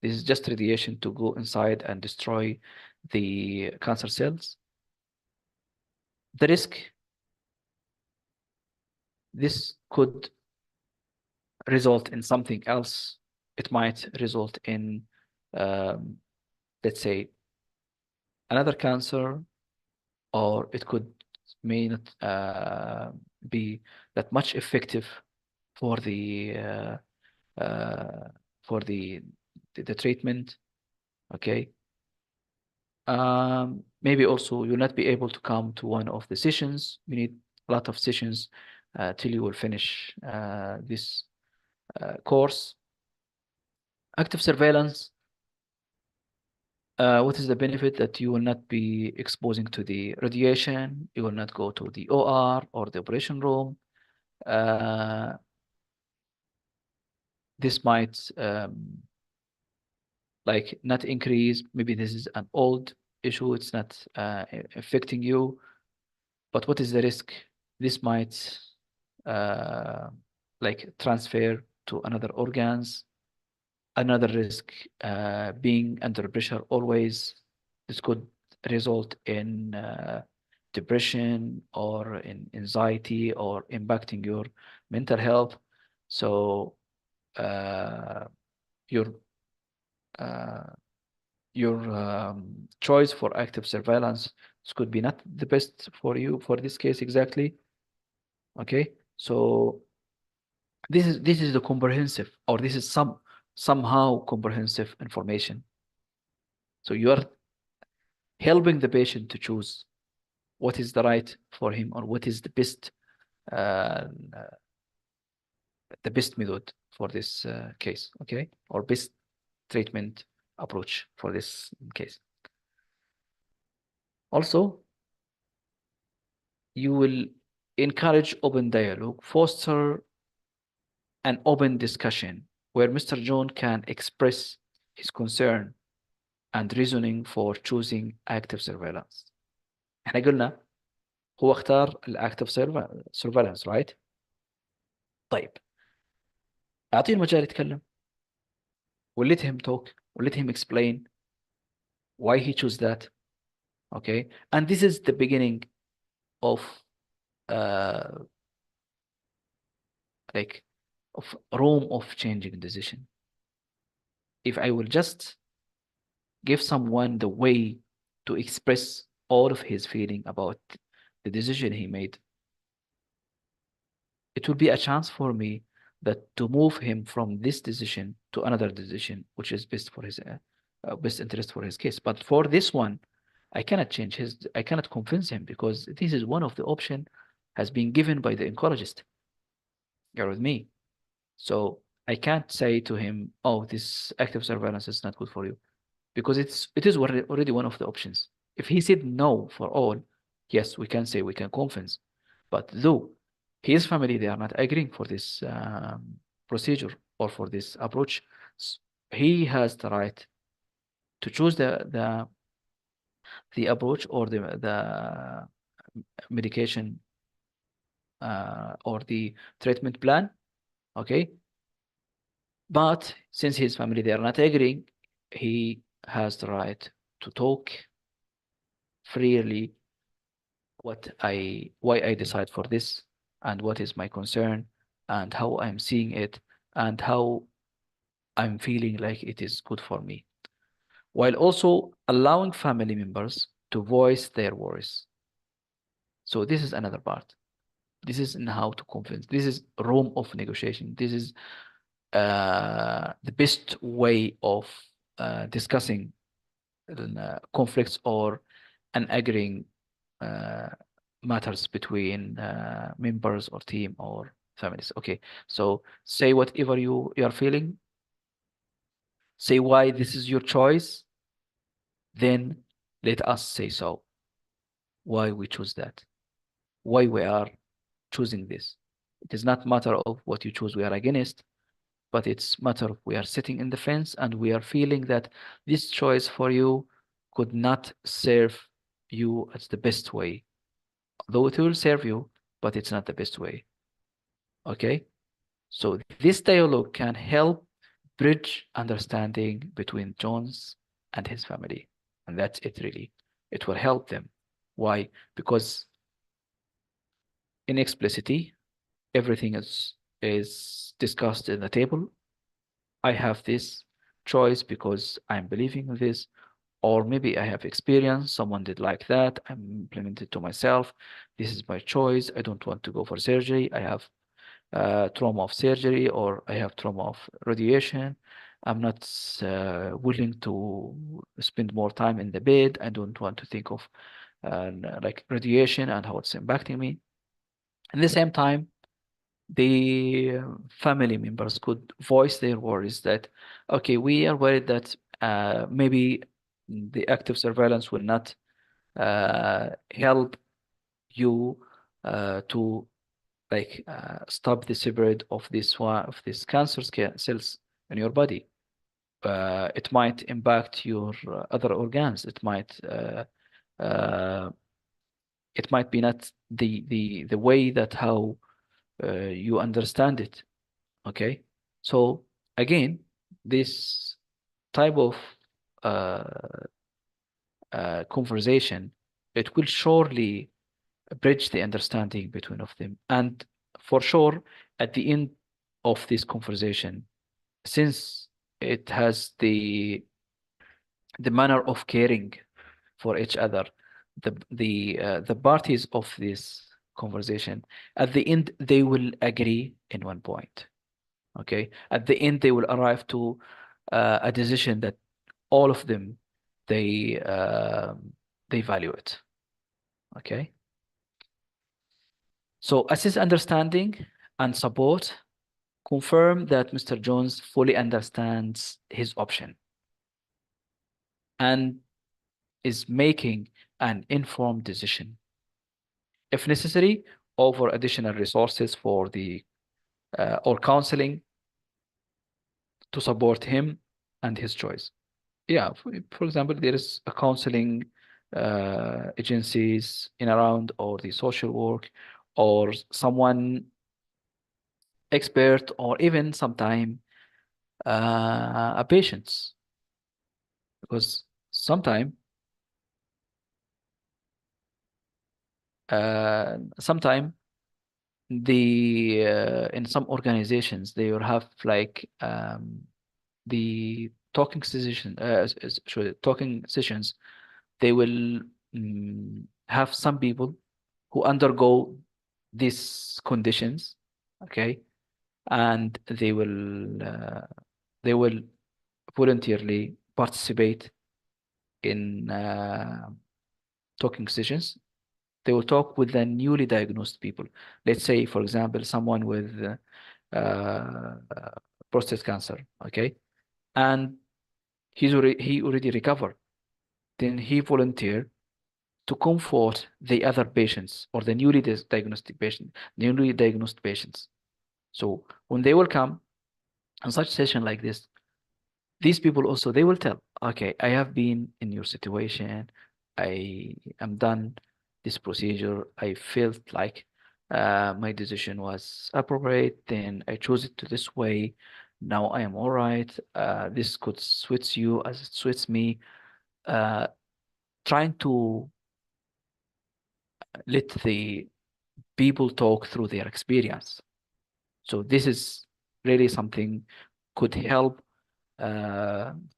this is just radiation to go inside and destroy the cancer cells. The risk, this could result in something else. It might result in, let's say, another cancer, or it may not be that much effective for the uh, for the treatment. Okay, Maybe also you'll not be able to come to one of the sessions. You need a lot of sessions till you will finish this course. Active surveillance. What is the benefit? That you will not be exposing to the radiation, you will not go to the OR or the operation room. This might like not increase. Maybe this is an old issue, it's not affecting you. But what is the risk? This might like transfer to another organs. Another risk, being under pressure always. This could result in depression or in anxiety or impacting your mental health. So uh, your uh, choice for active surveillance, this could be not the best for you for this case exactly. Okay, so this is the comprehensive, or this is somehow comprehensive information. So you are helping the patient to choose what is the right for him, or what is uh, the best method for this case, okay, or best treatment approach for this case. Also, you will encourage open dialogue, foster an open discussion where Mr. John can express his concern and reasoning for choosing active surveillance. احنا قلنا هو اختار الاكتف surveillance, right? طيب اعطيه المجال يتكلم, will let him talk, will let him explain why he chose that. Okay, and this is the beginning of uh like of room of changing decision. If I will just give someone the way to express all of his feeling about the decision he made, it will be a chance for me that to move him from this decision to another decision, which is best for his best interest for his case. But for this one, I cannot convince him, because this is one of the option has been given by the oncologist. You're with me. So I can't say to him, oh, this active surveillance is not good for you, because it is already one of the options. If he said no for all, yes, we can say we can convince. But though his family, they are not agreeing for this procedure or for this approach, he has the right to choose the approach or the medication or the treatment plan. Okay, but since his family, they are not agreeing, he has the right to talk freely why I decide for this, and what is my concern, and how I'm seeing it, and how I'm feeling like it is good for me, while also allowing family members to voice their worries. So this is another part. This is in how to convince. This is room of negotiation. This is the best way of discussing conflicts or unagreeing uh, matters between members or team or families. Okay, so say whatever you are feeling. Say why this is your choice. Then let us say so. Why we choose that. Why we are choosing this. It is not matter of what you choose we are against, but it's matter of we are sitting in the fence and we are feeling that this choice for you could not serve you as the best way. Though it will serve you, but it's not the best way. Okay? So this dialogue can help bridge understanding between Jones and his family. And that's it really. It will help them. Why? Because in explicitly, everything is discussed in the table. I have this choice because I'm believing in this, or maybe I have experience, someone did like that, I'm implemented to myself. This is my choice. I don't want to go for surgery. I have trauma of surgery, or I have trauma of radiation. I'm not willing to spend more time in the bed. I don't want to think of like radiation and how it's impacting me. At the same time, the family members could voice their worries that, okay, we are worried that maybe the active surveillance will not help you to like stop the spread of this one of these cells in your body. It might impact your other organs. Uh, it might be not the way that how you understand it. Okay, so again, this type of uh, conversation, it will surely bridge the understanding between of them, and for sure, at the end of this conversation, since it has the manner of caring for each other, the parties of this conversation, at the end they will agree in one point. Okay, at the end they will arrive to a decision that all of them they they value it. Okay, so assess understanding and support, confirm that Mr. Jones fully understands his option and is making an informed decision. If necessary, offer additional resources for the or counseling to support him and his choice. Yeah, for example, there is a counseling agencies in around, or the social work, or someone expert, or even sometime a patients, because sometime sometime the in some organizations they will have like the talking session talking sessions. They will have some people who undergo these conditions, okay, and they will voluntarily participate in talking sessions. They will talk with the newly diagnosed people. Let's say, for example, someone with prostate cancer, okay, and he already recovered. Then he volunteered to comfort the other patients, or the newly diagnosed patients. So when they will come on such session like this, these people also they will tell, okay, I have been in your situation, I am done this procedure, I felt like my decision was appropriate, then I chose it to this way, now I am all right, this could suits you as it suits me, uh, trying to let the people talk through their experience. So this is really something could help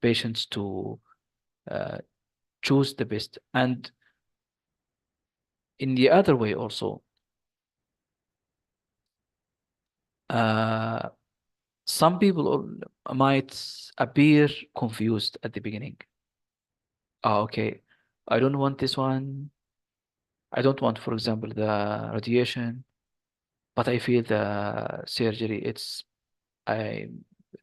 patients to uh, choose the best. And in the other way also, uh, some people might appear confused at the beginning. Ah, okay, I don't want this one. I don't want, for example, the radiation, but I feel the surgery, I,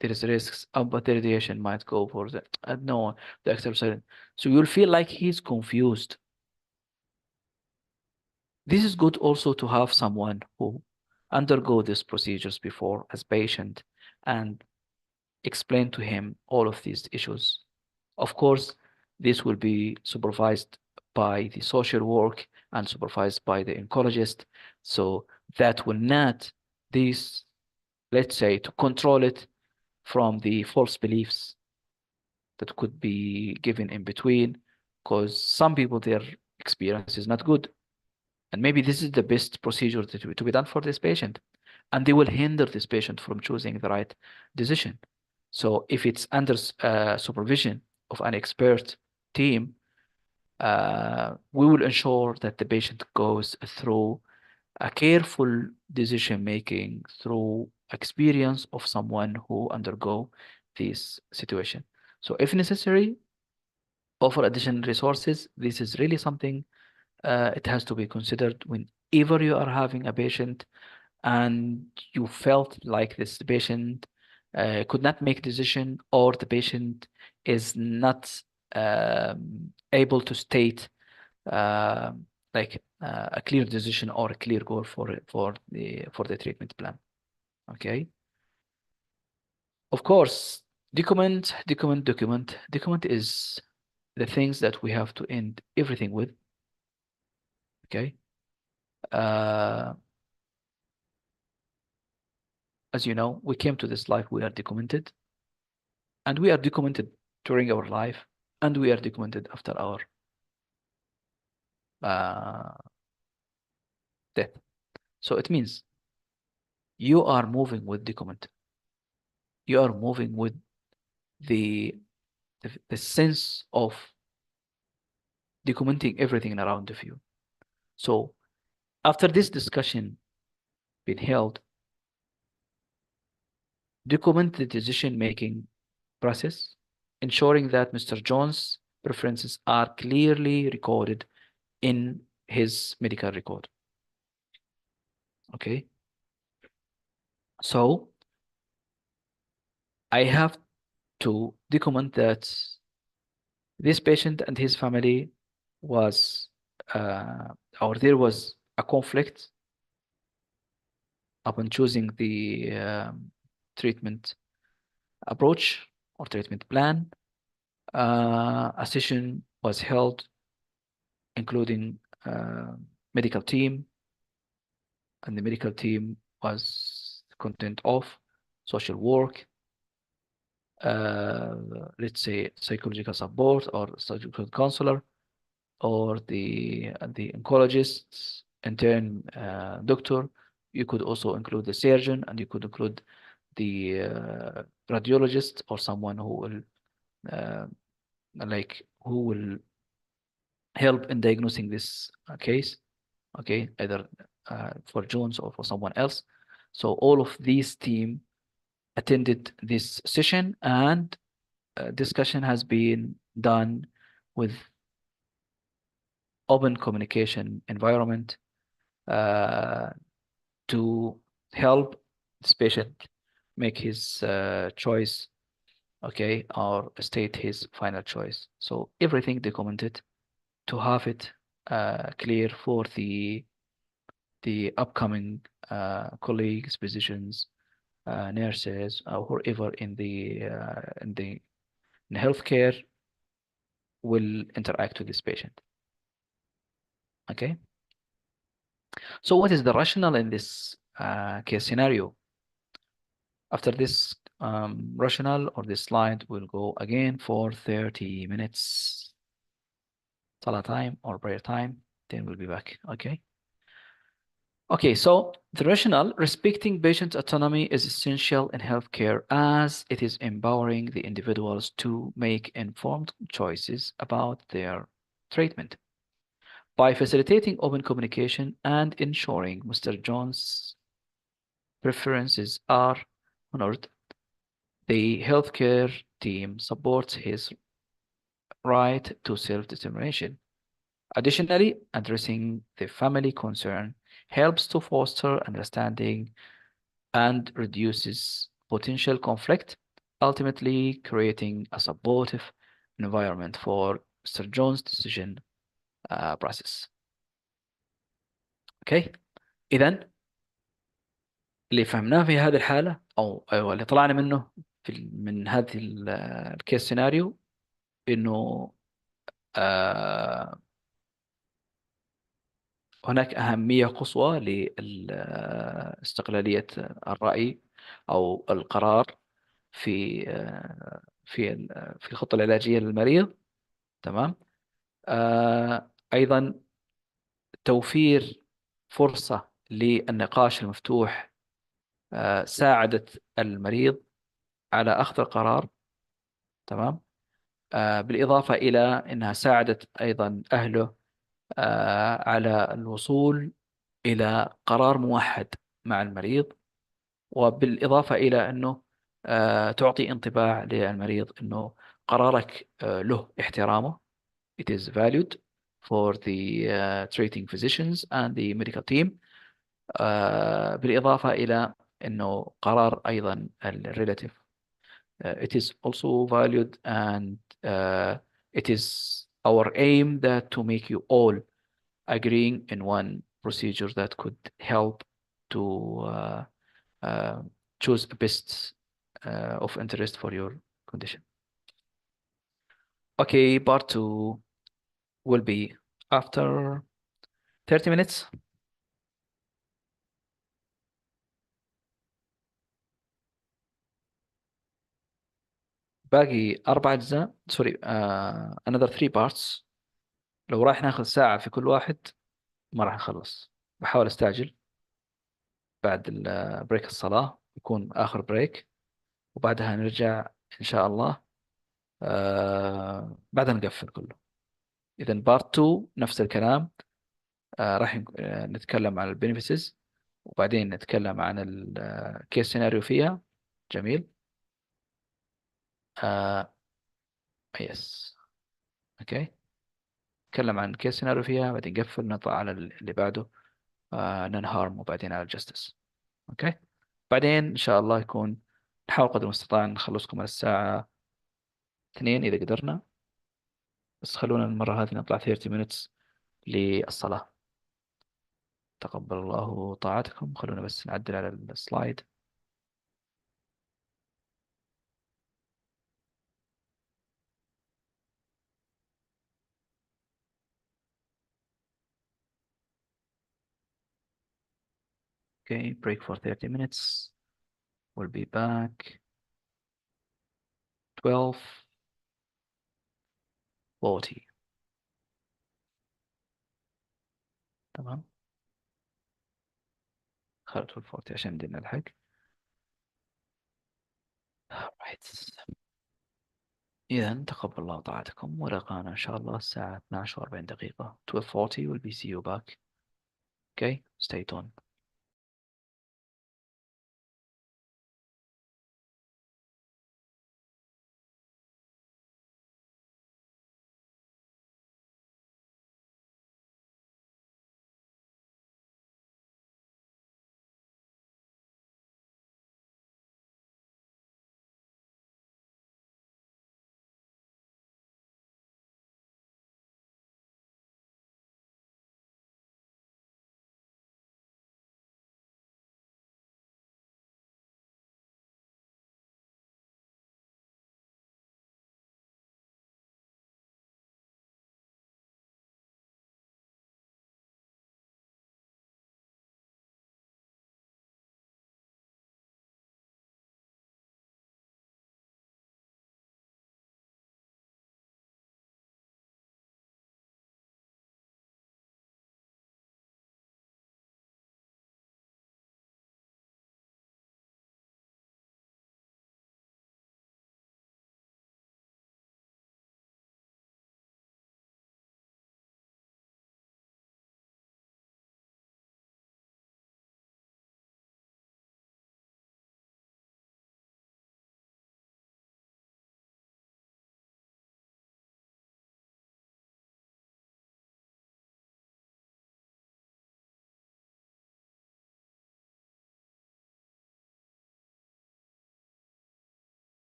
there is risks, but the radiation might go for the, no, the exercise. So you'll feel like he's confused. This is good also to have someone who undergo these procedures before as patient and explain to him all of these issues. Of course, this will be supervised by the social work and supervised by the oncologist. So that will not, this, let's say, to control it from the false beliefs that could be given in between, because some people, their experience is not good. And maybe this is the best procedure to be done for this patient. And they will hinder this patient from choosing the right decision. So if it's under supervision of an expert team, we will ensure that the patient goes through a careful decision making through experience of someone who undergo this situation. So if necessary, offer additional resources. This is really something it has to be considered whenever you are having a patient and you felt like this patient could not make a decision, or the patient is not able to state uh, a clear decision or a clear goal for the treatment plan. Okay. Of course, document is the things that we have to end everything with. Okay. Uh, as you know, we came to this life, we are documented, and we are documented during our life, and we are documented after our uh, death. So it means you are moving with document. You are moving with the the sense of documenting everything around of you. So after this discussion been held, document the decision-making process, ensuring that Mr. Jones' preferences are clearly recorded in his medical record. Okay. So I have to document that this patient and his family was, uh, or there was a conflict upon choosing the treatment approach or treatment plan. A session was held, including medical team, and the medical team was content of social work, uh, let's say psychological support or psychological counselor, or the oncologist, intern doctor. You could also include the surgeon, and you could include the radiologist or someone who will uh, who will help in diagnosing this case. Okay, either for Jones or for someone else. So all of these team attended this session, and discussion has been done with open communication environment uh, to help this patient make his choice, okay, or state his final choice. So everything documented to have it clear for the upcoming colleagues, physicians, nurses, or whoever in healthcare will interact with this patient. Okay. So what is the rationale in this case scenario? After this rationale or this slide, we'll go again for 30 minutes, salah time or prayer time, then we'll be back. Okay. Okay, so the rationale: respecting patient autonomy is essential in healthcare as it is empowering the individuals to make informed choices about their treatment. By facilitating open communication and ensuring Mr. Jones' preferences are honored, the healthcare team supports his right to self-determination. Additionally, addressing the family concern helps to foster understanding and reduces potential conflict, ultimately creating a supportive environment for Mr. Jones' decision process. اوكي، اذا اللي فهمناه في هذه الحاله او اللي طلعنا منه من هذه الكيس سيناريو انه آه هناك اهميه قصوى لاستقلاليه الراي او القرار في في الخطه العلاجيه للمريض. تمام. ايضا توفير فرصه للنقاش المفتوح ساعدت المريض على أخذ القرار. تمام. بالإضافة إلى أنها ساعدت أيضا أهله على الوصول إلى قرار موحد مع المريض. وبالإضافة إلى أنه تعطي انطباع للمريض إنه قرارك له احترامه. It is valued for the treating physicians and the medical team. بالإضافة إلى أنه قرار أيضا relative. It is also valued, and it is our aim that to make you all agreeing in one procedure that could help to uh, choose the best of interest for your condition. Okay, part two will be after 30 minutes. باقي 4 أجزاء، سوري، another 3 parts. لو راح ناخذ ساعة في كل واحد ما راح نخلص. بحاول استعجل. بعد بريك الصلاة يكون آخر بريك، وبعدها نرجع إن شاء الله. بعدها نقفل كله. إذا بارت 2 نفس الكلام. راح نتكلم عن البينفيسز، وبعدين نتكلم عن الكيس سيناريو فيها. جميل. آه يس. اوكي، نتكلم عن كيس سيناريو فيها، بعدين نقفل نطلع على اللي بعده، نون هارم، وبعدين على الجستس. اوكي. بعدين ان شاء الله يكون نحاول قدر المستطاع نخلصكم على الساعة 2 إذا قدرنا. بس خلونا المرة هذه نطلع 30 minutes للصلاة. تقبل الله طاعتكم. خلونا بس نعدل على السلايد. Okay, break for 30 minutes. We'll be back 12:40. تمام. خلوا 12:40 عشان بدنا نلحق. Right. إذا تقبل الله طاعتكم، ولقانا إن شاء الله الساعة 12:40. 12:40 will be see you back. Okay, stay tuned.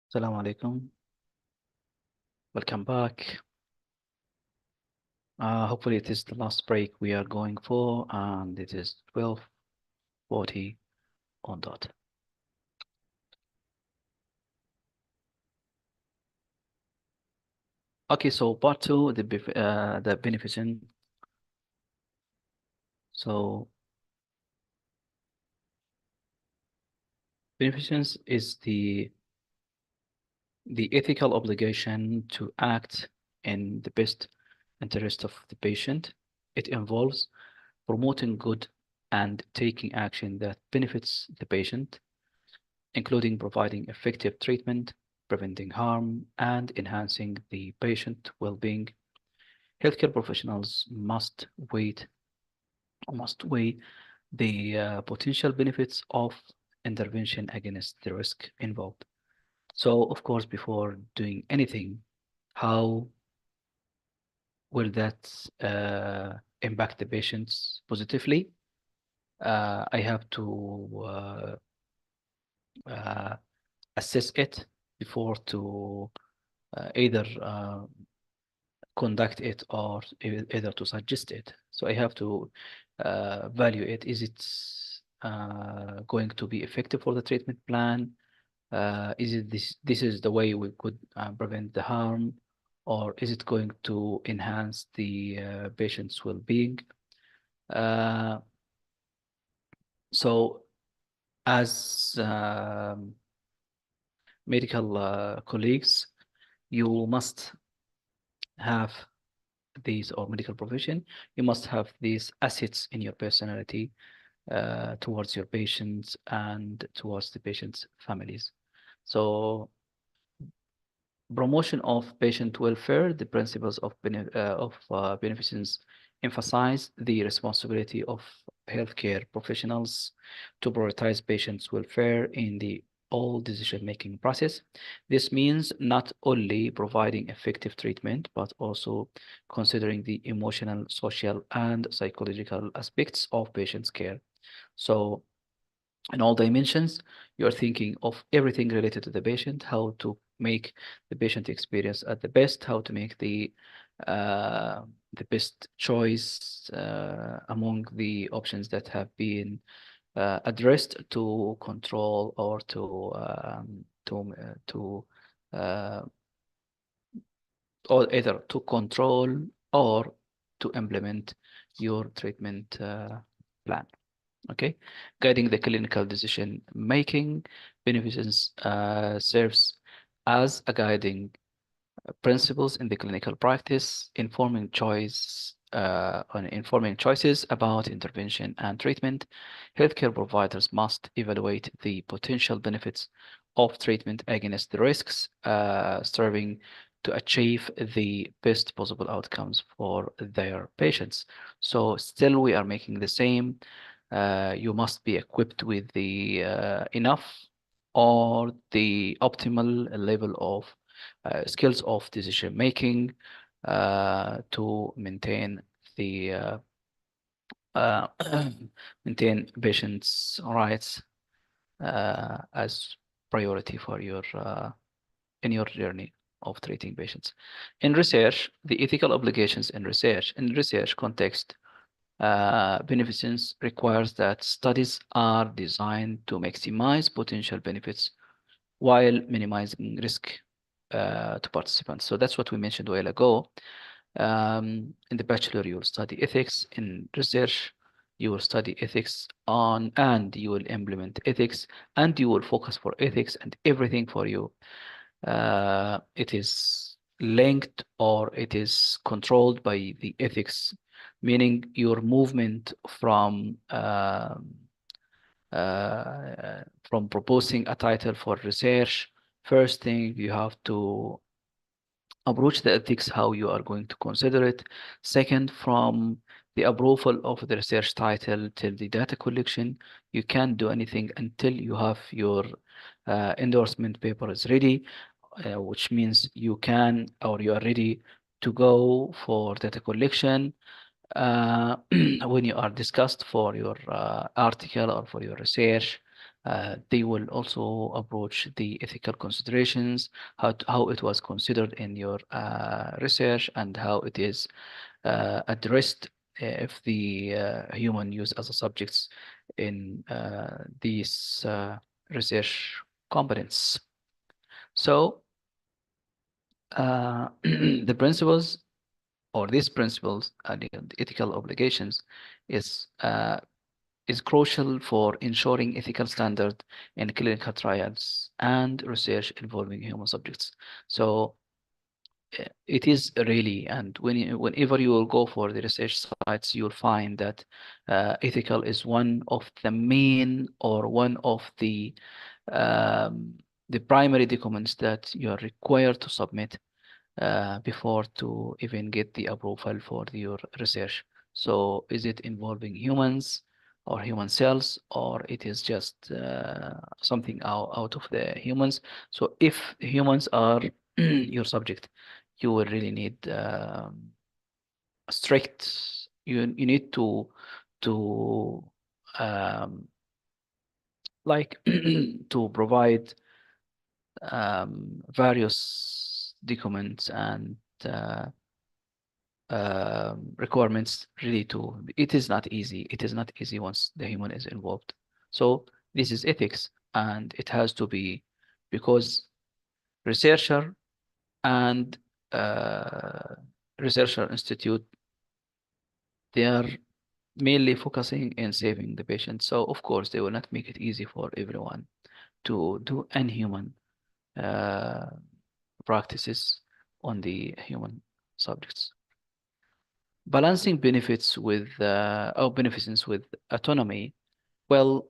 Assalamu alaikum. Welcome back. Hopefully it is the last break we are going for, and it is 12:40 on dot. Okay, so part two, the beneficent. So beneficence is the ethical obligation to act in the best interest of the patient. It involves promoting good and taking action that benefits the patient, including providing effective treatment, preventing harm, and enhancing the patient well-being. Healthcare professionals must weigh the potential benefits of intervention against the risk involved. So, of course, before doing anything, how will that impact the patients positively? I have to uh, assess it before to either conduct it or either to suggest it. So I have to value it. Is it going to be effective for the treatment plan? Is it this is the way we could prevent the harm, or is it going to enhance the patient's well-being? Uh, so as medical colleagues, you must have these, or medical profession, you must have these assets in your personality towards your patients and towards the patient's families. So promotion of patient welfare, the principles of beneficence emphasize the responsibility of healthcare professionals to prioritize patients' welfare in the all decision-making process. This means not only providing effective treatment, but also considering the emotional, social, and psychological aspects of patients' care. So in all dimensions, you're thinking of everything related to the patient, how to make the patient experience at the best, how to make uh, the best choice among the options that have been addressed to control or to uh, or either to control or to implement your treatment plan. Okay, guiding the clinical decision making. Beneficence serves as a guiding principles in the clinical practice, informing choices about intervention and treatment. Healthcare providers must evaluate the potential benefits of treatment against the risks, striving to achieve the best possible outcomes for their patients. So still we are making the same. You must be equipped with the enough or the optimal level of skills of decision making to maintain the uh, maintain patients' rights as priority for your in your journey of treating patients. In research, the ethical obligations in research context, beneficence requires that studies are designed to maximize potential benefits while minimizing risk to participants. So that's what we mentioned a while ago. In the bachelor, you will study ethics. In research, you will study ethics on, and you will implement ethics, and you will focus for ethics, and everything for you. It is linked or it is controlled by the ethics, meaning your movement from proposing a title for research. First thing, you have to approach the ethics, how you are going to consider it. Second, from the approval of the research title till the data collection, you can't do anything until you have your endorsement paper is ready, which means you can, or you are ready to go for data collection when you are discussed for your article or for your research, They will also approach the ethical considerations, how it was considered in your research, and how it is addressed if the human use as a subjects in these research components. So the principles or these principles, the ethical obligations, is is crucial for ensuring ethical standard in clinical trials and research involving human subjects. So it is really, and whenever you will go for the research sites, you'll find that ethical is one of the main or one of um, the primary documents that you are required to submit before to even get the approval for your research. So is it involving humans or human cells, or it is just something out of the humans? So if humans are your subject, you will really need strict, you need to um, like to provide various documents and uh, requirements really to it is not easy. It is not easy once the human is involved. So this is ethics, and it has to be because researcher and uh, researcher institute, they are mainly focusing in saving the patient. So of course they will not make it easy for everyone to do inhuman uh, practices on the human subjects. Balancing benefits with or beneficence with autonomy. Well,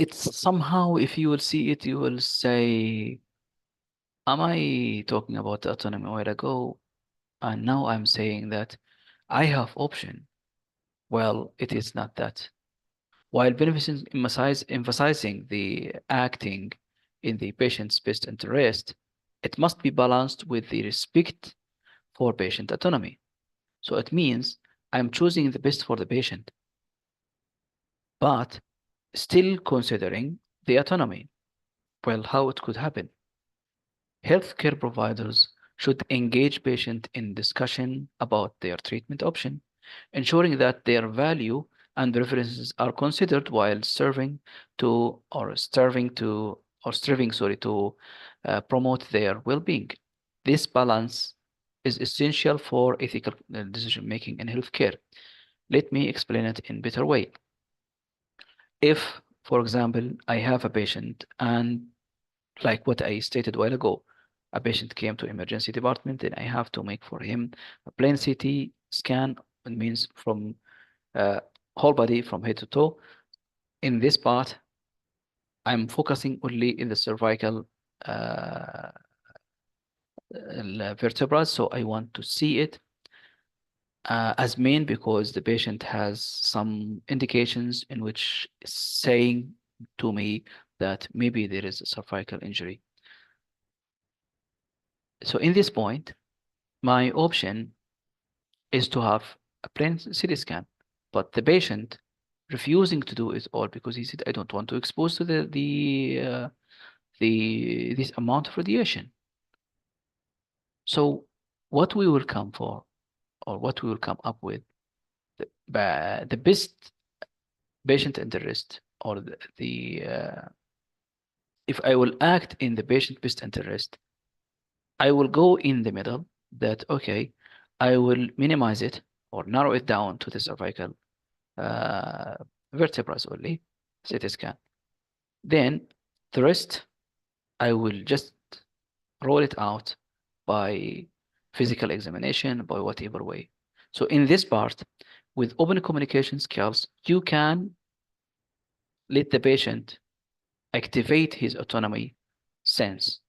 it's somehow, if you will see it, you will say, am I talking about autonomy a while ago? And now I'm saying that I have option. Well, it is not that. While beneficence emphasizing the acting in the patient's best interest, it must be balanced with the respect for patient autonomy. So it means I'm choosing the best for the patient, but still considering the autonomy. Well, how it could happen? Healthcare providers should engage patients in discussion about their treatment option, ensuring that their value and preferences are considered while serving to or striving to or striving, sorry, to promote their well-being. This balance is essential for ethical decision making in healthcare. Let me explain it in better way. If, for example, I have a patient and like what I stated a while ago, a patient came to emergency department and I have to make for him a plain CT scan. It means from uh, whole body from head to toe. In this part, I'm focusing only in the cervical uh, vertebra. So I want to see it as main because the patient has some indications in which saying to me that maybe there is a cervical injury. So in this point, my option is to have a plain CT scan, but the patient refusing to do it all because he said, "I don't want to expose to the this amount of radiation." So what we will come for, or what we will come up with, the best patient interest, or if I will act in the patient best interest, I will go in the middle. That okay, I will minimize it or narrow it down to the cervical uh, vertebrae only, CT scan. Then the rest, I will just roll it out by physical examination, by whatever way. So in this part, with open communication skills, you can let the patient activate his autonomy sense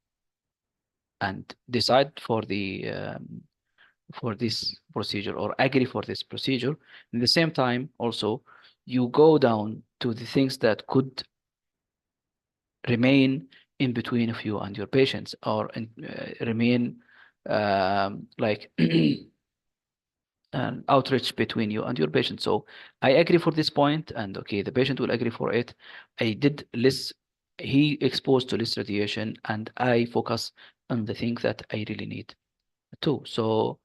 and decide for this procedure or agree for this procedure. In the same time, also, you go down to the things that could remain in between of you and your patients, or remain like outreach between you and your patient. So I agree for this point, and okay, the patient will agree for it. I did less, he exposed to less radiation, and I focus on the thing that I really need too. So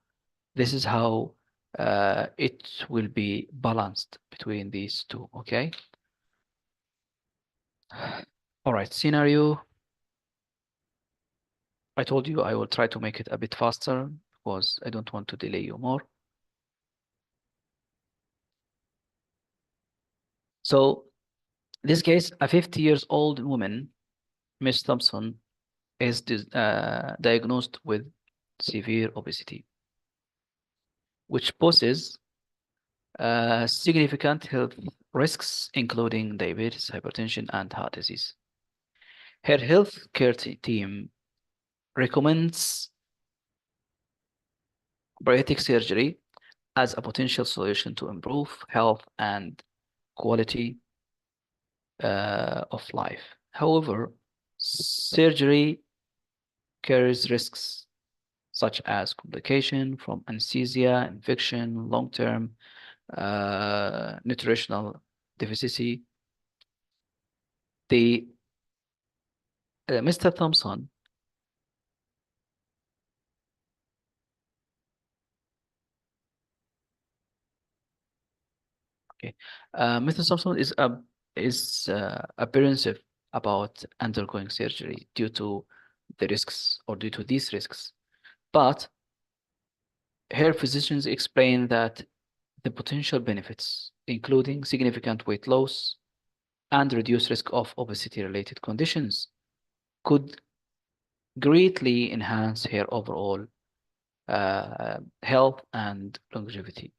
this is how it will be balanced between these two. Okay. All right. Scenario. I told you I will try to make it a bit faster because I don't want to delay you more. So this case, a 50 years old woman, Miss Thompson, is diagnosed with severe obesity, which poses significant health risks, including diabetes, hypertension, and heart disease. Her healthcare team recommends bariatric surgery as a potential solution to improve health and quality of life. However, surgery carries risks such as complication from anesthesia, infection, long-term nutritional deficiency. The Mr. Thompson, okay, Mr. Thompson is apprehensive about undergoing surgery due to the risks or due to these risks, but her physicians explain that the potential benefits, including significant weight loss and reduced risk of obesity-related conditions, could greatly enhance her overall health and longevity.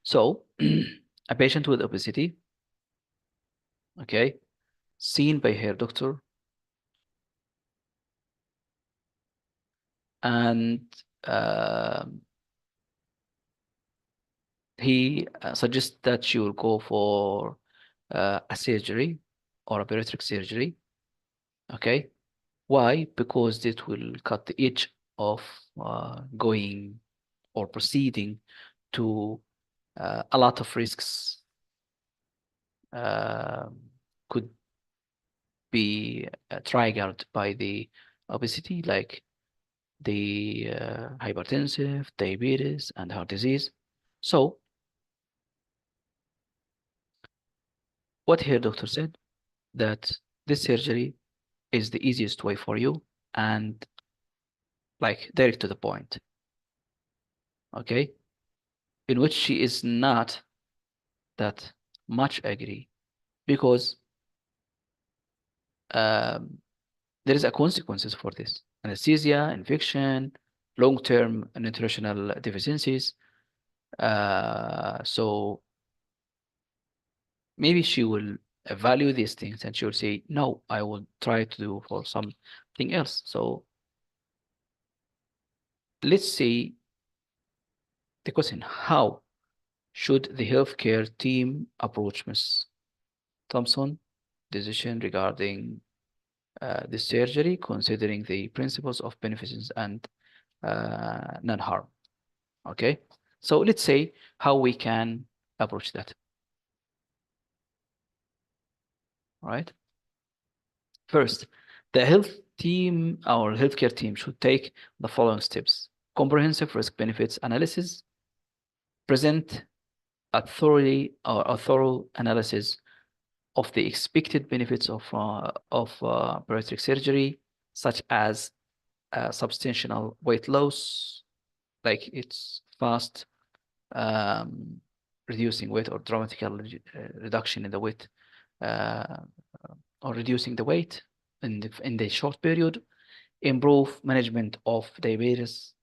So, a patient with obesity, okay, seen by her doctor, and he suggests that she will go for a surgery or a bariatric surgery, okay? Why? Because it will cut the edge of going or proceeding to a lot of risks could be triggered by the obesity, like the hypertensive, diabetes, and heart disease. So what her doctor said that this surgery is the easiest way for you and like direct to the point, okay? In which she is not that much agree because um, there is a consequences for this. Anesthesia, infection, long-term nutritional deficiencies. So maybe she will value these things and she will say, no, I will try to do for something else. So let's see the question, how should the healthcare team approach Ms. Thompson decision regarding the surgery, considering the principles of beneficence and non-harm? Okay, so let's say how we can approach that. All right. First, the health team, our healthcare team should take the following steps: comprehensive risk benefits analysis, present a thorough analysis of the expected benefits of bariatric surgery, such as substantial weight loss, like it's fast reducing weight or dramatical reduction in the weight, uh, or reducing the weight in the short period, improve management of diabetes,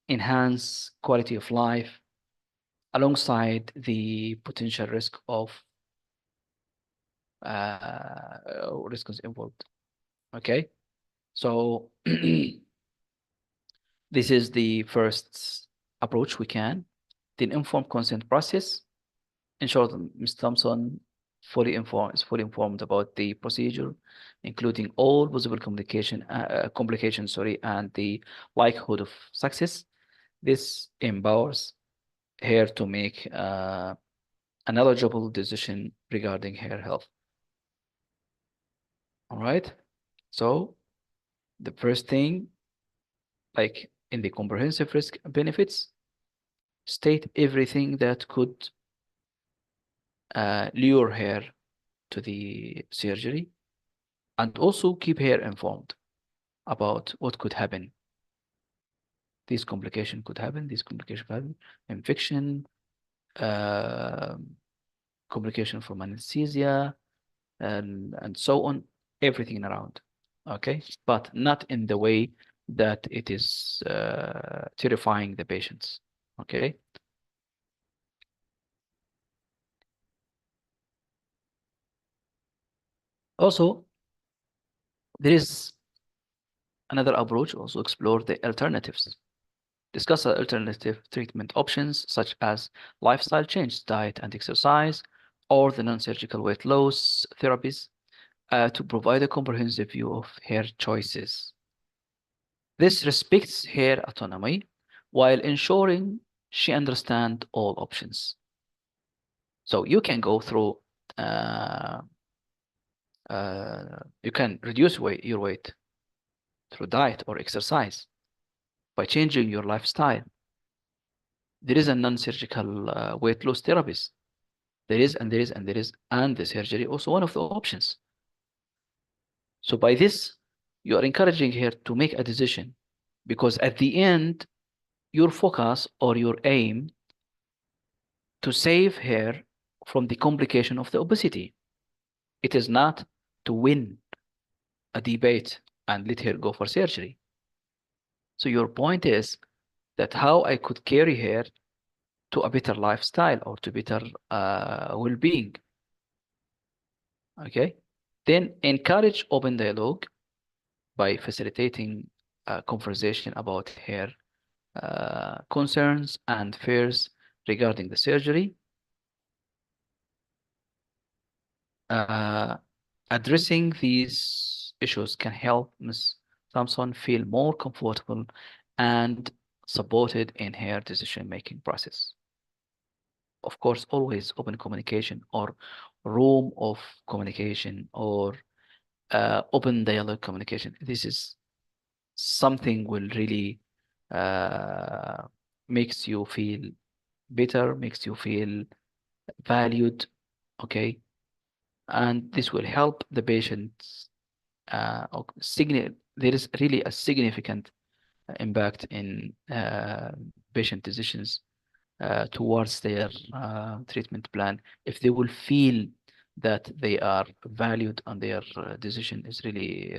enhance quality of life, alongside the potential risk of risks involved. Okay, so this is the first approach we can. The informed consent process. In short, Ms. Thompson is fully informed about the procedure, including all possible complications, and the likelihood of success. This empowers her to make an eligible decision regarding her health. All right. So the first thing, like in the comprehensive risk benefits, state everything that could lure her to the surgery, and also keep her informed about what could happen. This complication could happen, this complication could happen, infection, uh, complication from anesthesia, and so on, everything around. Okay, but not in the way that it is terrifying the patients. Okay. Also, there is another approach. Also explore the alternatives. Discuss alternative treatment options such as lifestyle change, diet and exercise, or the non-surgical weight loss therapies to provide a comprehensive view of her choices. This respects her autonomy while ensuring she understands all options. So you can go through, uh, you can reduce your weight through diet or exercise by changing your lifestyle. There is a non-surgical weight loss therapist. There is, and there is, and there is, and the surgery also one of the options. So by this, you are encouraging her to make a decision, because at the end, your focus or your aim to save her from the complication of the obesity. It is not to win a debate and let her go for surgery. So your point is that how I could carry her to a better lifestyle or to better well-being. Okay. Then encourage open dialogue by facilitating a conversation about her concerns and fears regarding the surgery. Uh, Addressing these issues can help Ms. Thompson feel more comfortable and supported in her decision-making process. Of course, always open communication or room of communication or open dialogue communication. This is something will really uh, makes you feel better, makes you feel valued, okay? And this will help the patients. There is really a significant impact in patient decisions towards their treatment plan if they will feel that they are valued and their decision is really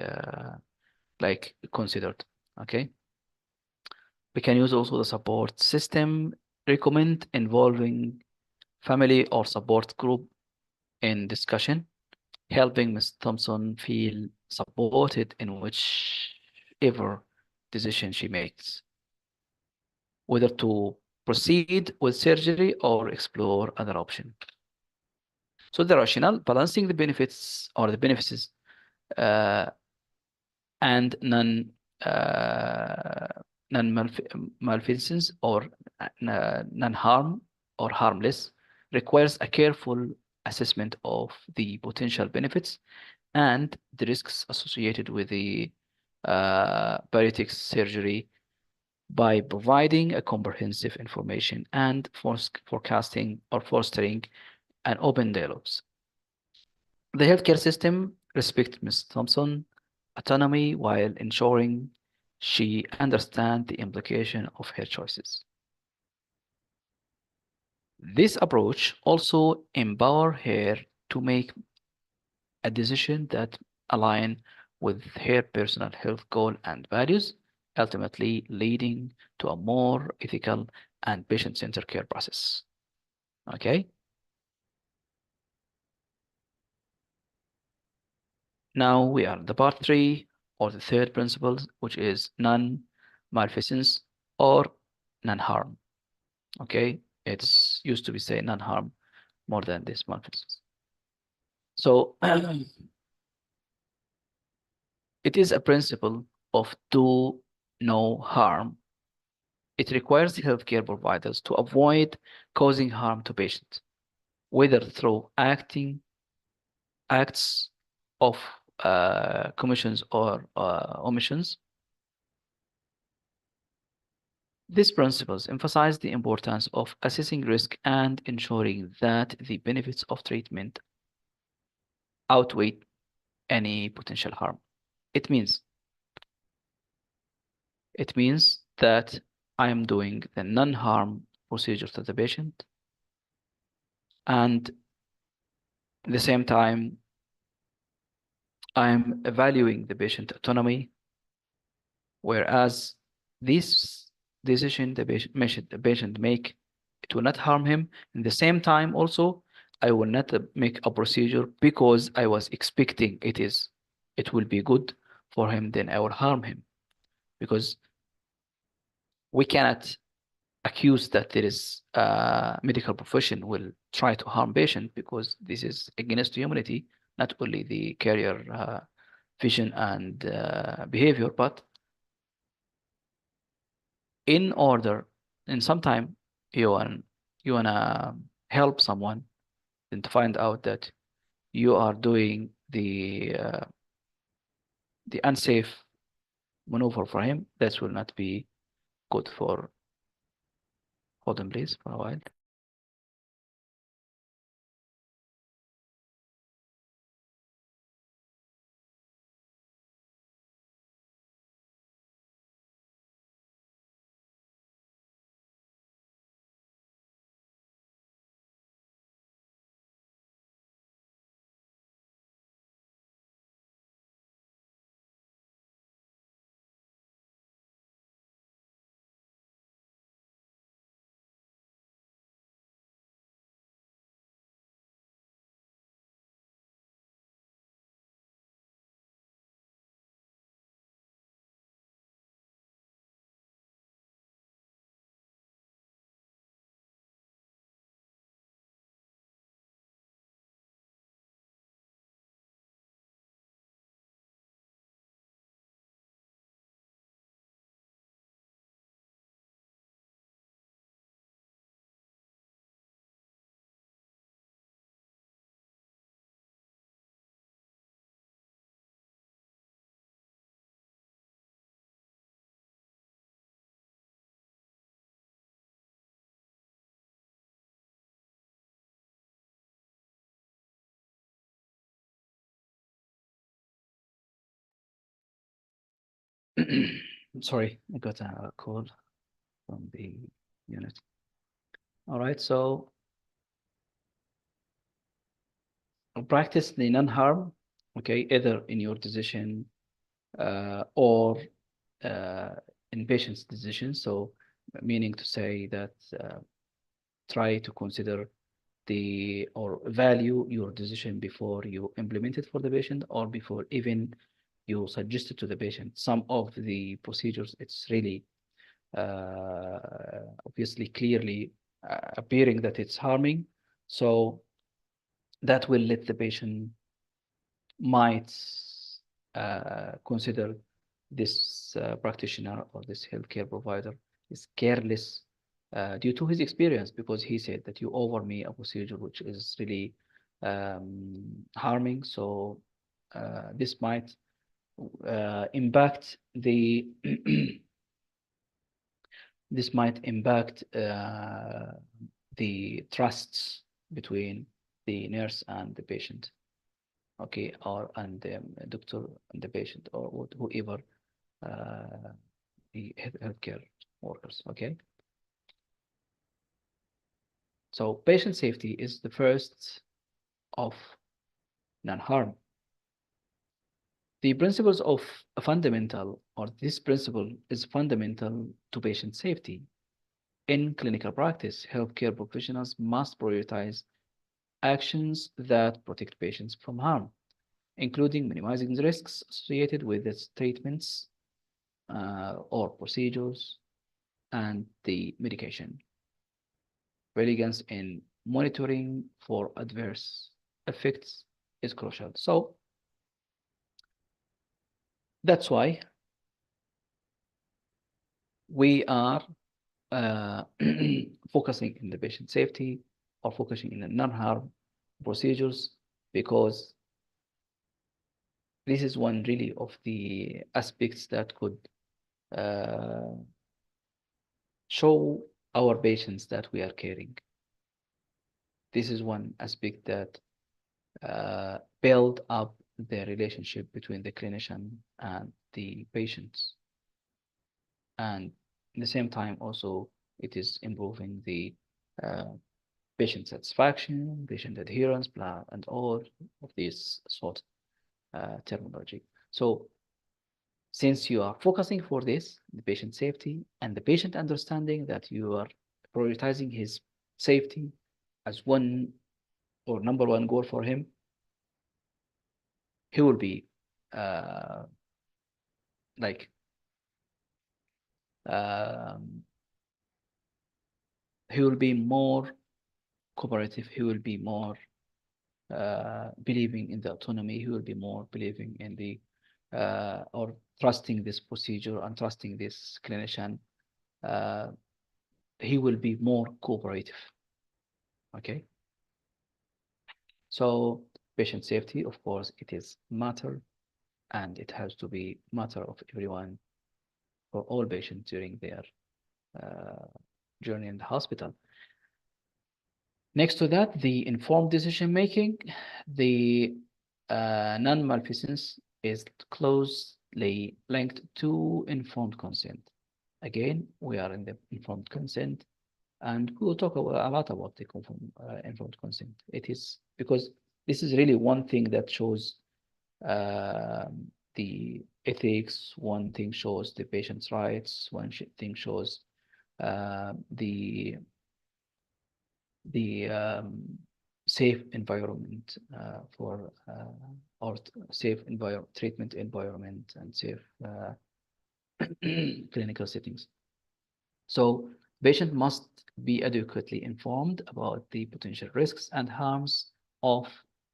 like considered. Okay. We can use also the support system. Recommend involving family or support group in discussion, helping Ms. Thompson feel supported in whichever decision she makes, whether to proceed with surgery or explore other option. So the rationale, balancing the benefits or the benefits uh, and non malfeasance or non-harm or harmless, requires a careful assessment of the potential benefits and the risks associated with the bariatric surgery by providing a comprehensive information and forecasting or fostering an open dialogues. The healthcare system respects Ms. Thompson autonomy while ensuring she understands the implication of her choices. This approach also empowers her to make a decision that align with her personal health goal and values, ultimately leading to a more ethical and patient-centered care process. Okay. Now we are the part 3 or the third principle, which is non-malfeasance or non-harm. Okay, it's used to be say non-harm more than this malfeasance. So it is a principle of do no harm It requires healthcare providers to avoid causing harm to patients, whether through acts of commissions or omissions. These principles emphasize the importance of assessing risk and ensuring that the benefits of treatment outweigh any potential harm. It means it means that I am doing the non-harm procedure to the patient, and at the same time I'm evaluating the patient autonomy, whereas this decision the patient make, it will not harm him. In the same time also, I will not make a procedure because I was expecting it will be good for him, then I will harm him, because we cannot accuse that there is a medical profession will try to harm patient, because this is against humanity, not only the carrier vision and behavior, but in order, and sometime you wanna help someone, and to find out that you are doing the unsafe maneuver for him, that will not be good for. Hold on, please, for a while. Sorry, I got a call from the unit. All right, so practice the non-harm, okay, either in your decision or in patient's decision. So, meaning to say that try to consider the or value your decision before you implement it for the patient, or before even you suggest it to the patient. Some of the procedures, it's really obviously clearly appearing that it's harming, so that will let the patient might consider this practitioner or this healthcare provider is careless due to his experience, because he said that you offer me a procedure which is really harming. So this might impact the this might impact the trusts between the nurse and the patient, okay, or and the doctor and the patient, or whoever the healthcare workers, okay. So patient safety is the first of non-harm. The principles of a fundamental, or this principle is fundamental to patient safety. In clinical practice, healthcare professionals must prioritize actions that protect patients from harm, including minimizing the risks associated with its treatments or procedures and the medication. Vigilance in monitoring for adverse effects is crucial. So that's why we are uh, focusing in the patient safety or focusing in the non-harm procedures, because this is one really of the aspects that could uh, show our patients that we are caring. This is one aspect that build up the relationship between the clinician and the patients. And at the same time, also, it is improving the uh, patient satisfaction, patient adherence, blah, and all of these sort terminology. So since you are focusing for this, the patient safety and the patient understanding that you are prioritizing his safety as one or number one goal for him, he will be uh, like um, he will be more cooperative. He will be more believing in the autonomy. He will be more believing in the or trusting this procedure and trusting this clinician. Uh, he will be more cooperative. Okay. So patient safety, of course, it is matter, and it has to be matter of everyone for all patients during their uh, journey in the hospital. Next to that, the informed decision making, the non-malfeasance is closely linked to informed consent. Again, we are in the informed consent, and we will talk a lot about the informed consent. It is because this is really one thing that shows the ethics, one thing shows the patient's rights, one thing shows the safe environment for or safe treatment environment and safe clinical settings. So patient must be adequately informed about the potential risks and harms of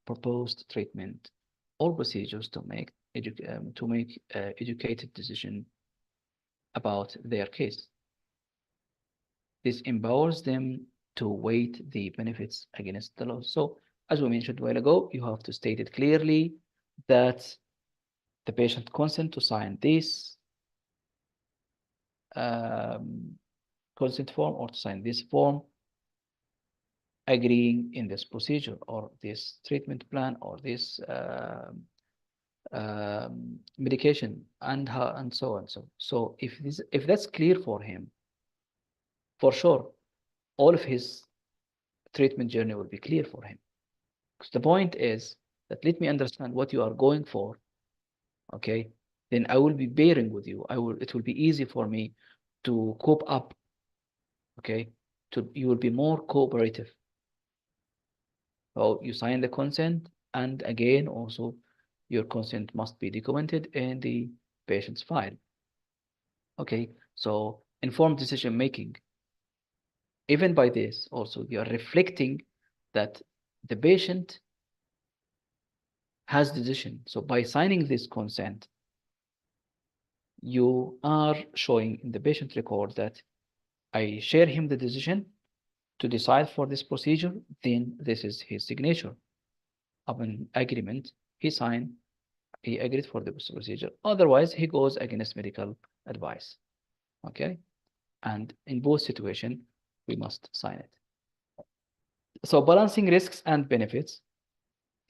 proposed treatment or procedures to make educated decision about their case. This empowers them to weigh the benefits against the loss. So, as we mentioned a while ago, you have to state it clearly that the patient consent to sign this um, consent form or to sign this form, agreeing in this procedure or this treatment plan or this medication and so on. So if that's clear for him, for sure, all of his treatment journey will be clear for him. Because the point is that let me understand what you are going for, okay? Then I will be bearing with you. It will be easy for me to cope up, okay? You will be more cooperative. So you sign the consent, and again, also your consent must be documented in the patient's file. Okay, so informed decision making. Even by this, also you are reflecting that the patient has decision. So by signing this consent, you are showing in the patient record that I share him the decision to decide for this procedure, then this is his signature. Upon agreement, he signed, he agreed for the procedure. Otherwise, he goes against medical advice. Okay? And in both situations, we must sign it. So balancing risks and benefits,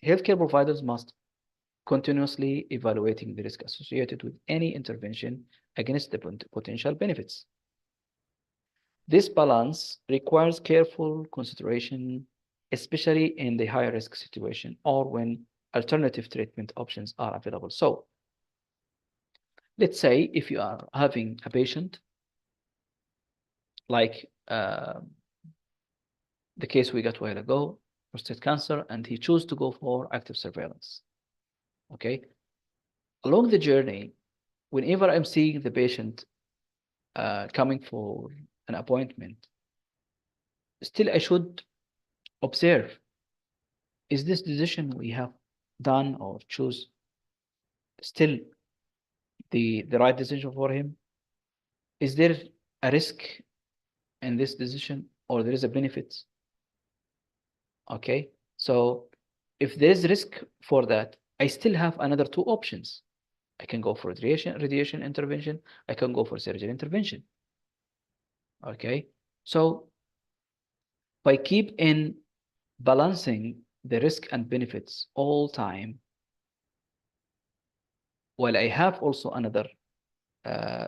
healthcare providers must continuously evaluating the risk associated with any intervention against the potential benefits. This balance requires careful consideration, especially in the high risk situation or when alternative treatment options are available. So let's say if you are having a patient like the case we got a while ago, prostate cancer, and he chose to go for active surveillance. Okay. Along the journey, whenever I'm seeing the patient coming for an appointment, still I should observe, is this decision we have done or choose still the right decision for him? Is there a risk in this decision, or there is a benefit. Okay, so if there is risk for that, I still have another two options. I can go for radiation intervention. I can go for surgery intervention. Okay, so by keep in balancing the risk and benefits all time, while I have also another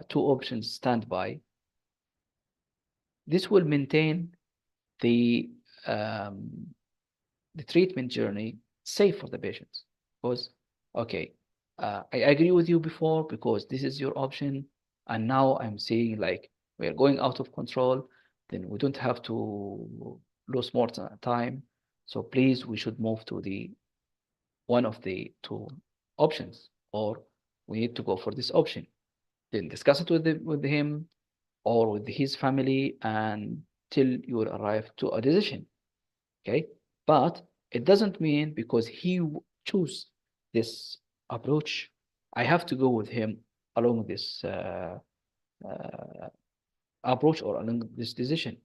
two options standby, this will maintain the um, the treatment journey safe for the patients. Because, okay, I agree with you before because this is your option, and now I'm seeing like we are going out of control, then we don't have to lose more time. So please, we should move to the one of the two options, or we need to go for this option. Then discuss it with him or with his family until you will arrive to a decision. Okay, but it doesn't mean because he choose this approach, I have to go with him along this uh, approach or along this decision.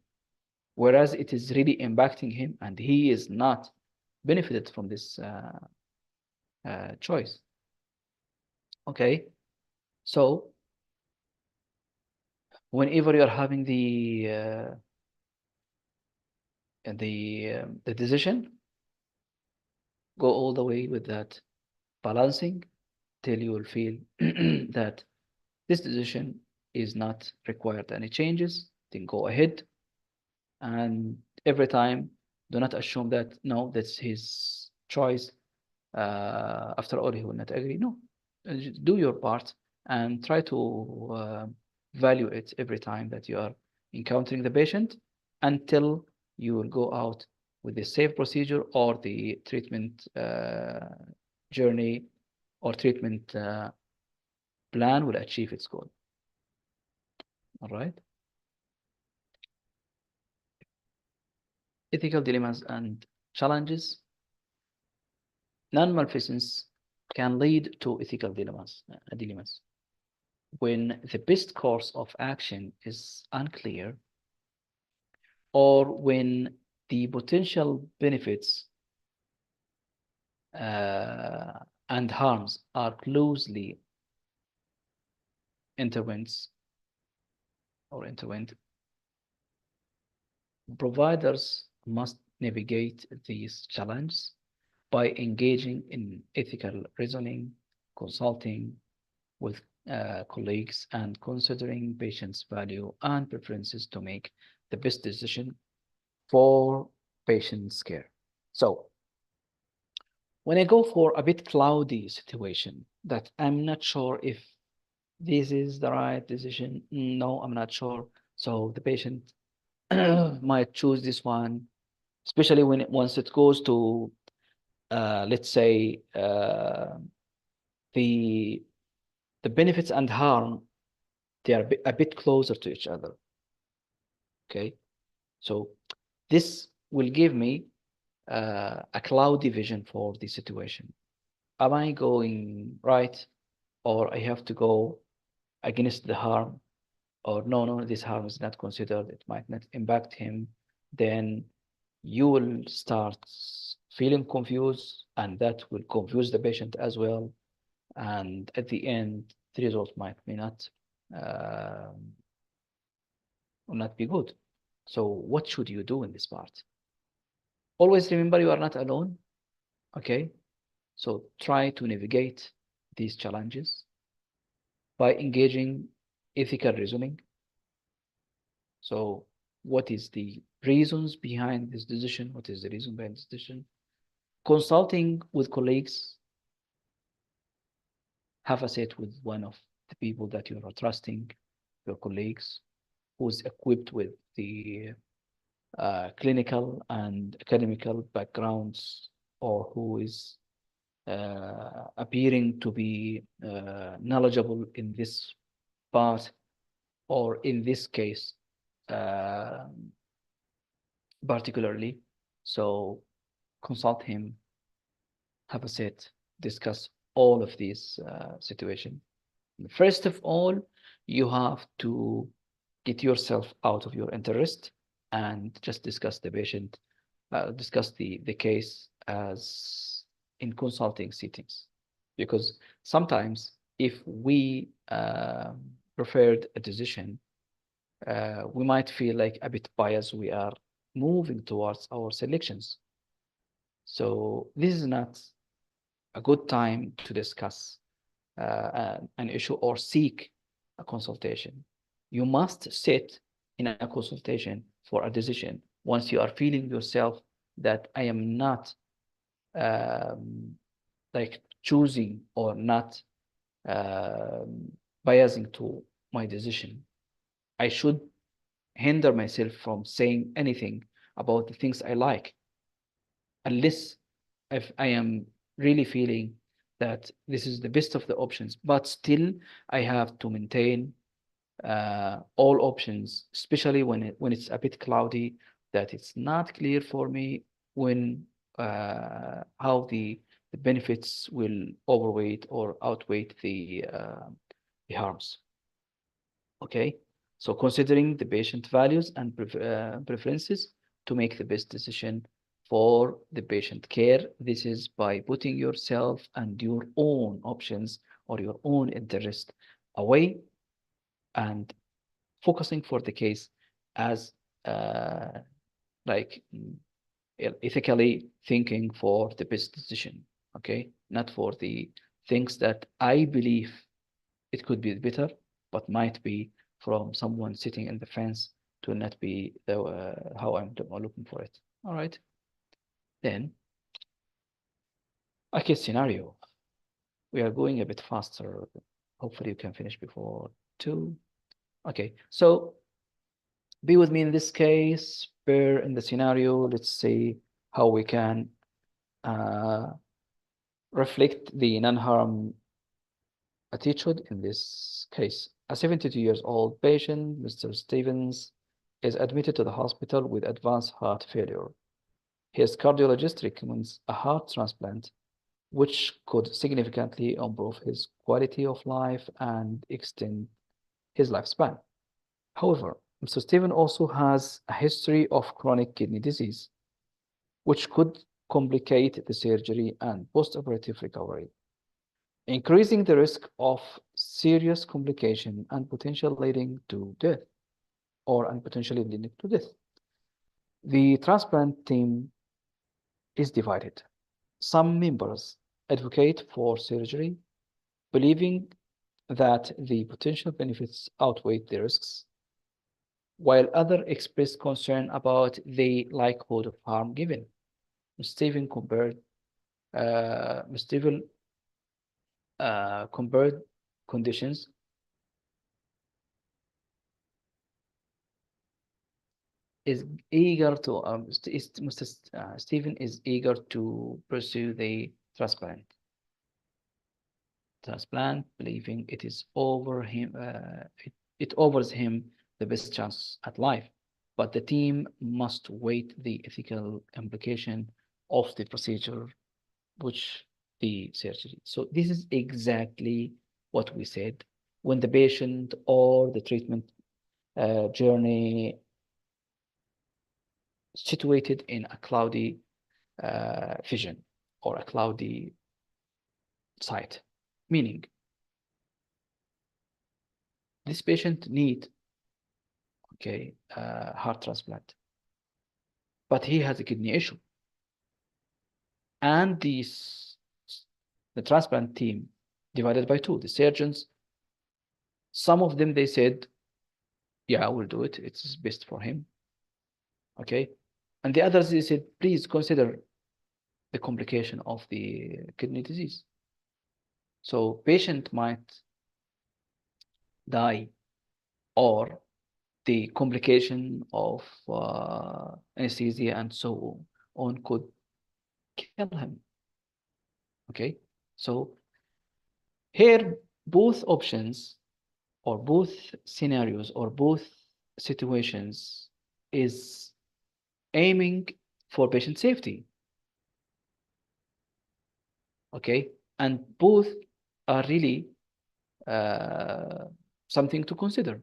Whereas it is really impacting him and he is not benefited from this choice. Okay, so whenever you're having the decision, go all the way with that balancing till you will feel that this decision is not required any changes, then go ahead. And every time, do not assume that no, that's his choice. After all, he will not agree. No, just do your part and try to value it every time that you are encountering the patient until you will go out with the safe procedure or the treatment journey or treatment plan will achieve its goal. All right. Ethical dilemmas and challenges. Non-malfeasance can lead to ethical dilemmas when the best course of action is unclear, or when the potential benefits and harms are closely intertwined or intertwined. Providers must navigate these challenges by engaging in ethical reasoning, consulting with colleagues, and considering patients' value and preferences to make the best decision for patients' care. So, when I go for a bit cloudy situation that I'm not sure if this is the right decision, no, I'm not sure. So the patient might choose this one, especially when once it goes to let's say the benefits and harm, they are a bit closer to each other. Okay, so this will give me a cloudy vision for the situation. Am I going right, or I have to go against the harm, or no, this harm is not considered, it might not impact him? Then you will start feeling confused, and that will confuse the patient as well. And at the end, the result may not will not be good. So what should you do in this part? Always remember you are not alone. Okay, so try to navigate these challenges by engaging ethical reasoning. So what is the reasons behind this decision? What is the reason behind this decision? Consulting with colleagues, have a set with one of the people that you are trusting, your colleagues, who's equipped with the clinical and academical backgrounds, or who is appearing to be knowledgeable in this part, or in this case uh, particularly. So consult him, have a sit, discuss all of these situations. First of all, you have to get yourself out of your interest and just discuss the patient, discuss the case as in consulting settings. Because sometimes if we preferred a decision, we might feel like a bit biased. We are moving towards our selections. So this is not a good time to discuss an issue or seek a consultation. You must sit in a consultation for a decision once you are feeling yourself that I am not like choosing or not biasing to my decision. I should hinder myself from saying anything about the things I like, unless if I am really feeling that this is the best of the options, but still I have to maintain all options, especially when it's a bit cloudy, that it's not clear for me when how the benefits will overweight or outweigh the harms. Okay, so considering the patient values and preferences to make the best decision for the patient care. This is by putting yourself and your own options or your own interest away and focusing for the case as like ethically thinking for the best decision. Okay, not for the things that I believe it could be better, but might be from someone sitting in the fence to not be the how I'm looking for it. All right. Then a case scenario. We are going a bit faster. Hopefully you can finish before 2. Okay, so be with me in this case. Bear in the scenario. Let's see how we can uh, reflect the non-harm attitude in this case. A 72 years old patient, Mr. Stevens, is admitted to the hospital with advanced heart failure. His cardiologist recommends a heart transplant, which could significantly improve his quality of life and extend his lifespan. However, Mr. Stephen also has a history of chronic kidney disease, which could complicate the surgery and post-operative recovery, increasing the risk of serious complication and potential leading to death and potentially leading to death. The transplant team is divided. Some members advocate for surgery, believing that the potential benefits outweigh the risks, while others express concern about the likelihood of harm given. Stephen compared conditions is eager to Mr. Stephen is eager to pursue the transplant, believing it is over him. It offers him the best chance at life, but the team must weigh the ethical implication of the procedure, which the surgery. So this is exactly what we said when the patient or the treatment journey situated in a cloudy vision or a cloudy site, meaning this patient need heart transplant, but he has a kidney issue, and the transplant team divided by 2. The surgeons, some of them they said, yeah, I will do it. It's best for him. Okay, and the others they said, please consider the complication of the kidney disease. So patient might die, or the complication of anesthesia and so on could kill him. Okay, so here both options or both scenarios or both situations is aiming for patient safety. Okay, and both are really something to consider.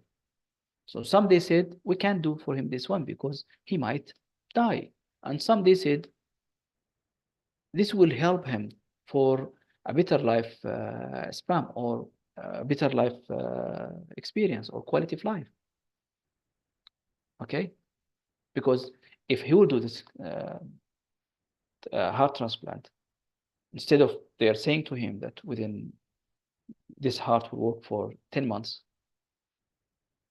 So some they said we can't do for him this one because he might die, and some they said this will help him for a better life span or a better life experience or quality of life. Okay, because if he will do this heart transplant, instead of they are saying to him that within this heart will work for 10 months,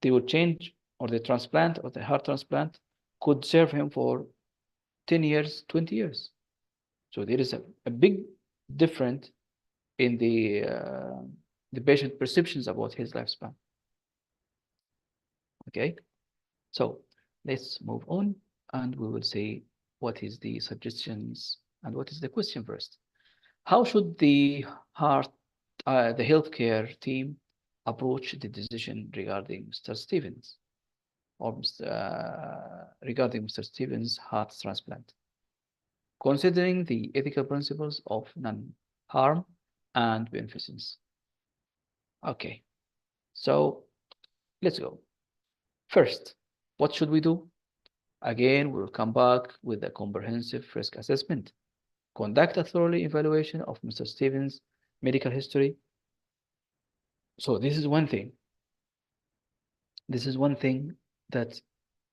they would change, or the transplant or the heart transplant could serve him for 10 years, 20 years. So there is a big difference in the patient perceptions about his lifespan. Okay, so let's move on and we will see what is the suggestions and what is the question first. How should the the healthcare team approach the decision regarding Mr. Stevens or regarding Mr. Stevens' heart transplant, considering the ethical principles of non-harm and beneficence? Okay, so let's go. First, what should we do? Again, we'll come back with a comprehensive risk assessment. Conduct a thorough evaluation of Mr. Stevens' medical history. So this is one thing. This is one thing that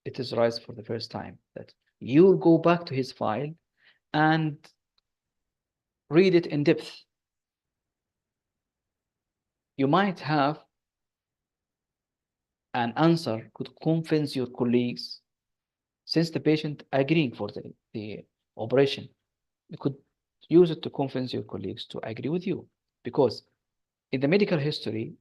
it is raised for the first time, that you'll go back to his file and read it in depth. You might have an answer could convince your colleagues, since the patient agreeing for the operation. You could use it to convince your colleagues to agree with you, because in the medical history,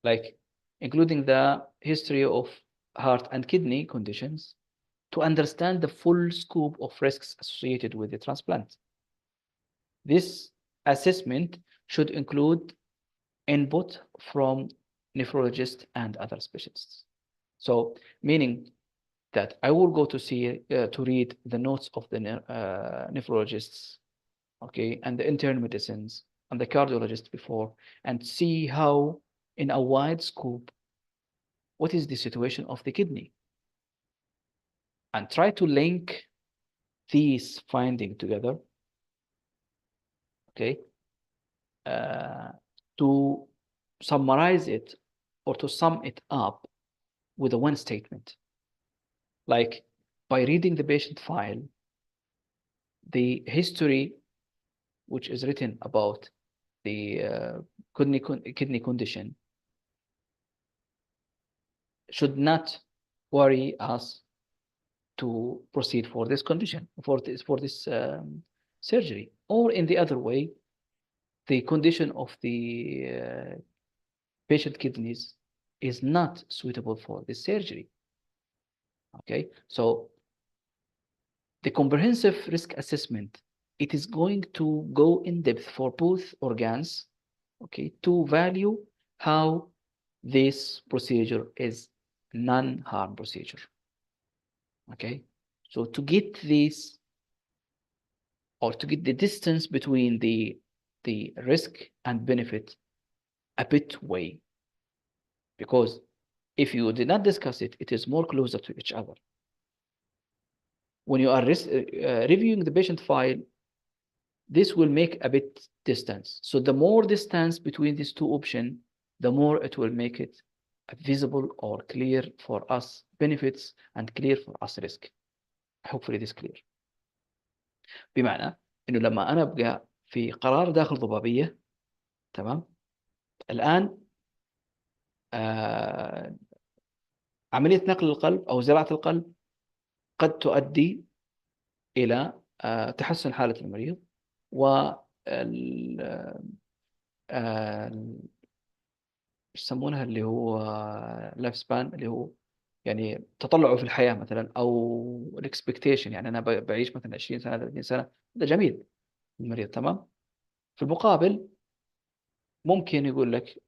like including the history of heart and kidney conditions, to understand the full scope of risks associated with the transplant. This assessment should include input from nephrologists and other specialists. So, meaning that I will go to see to read the notes of the nephrologists, okay, and the internal medicines and the cardiologist before, and see how, in a wide scope, what is the situation of the kidney, and try to link these findings together, okay, to summarize it or to sum it up with a one statement. Like by reading the patient file, the history which is written about the kidney condition should not worry us to proceed for this condition, for this surgery. Or in the other way, the condition of the patient kidneys is not suitable for this surgery. Okay, so the comprehensive risk assessment, it is going to go in depth for both organs, okay, to value how this procedure is non-harm procedure. Okay, so to get this, or to get the distance between the risk and benefit a bit way, because if you did not discuss it, it is more closer to each other. When you are reviewing the patient file, this will make a bit distance. So the more distance between these two options, the more it will make it visible or clear for us benefits and clear for us risk. Hopefully this clear. بمعنى انه لما انا ابقى في قرار داخل ضبابية، تمام، الان عملية نقل القلب او زراعة القلب قد تؤدي الى تحسن حالة المريض و يسمونها اللي هو لايف سبان، اللي هو يعني تطلعه في الحياة مثلا، او الاكسبكتيشن، يعني انا بعيش مثلا 20 سنة 30 سنة، هذا جميل المريض، تمام. في المقابل ممكن يقول لك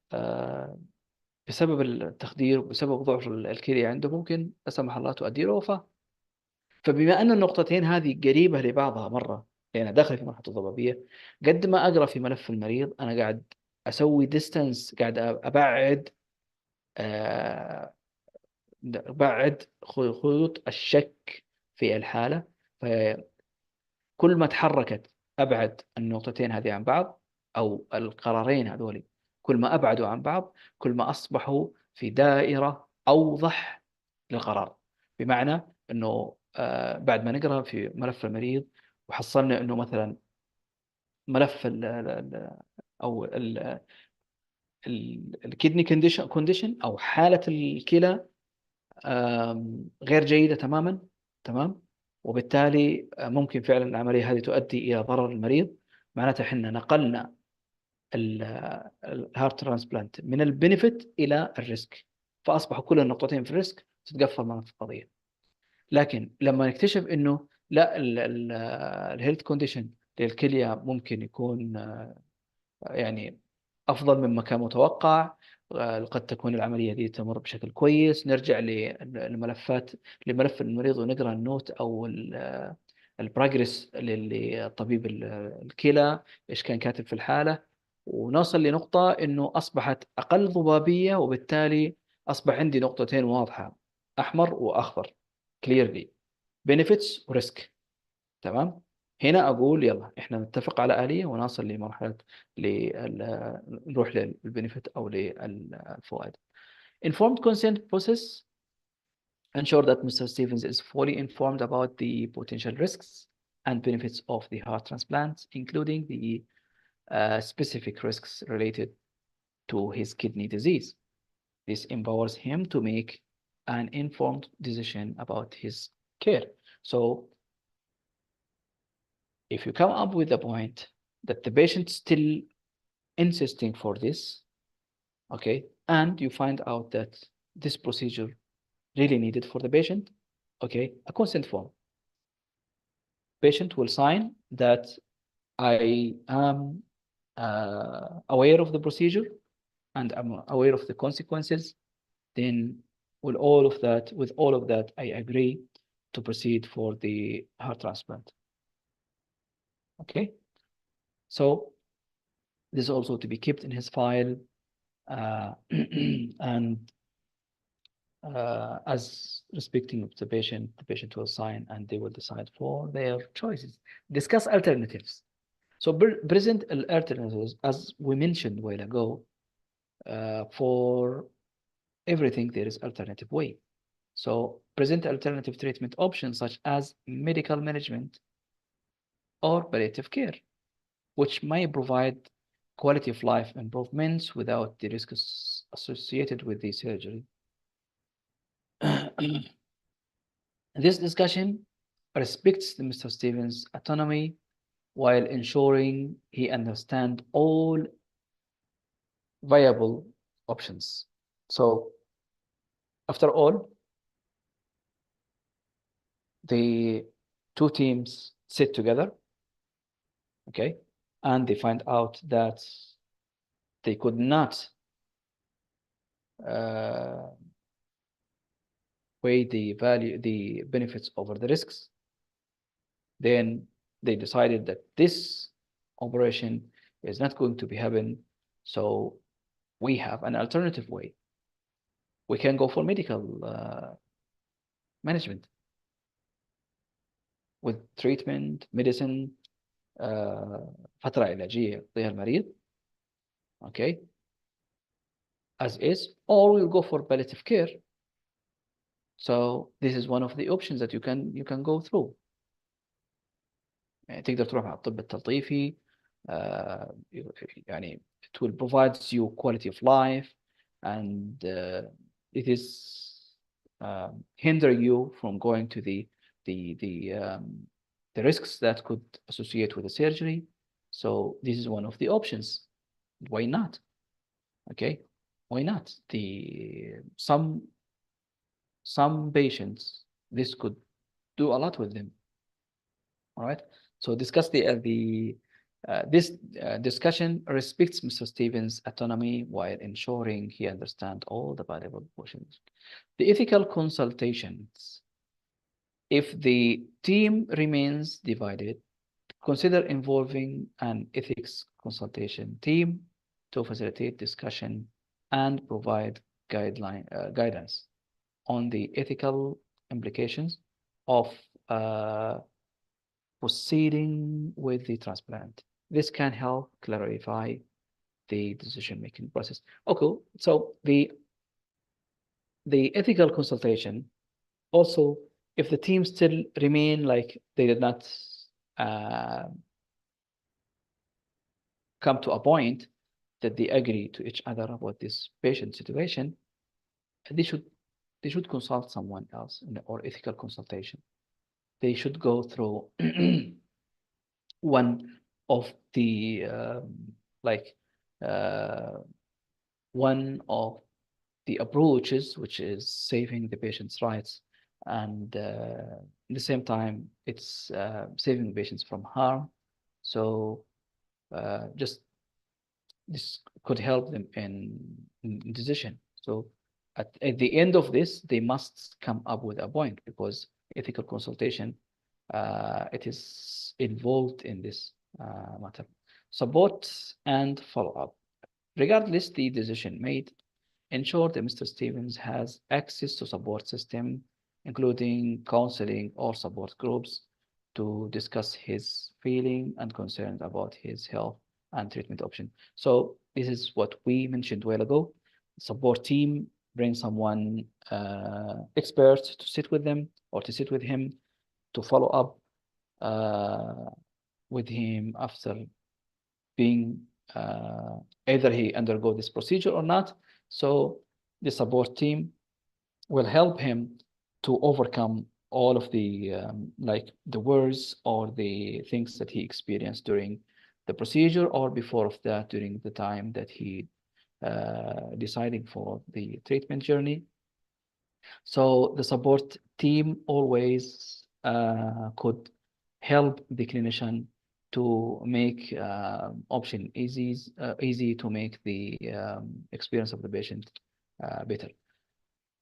بسبب التخدير وبسبب ضعف الكلى عنده ممكن لا سمح الله تؤدي له وفاة. فبما أن النقطتين هذه قريبة لبعضها مرة، يعني داخل في مرحلة الضبابية، قد ما أقرأ في ملف المريض أنا قاعد أسوي ديستانس، قاعد أبعد بعد خيوط الشك في الحالة. فكل ما تحركت أبعد النقطتين هذه عن بعض، أو القرارين هذول كل ما أبعدوا عن بعض، كل ما أصبحوا في دائرة أوضح للقرار. بمعنى أنه بعد ما نقرأ في ملف المريض وحصلنا أنه مثلا ملف أو الكدني كونديشن أو حالة الكلى غير جيدة تماما. تمام. وبالتالي ممكن فعلا العملية هذه تؤدي إلى ضرر المريض. معناتها احنا نقلنا الهارت ترانسبلانت من البنفيت إلى الريسك، فأصبحوا كل النقطتين في الريسك تتقفل مناطق القضية. لكن لما نكتشف إنه لا، الهيلث كونديشن للكلية ممكن يكون يعني أفضل مما كان متوقع، قد تكون العملية دي تمر بشكل كويس، نرجع للملفات، لملف المريض ونقرأ النوت أو البراجرس للطبيب الكلى، إيش كان كاتب في الحالة، ونوصل لنقطة إنه أصبحت أقل ضبابية، وبالتالي أصبح عندي نقطتين واضحة، أحمر وأخضر، clearly benefits وريسك. تمام. هنا أقول يلا إحنا نتفق على آلية ونصل لمرحلة نروح للبنفيت أو للفوائد. Informed consent process ensure that Mr. Stevens is fully informed about the potential risks and benefits of the heart transplant, including the specific risks related to his kidney disease. This empowers him to make an informed decision about his care. So if you come up with the point that the patient still insisting for this, okay, and you find out that this procedure really needed for the patient, okay, a consent form. Patient will sign that I am aware of the procedure and I'm aware of the consequences. Then with all of that, I agree to proceed for the heart transplant. Okay, so this is also to be kept in his file, and as respecting of the patient will sign and they will decide for their choices. Discuss alternatives. So present alternatives, as we mentioned a while ago, for everything there is alternative way. So present alternative treatment options such as medical management or palliative care, which may provide quality of life improvements without the risks associated with the surgery. This discussion respects Mr. Stevens' autonomy while ensuring he understands all viable options. So, after all, the two teams sit together, okay, and they find out that they could not weigh the benefits over the risks. Then they decided that this operation is not going to be happen. So we have an alternative way. We can go for medical management with treatment, medicine, فترة علاجية يقضيها المريض, okay, as is, or we'll go for palliative care. So this is one of the options that you can go through. يعني تقدر تروح على الطب التلطيفي, يعني it will provide you quality of life, and it is hinder you from going to the risks that could associate with the surgery. So this is one of the options. Why not? Okay, why not? Some patients, this could do a lot with them. All right. So discuss this discussion respects Mr. Stevens' autonomy while ensuring he understands all the valuable portions. The ethical consultations. If the team remains divided, consider involving an ethics consultation team to facilitate discussion and provide guidance. on the ethical implications of proceeding with the transplant. This can help clarify the decision-making process. Okay, so the ethical consultation also, if the team still remain like they did not uh, come to a point that they agree to each other about this patient situation, they should they should consult someone else or ethical consultation. They should go through one of the like uh, one of the approaches, which is saving the patient's rights, and at the same time, it's saving patients from harm. So just this could help them in decision. So at the end of this, they must come up with a point because ethical consultation, it is involved in this matter. Support and follow-up. Regardless the decision made, ensure that Mr. Stevens has access to support system, including counseling or support groups, to discuss his feeling and concerns about his health and treatment option. So this is what we mentioned a while ago. Support team, bring someone expert to sit with them or to sit with him to follow up with him after being either he undergo this procedure or not. So the support team will help him to overcome all of the like the worries or the things that he experienced during the procedure or before of that during the time that he deciding for the treatment journey. So the support team always could help the clinician to make option easy to make the experience of the patient better.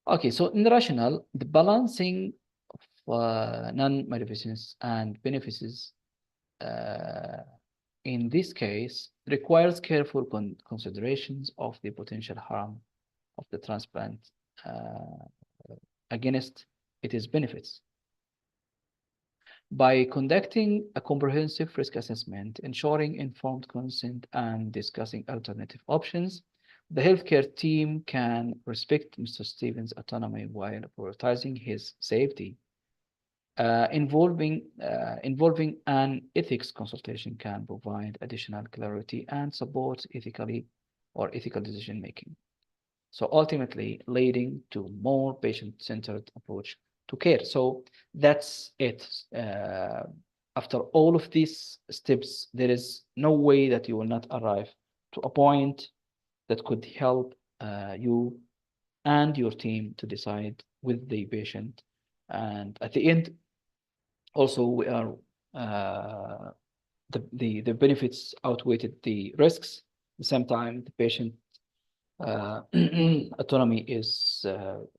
Okay, so in the rationale, the balancing of non-maleficence and benefits uh, in this case requires careful considerations of the potential harm of the transplant uh, against its benefits. By conducting a comprehensive risk assessment, ensuring informed consent, and discussing alternative options, the healthcare team can respect Mr. Stevens' autonomy while prioritizing his safety. Involving an ethics consultation can provide additional clarity and support ethical decision making. So ultimately leading to more patient-centered approach to care. So that's it. After all of these steps, there is no way that you will not arrive to a point that could help you and your team to decide with the patient. And at the end, also we are the benefits outweighed the risks. At the same time, the patient autonomy is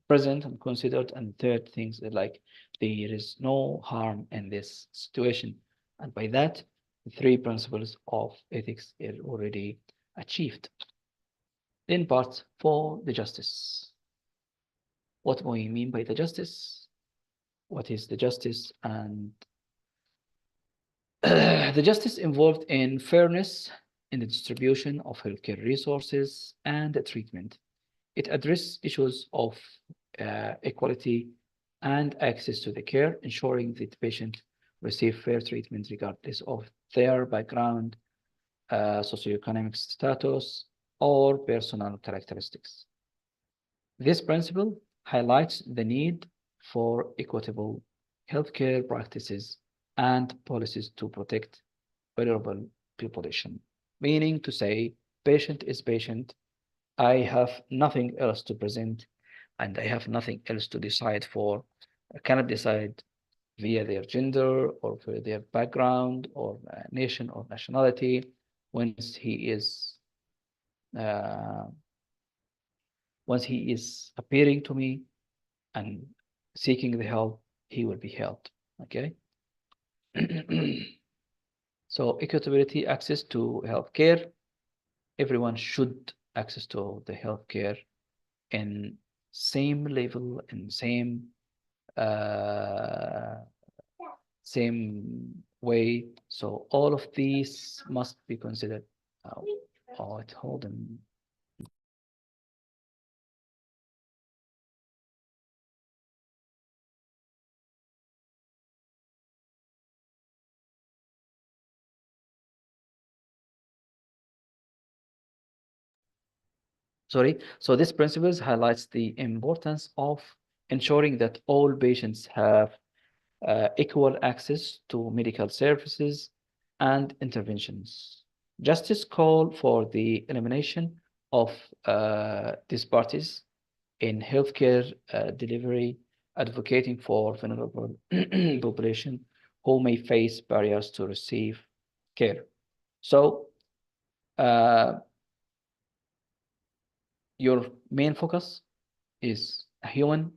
present and considered. And third things like there is no harm in this situation. And by that, the three principles of ethics are already achieved. Then part four, the justice. What do we mean by the justice? What is the justice? And the justice involved in fairness in the distribution of healthcare resources and the treatment. It addresses issues of equality and access to the care, ensuring that the patient receive fair treatment regardless of their background, socioeconomic status, or personal characteristics. This principle highlights the need for equitable healthcare practices and policies to protect vulnerable population, meaning to say patient is patient. I have nothing else to present and I have nothing else to decide for. I cannot decide via their gender or for their background or nation or nationality. Once he is uh, once he is appearing to me and seeking the help, he will be helped. Okay. So equitability, access to healthcare. Everyone should access to the healthcare in same level and uh, same way. So all of these must be considered. Oh, hold on. Sorry. So this principles highlights the importance of ensuring that all patients have equal access to medical services and interventions. Justice call for the elimination of disparities in healthcare delivery, advocating for vulnerable population who may face barriers to receive care. So uh, your main focus is a human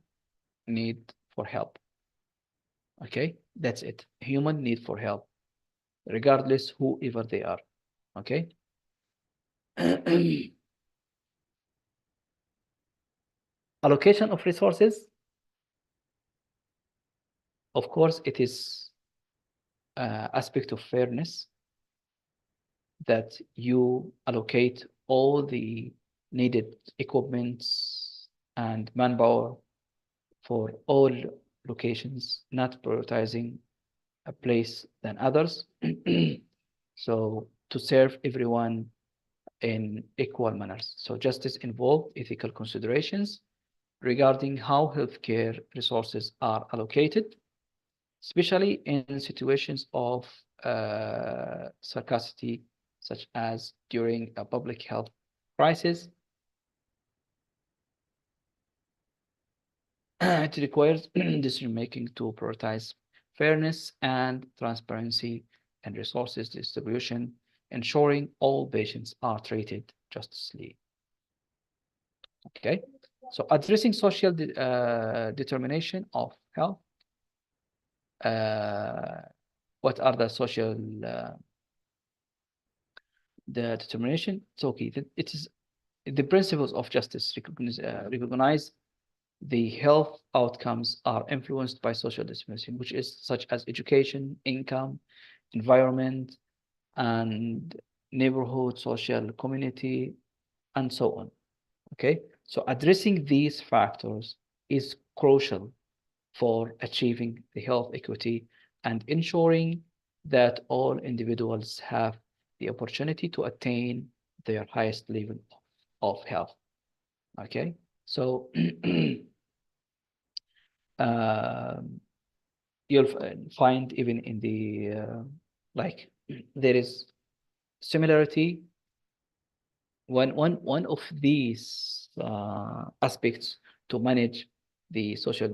need for help. Okay, that's it. Human need for help, regardless whoever they are. Okay. Allocation of resources, of course, it is aspect of fairness that you allocate all the needed equipments and manpower for all locations, not prioritizing a place than others. So to serve everyone in equal manners. So justice involved ethical considerations regarding how healthcare resources are allocated, especially in situations of scarcity, such as during a public health crisis. It requires decision making to prioritize fairness and transparency and resources distribution, ensuring all patients are treated justly. Okay, so addressing social determination of health. Uh, what are the social the determination? It's okay. It is the principles of justice recognize the health outcomes are influenced by social determination, which is such as education, income, environment, and neighborhood, social community, and so on. Okay, so addressing these factors is crucial for achieving the health equity and ensuring that all individuals have the opportunity to attain their highest level of health. Okay, so um, you'll find even in the like there is similarity one of these aspects to manage the social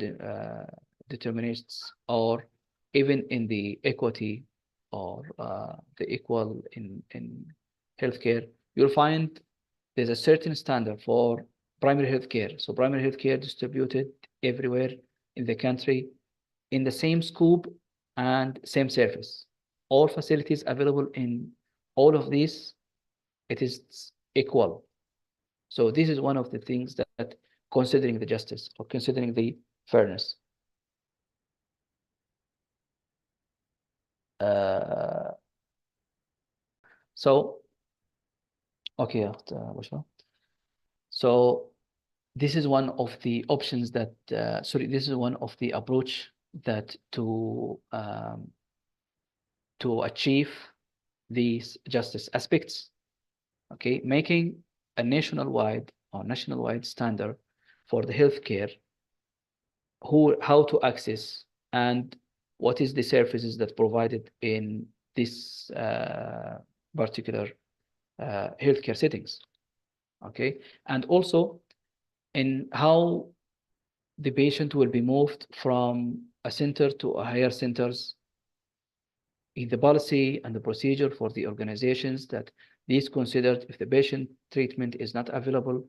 determinists or even in the equity or the equal in healthcare, you'll find there's a certain standard for primary healthcare. So primary healthcare distributed everywhere in the country in the same scope and same service. All facilities available in all of these, it is equal. So this is one of the things that considering the justice or considering the fairness. Uh, so, okay, so this is one of the options that, sorry, this is one of the approach that to achieve these justice aspects, okay, making a nationwide standard for the healthcare, how to access and what is the services that provided in this particular healthcare settings, okay, and also in how the patient will be moved from a center to a higher centers in the policy and the procedure for the organizations that these considered if the patient treatment is not available,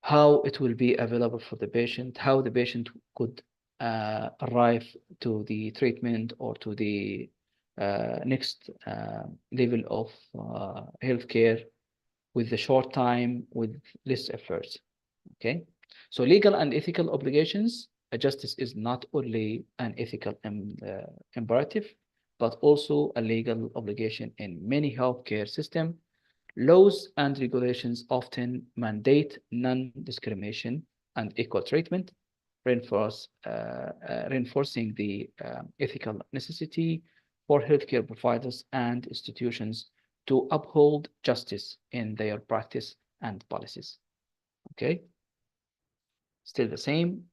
how it will be available for the patient, how the patient could arrive to the treatment or to the next level of healthcare with the short time, with less effort. Okay, So legal and ethical obligations, justice is not only an ethical imperative, but also a legal obligation in many healthcare systems. Laws and regulations often mandate non-discrimination and equal treatment, reinforcing the ethical necessity for healthcare providers and institutions to uphold justice in their practice and policies. Okay, still the same.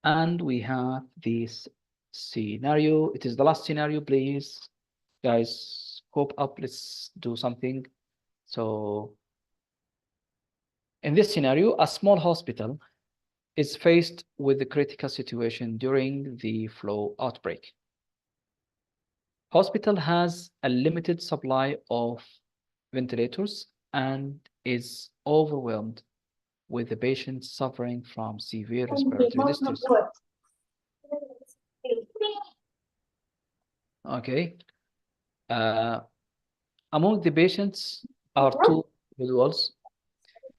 And we have this scenario. It is the last scenario, please. Guys, cope up. Let's do something. So in this scenario, a small hospital is faced with a critical situation during the flu outbreak. Hospital has a limited supply of ventilators and is overwhelmed with the patient suffering from severe respiratory distress. Okay. Among the patients are two individuals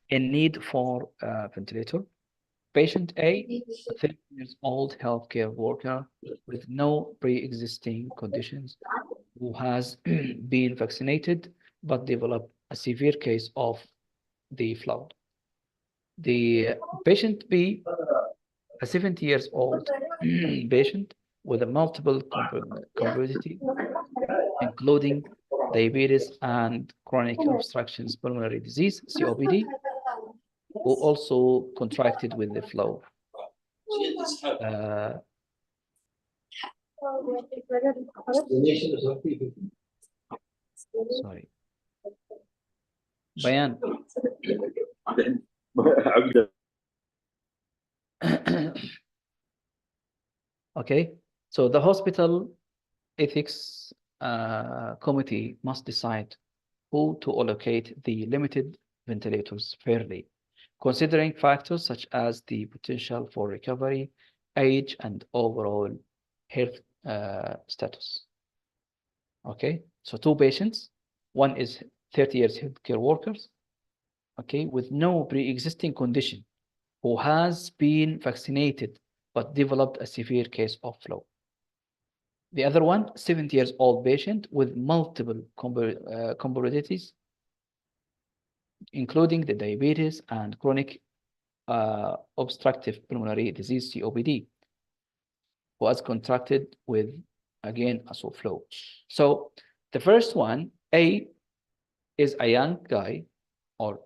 in need for a ventilator. Patient A, a 30 years old healthcare worker with no pre-existing conditions who has been vaccinated but developed a severe case of the flu. The patient B, a 70 years old patient with a multiple comorbidity, including diabetes and chronic obstructions pulmonary disease, COPD, who also contracted with the flu. Sorry. Bayan. Okay, so the hospital ethics committee must decide who to allocate the limited ventilators fairly, considering factors such as the potential for recovery, age, and overall health status. Okay, so two patients, one is 30 years healthcare workers, okay, with no pre-existing condition, who has been vaccinated but developed a severe case of flu. The other one, 70 years old patient with multiple comorbidities, including the diabetes and chronic obstructive pulmonary disease, COPD, who has contracted with, again, a flu. So the first one, A, is a young guy or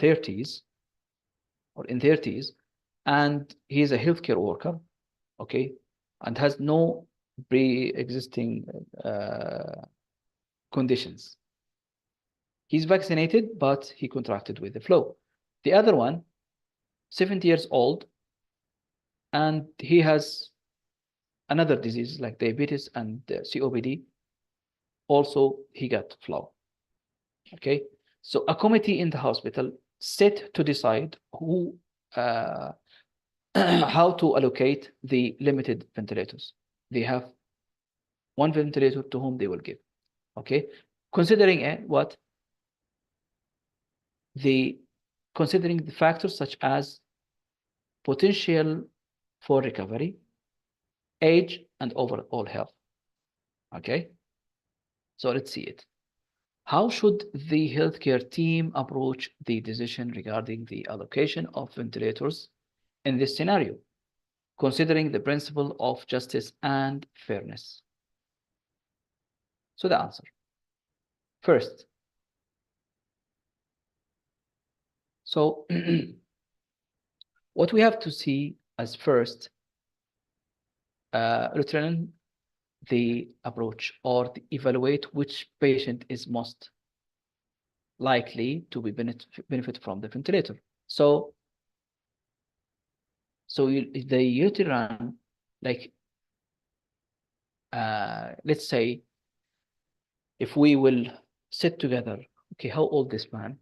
30s or in 30s, and he's a healthcare worker, okay, and has no pre-existing conditions. He's vaccinated, but he contracted with the flu. The other one, 70 years old, and he has another disease like diabetes and COPD. Also, he got flu. Okay, so a committee in the hospital set to decide who how to allocate the limited ventilators. They have one ventilator to whom they will give. Okay, considering what considering the factors such as potential for recovery, age, and overall health. Okay, so let's see it. How should the healthcare team approach the decision regarding the allocation of ventilators in this scenario, considering the principle of justice and fairness? So the answer. First, so what we have to see as first, return the approach or evaluate which patient is most likely to be benefit from the ventilator. So they usually run like, let's say, if we will sit together, okay, how old this man?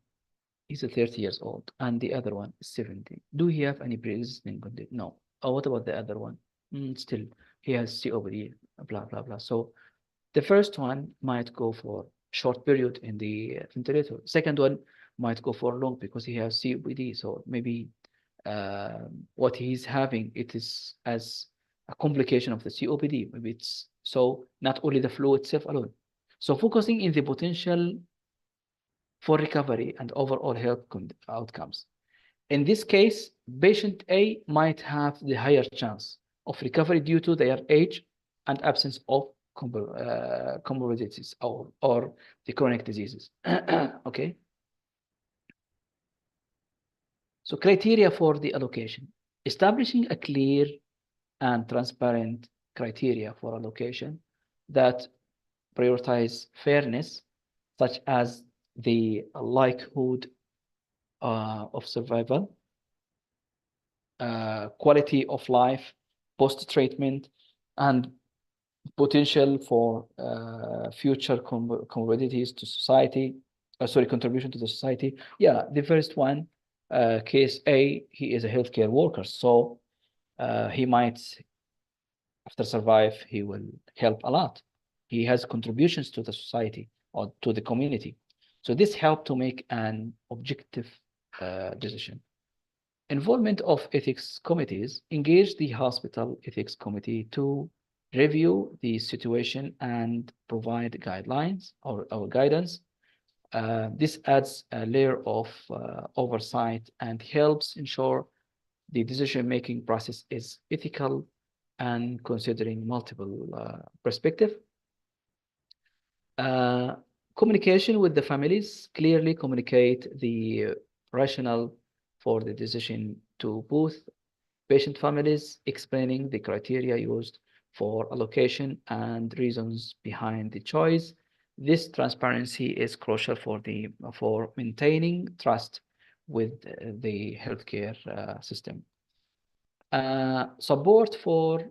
He's a 30 years old, and the other one is 70. Do he have any pre-existing condition? No. Oh, what about the other one? Still, he has COPD, blah, blah, blah. So the first one might go for short period in the ventilator. Second one might go for long because he has COPD. So maybe what he's having, it is as a complication of the COPD. Maybe it's so not only the flu itself alone. So focusing in the potential for recovery and overall health outcomes. In this case, patient A might have the higher chance of recovery due to their age and absence of comorbidities or the chronic diseases. Okay. So criteria for the allocation. Establishing a clear and transparent criteria for allocation that prioritize fairness, such as the likelihood of survival, quality of life, post-treatment, and potential for future comorbidities to society, sorry, contribution to the society. Yeah, the first one, case A, he is a healthcare worker, so he might, after survive, he will help a lot. He has contributions to the society or to the community. So this helped to make an objective decision. Involvement of ethics committees. Engage the hospital ethics committee to review the situation and provide guidelines or guidance. This adds a layer of oversight and helps ensure the decision-making process is ethical and considering multiple perspectives. Uh, Communication with the families. Clearly communicate the rationale for the decision to both patient families, explaining the criteria used for allocation and reasons behind the choice. This transparency is crucial for maintaining trust with the healthcare system. Support for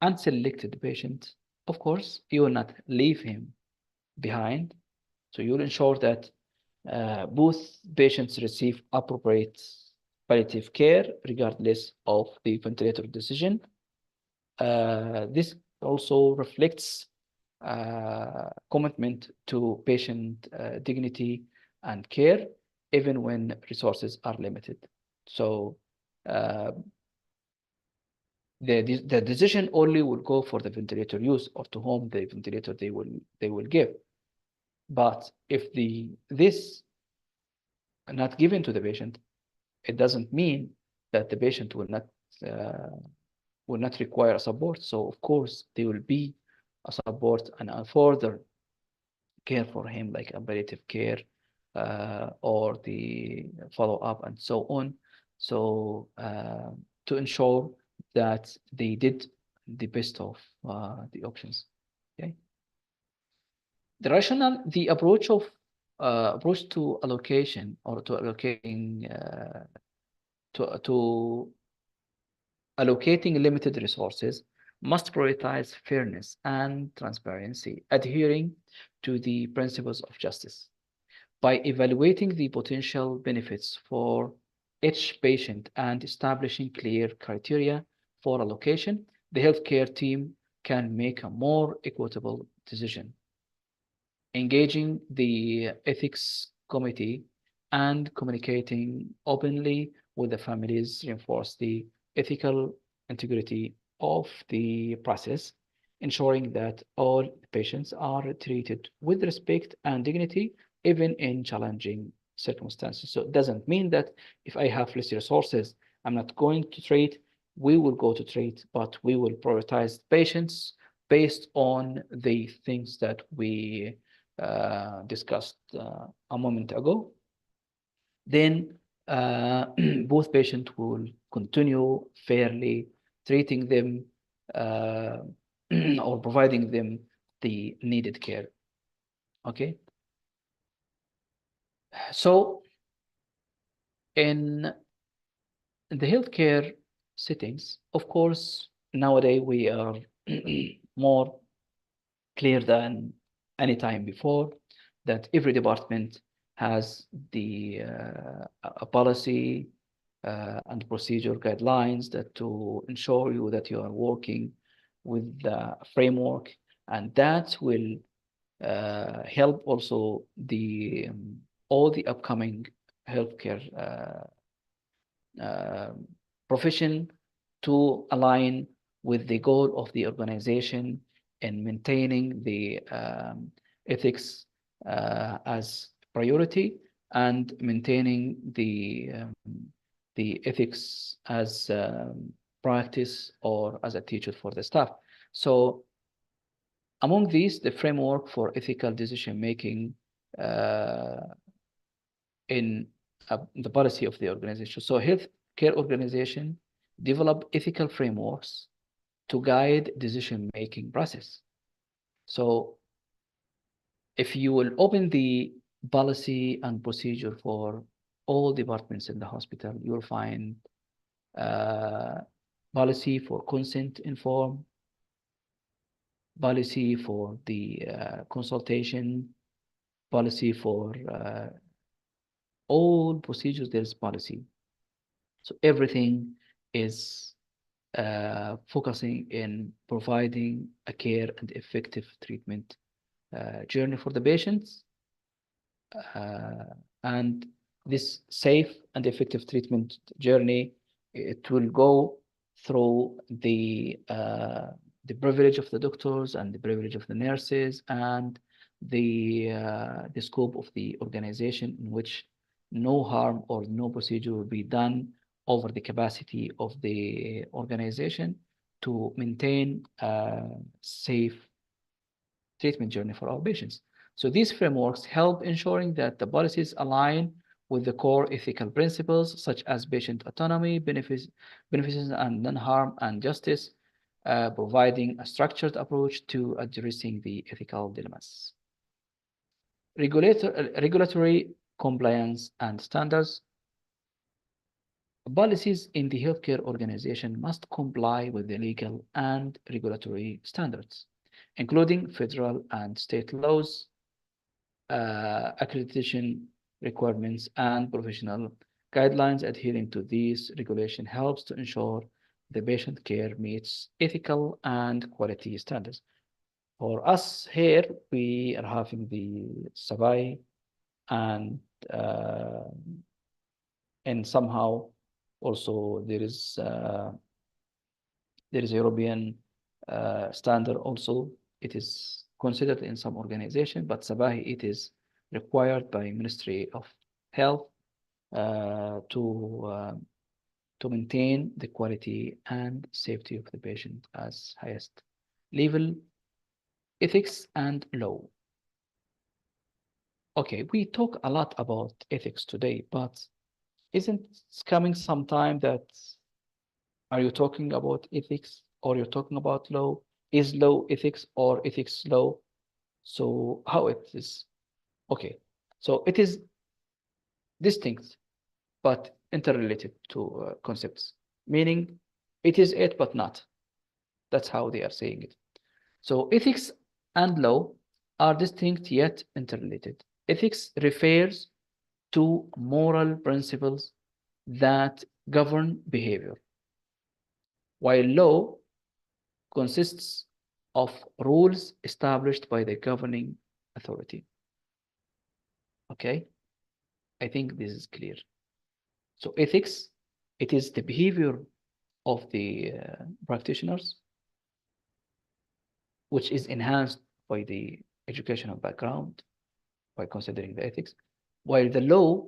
unselected patient. Of course, you will not leave him behind. So you'll ensure that both patients receive appropriate palliative care regardless of the ventilator decision. This also reflects commitment to patient dignity and care, even when resources are limited. So the decision only will go for the ventilator use or to whom the ventilator they will give. But if this not given to the patient, it doesn't mean that the patient will not require support. So of course there will be a support and a further care for him, like palliative care or the follow up and so on. So to ensure that they did the best of the options. Okay. The rationale, the approach to allocation or to allocating to allocating limited resources must prioritize fairness and transparency, adhering to the principles of justice. By evaluating the potential benefits for each patient and establishing clear criteria for allocation, the healthcare team can make a more equitable decision. Engaging the ethics committee and communicating openly with the families reinforce the ethical integrity of the process, ensuring that all patients are treated with respect and dignity, even in challenging circumstances. So it doesn't mean that if I have less resources, I'm not going to treat. We will go to treat, but we will prioritize patients based on the things that we discussed a moment ago. Then both patients will continue fairly treating them or providing them the needed care. Okay. So in the healthcare settings, of course, nowadays we are more clear than any time before that every department has a policy and procedure guidelines that to ensure you that you are working with the framework, and that will help also the all the upcoming healthcare profession to align with the goal of the organization in maintaining the ethics as priority and maintaining the ethics as practice or as a teacher for the staff. So among these, the framework for ethical decision making uh, in the policy of the organization. So healthcare organization develop ethical frameworks to guide decision making process. So if you will open the policy and procedure for all departments in the hospital, you will find uh, policy for consent informed, policy for the consultation, policy for all procedures, there's policy. So everything is focusing in providing a care and effective treatment journey for the patients. And this safe and effective treatment journey, it will go through the privilege of the doctors and the privilege of the nurses and the scope of the organization in which no harm or no procedure will be done over the capacity of the organization to maintain a safe treatment journey for our patients. So these frameworks help ensuring that the policies align with the core ethical principles such as patient autonomy, benefits and non-harm and justice, providing a structured approach to addressing the ethical dilemmas. Regulatory compliance and standards. Policies in the healthcare organization must comply with the legal and regulatory standards, including federal and state laws, accreditation requirements, and professional guidelines. Adhering to these regulations helps to ensure the patient care meets ethical and quality standards. For us here, we are having the SAVAI and uh, and somehow also there is a European standard also. It is considered in some organization, but Sabahi, it is required by Ministry of Health to maintain the quality and safety of the patient as highest level. Ethics and law. Okay, we talk a lot about ethics today, but isn't it coming some time that are you talking about ethics or you're talking about law? Is law ethics or ethics law? So how it is? Okay, so it is distinct but interrelated to concepts, meaning it is it but not. That's how they are saying it. So ethics and law are distinct yet interrelated. Ethics refers to moral principles that govern behavior, while law consists of rules established by the governing authority. Okay, I think this is clear. So ethics, it is the behavior of the practitioners, which is enhanced by the educational background, by considering the ethics, while the law,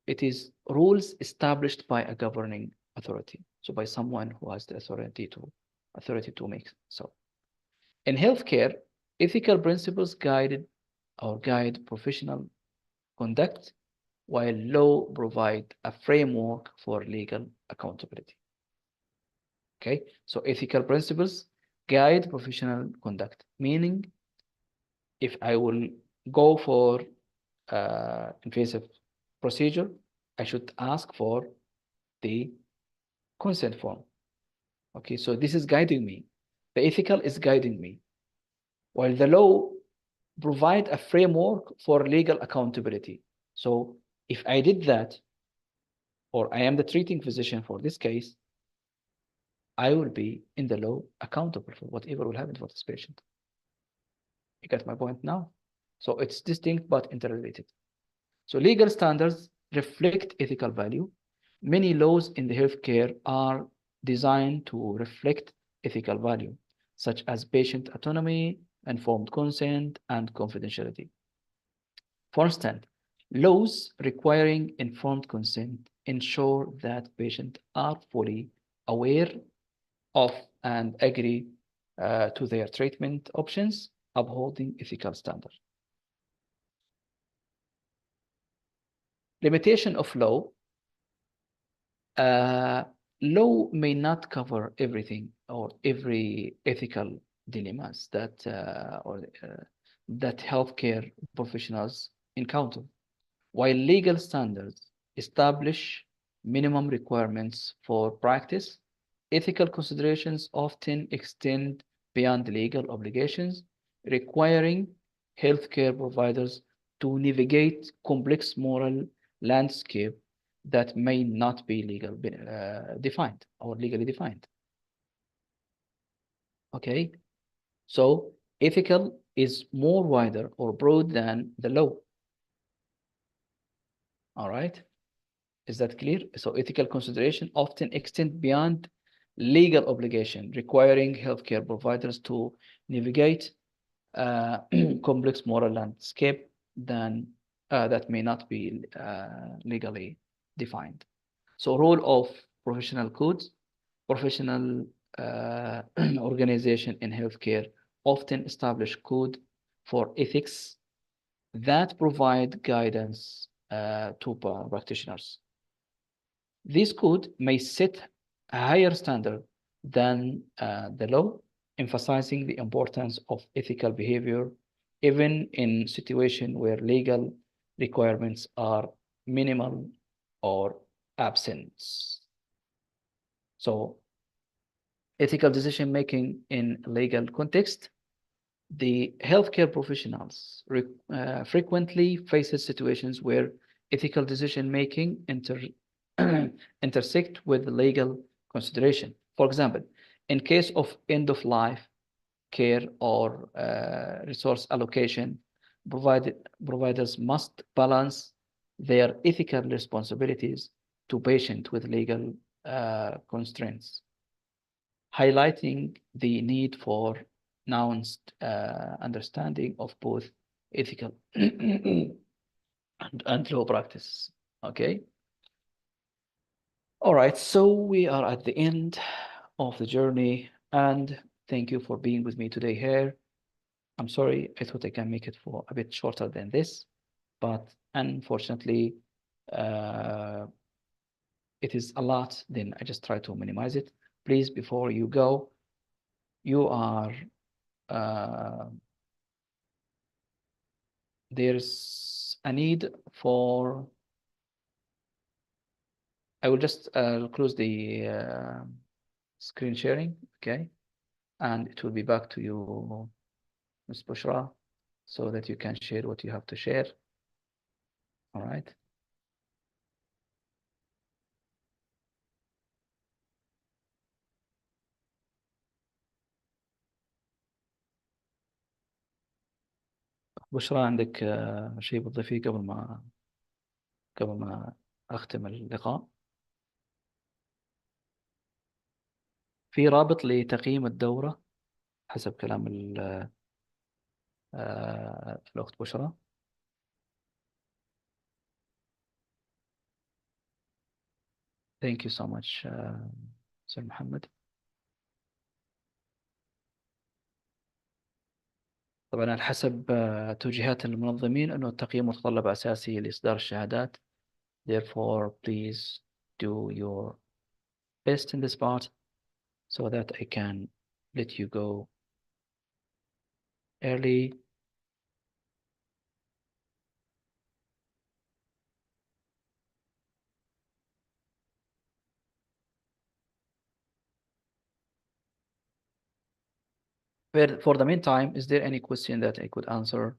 it is rules established by a governing authority, so by someone who has the authority to make so. In healthcare, ethical principles guide professional conduct, while law provide a framework for legal accountability. Okay, so ethical principles guide professional conduct, meaning if I will go for invasive procedure, I should ask for the consent form. Okay, so this is guiding me. The ethical is guiding me, while the law provide a framework for legal accountability. So if I did that, or I am the treating physician for this case, I will be in the law accountable for whatever will happen for this patient. You get my point now? So it's distinct but interrelated. So legal standards reflect ethical value, Many laws in the healthcare are designed to reflect ethical value, such as patient autonomy, informed consent, and confidentiality. For instance, laws requiring informed consent ensure that patients are fully aware of and agree to their treatment options, upholding ethical standards. Limitation of law. Uh, Law may not cover everything or every ethical dilemmas that healthcare professionals encounter. While legal standards establish minimum requirements for practice, ethical considerations often extend beyond legal obligations, requiring healthcare providers to navigate complex moral landscape that may not be defined or legally defined. Okay, so ethical is more wider or broad than the law. All right. Is that clear? So ethical consideration often extend beyond legal obligation, requiring healthcare providers to navigate complex moral landscape than that may not be legally defined. So role of professional codes, professional organization in healthcare often establish code for ethics that provide guidance to practitioners. This code may set a higher standard than the law, emphasizing the importance of ethical behavior, even in situations where legal requirements are minimal or absent. So, ethical decision making in legal context, the healthcare professionals frequently faces situations where ethical decision making intersect with legal consideration. For example, in case of end of life care or resource allocation, providers must balance their ethical responsibilities to patient with legal constraints, highlighting the need for nuanced understanding of both ethical and law practice. Okay. All right. So we are at the end of the journey, and thank you for being with me today here. I'm sorry, I thought I can make it for a bit shorter than this, but unfortunately, uh, it is a lot. Then I just try to minimize it. Please, before you go, you are uh, there's a need for, I will just close the screen sharing, okay? And it will be back to you, Ms. Bushra, so that you can share what you have to share. All right. بشرى عندك شيء بتضيفيه قبل ما أختم اللقاء؟ في رابط لتقييم الدورة حسب كلام الأخت بشرى. Thank you so much سيد محمد. طبعا على حسب توجيهات المنظمين أنه التقييم متطلب أساسي لإصدار الشهادات. Therefore, please do your best in this part so that I can let you go early. But for the meantime, is there any question that I could answer?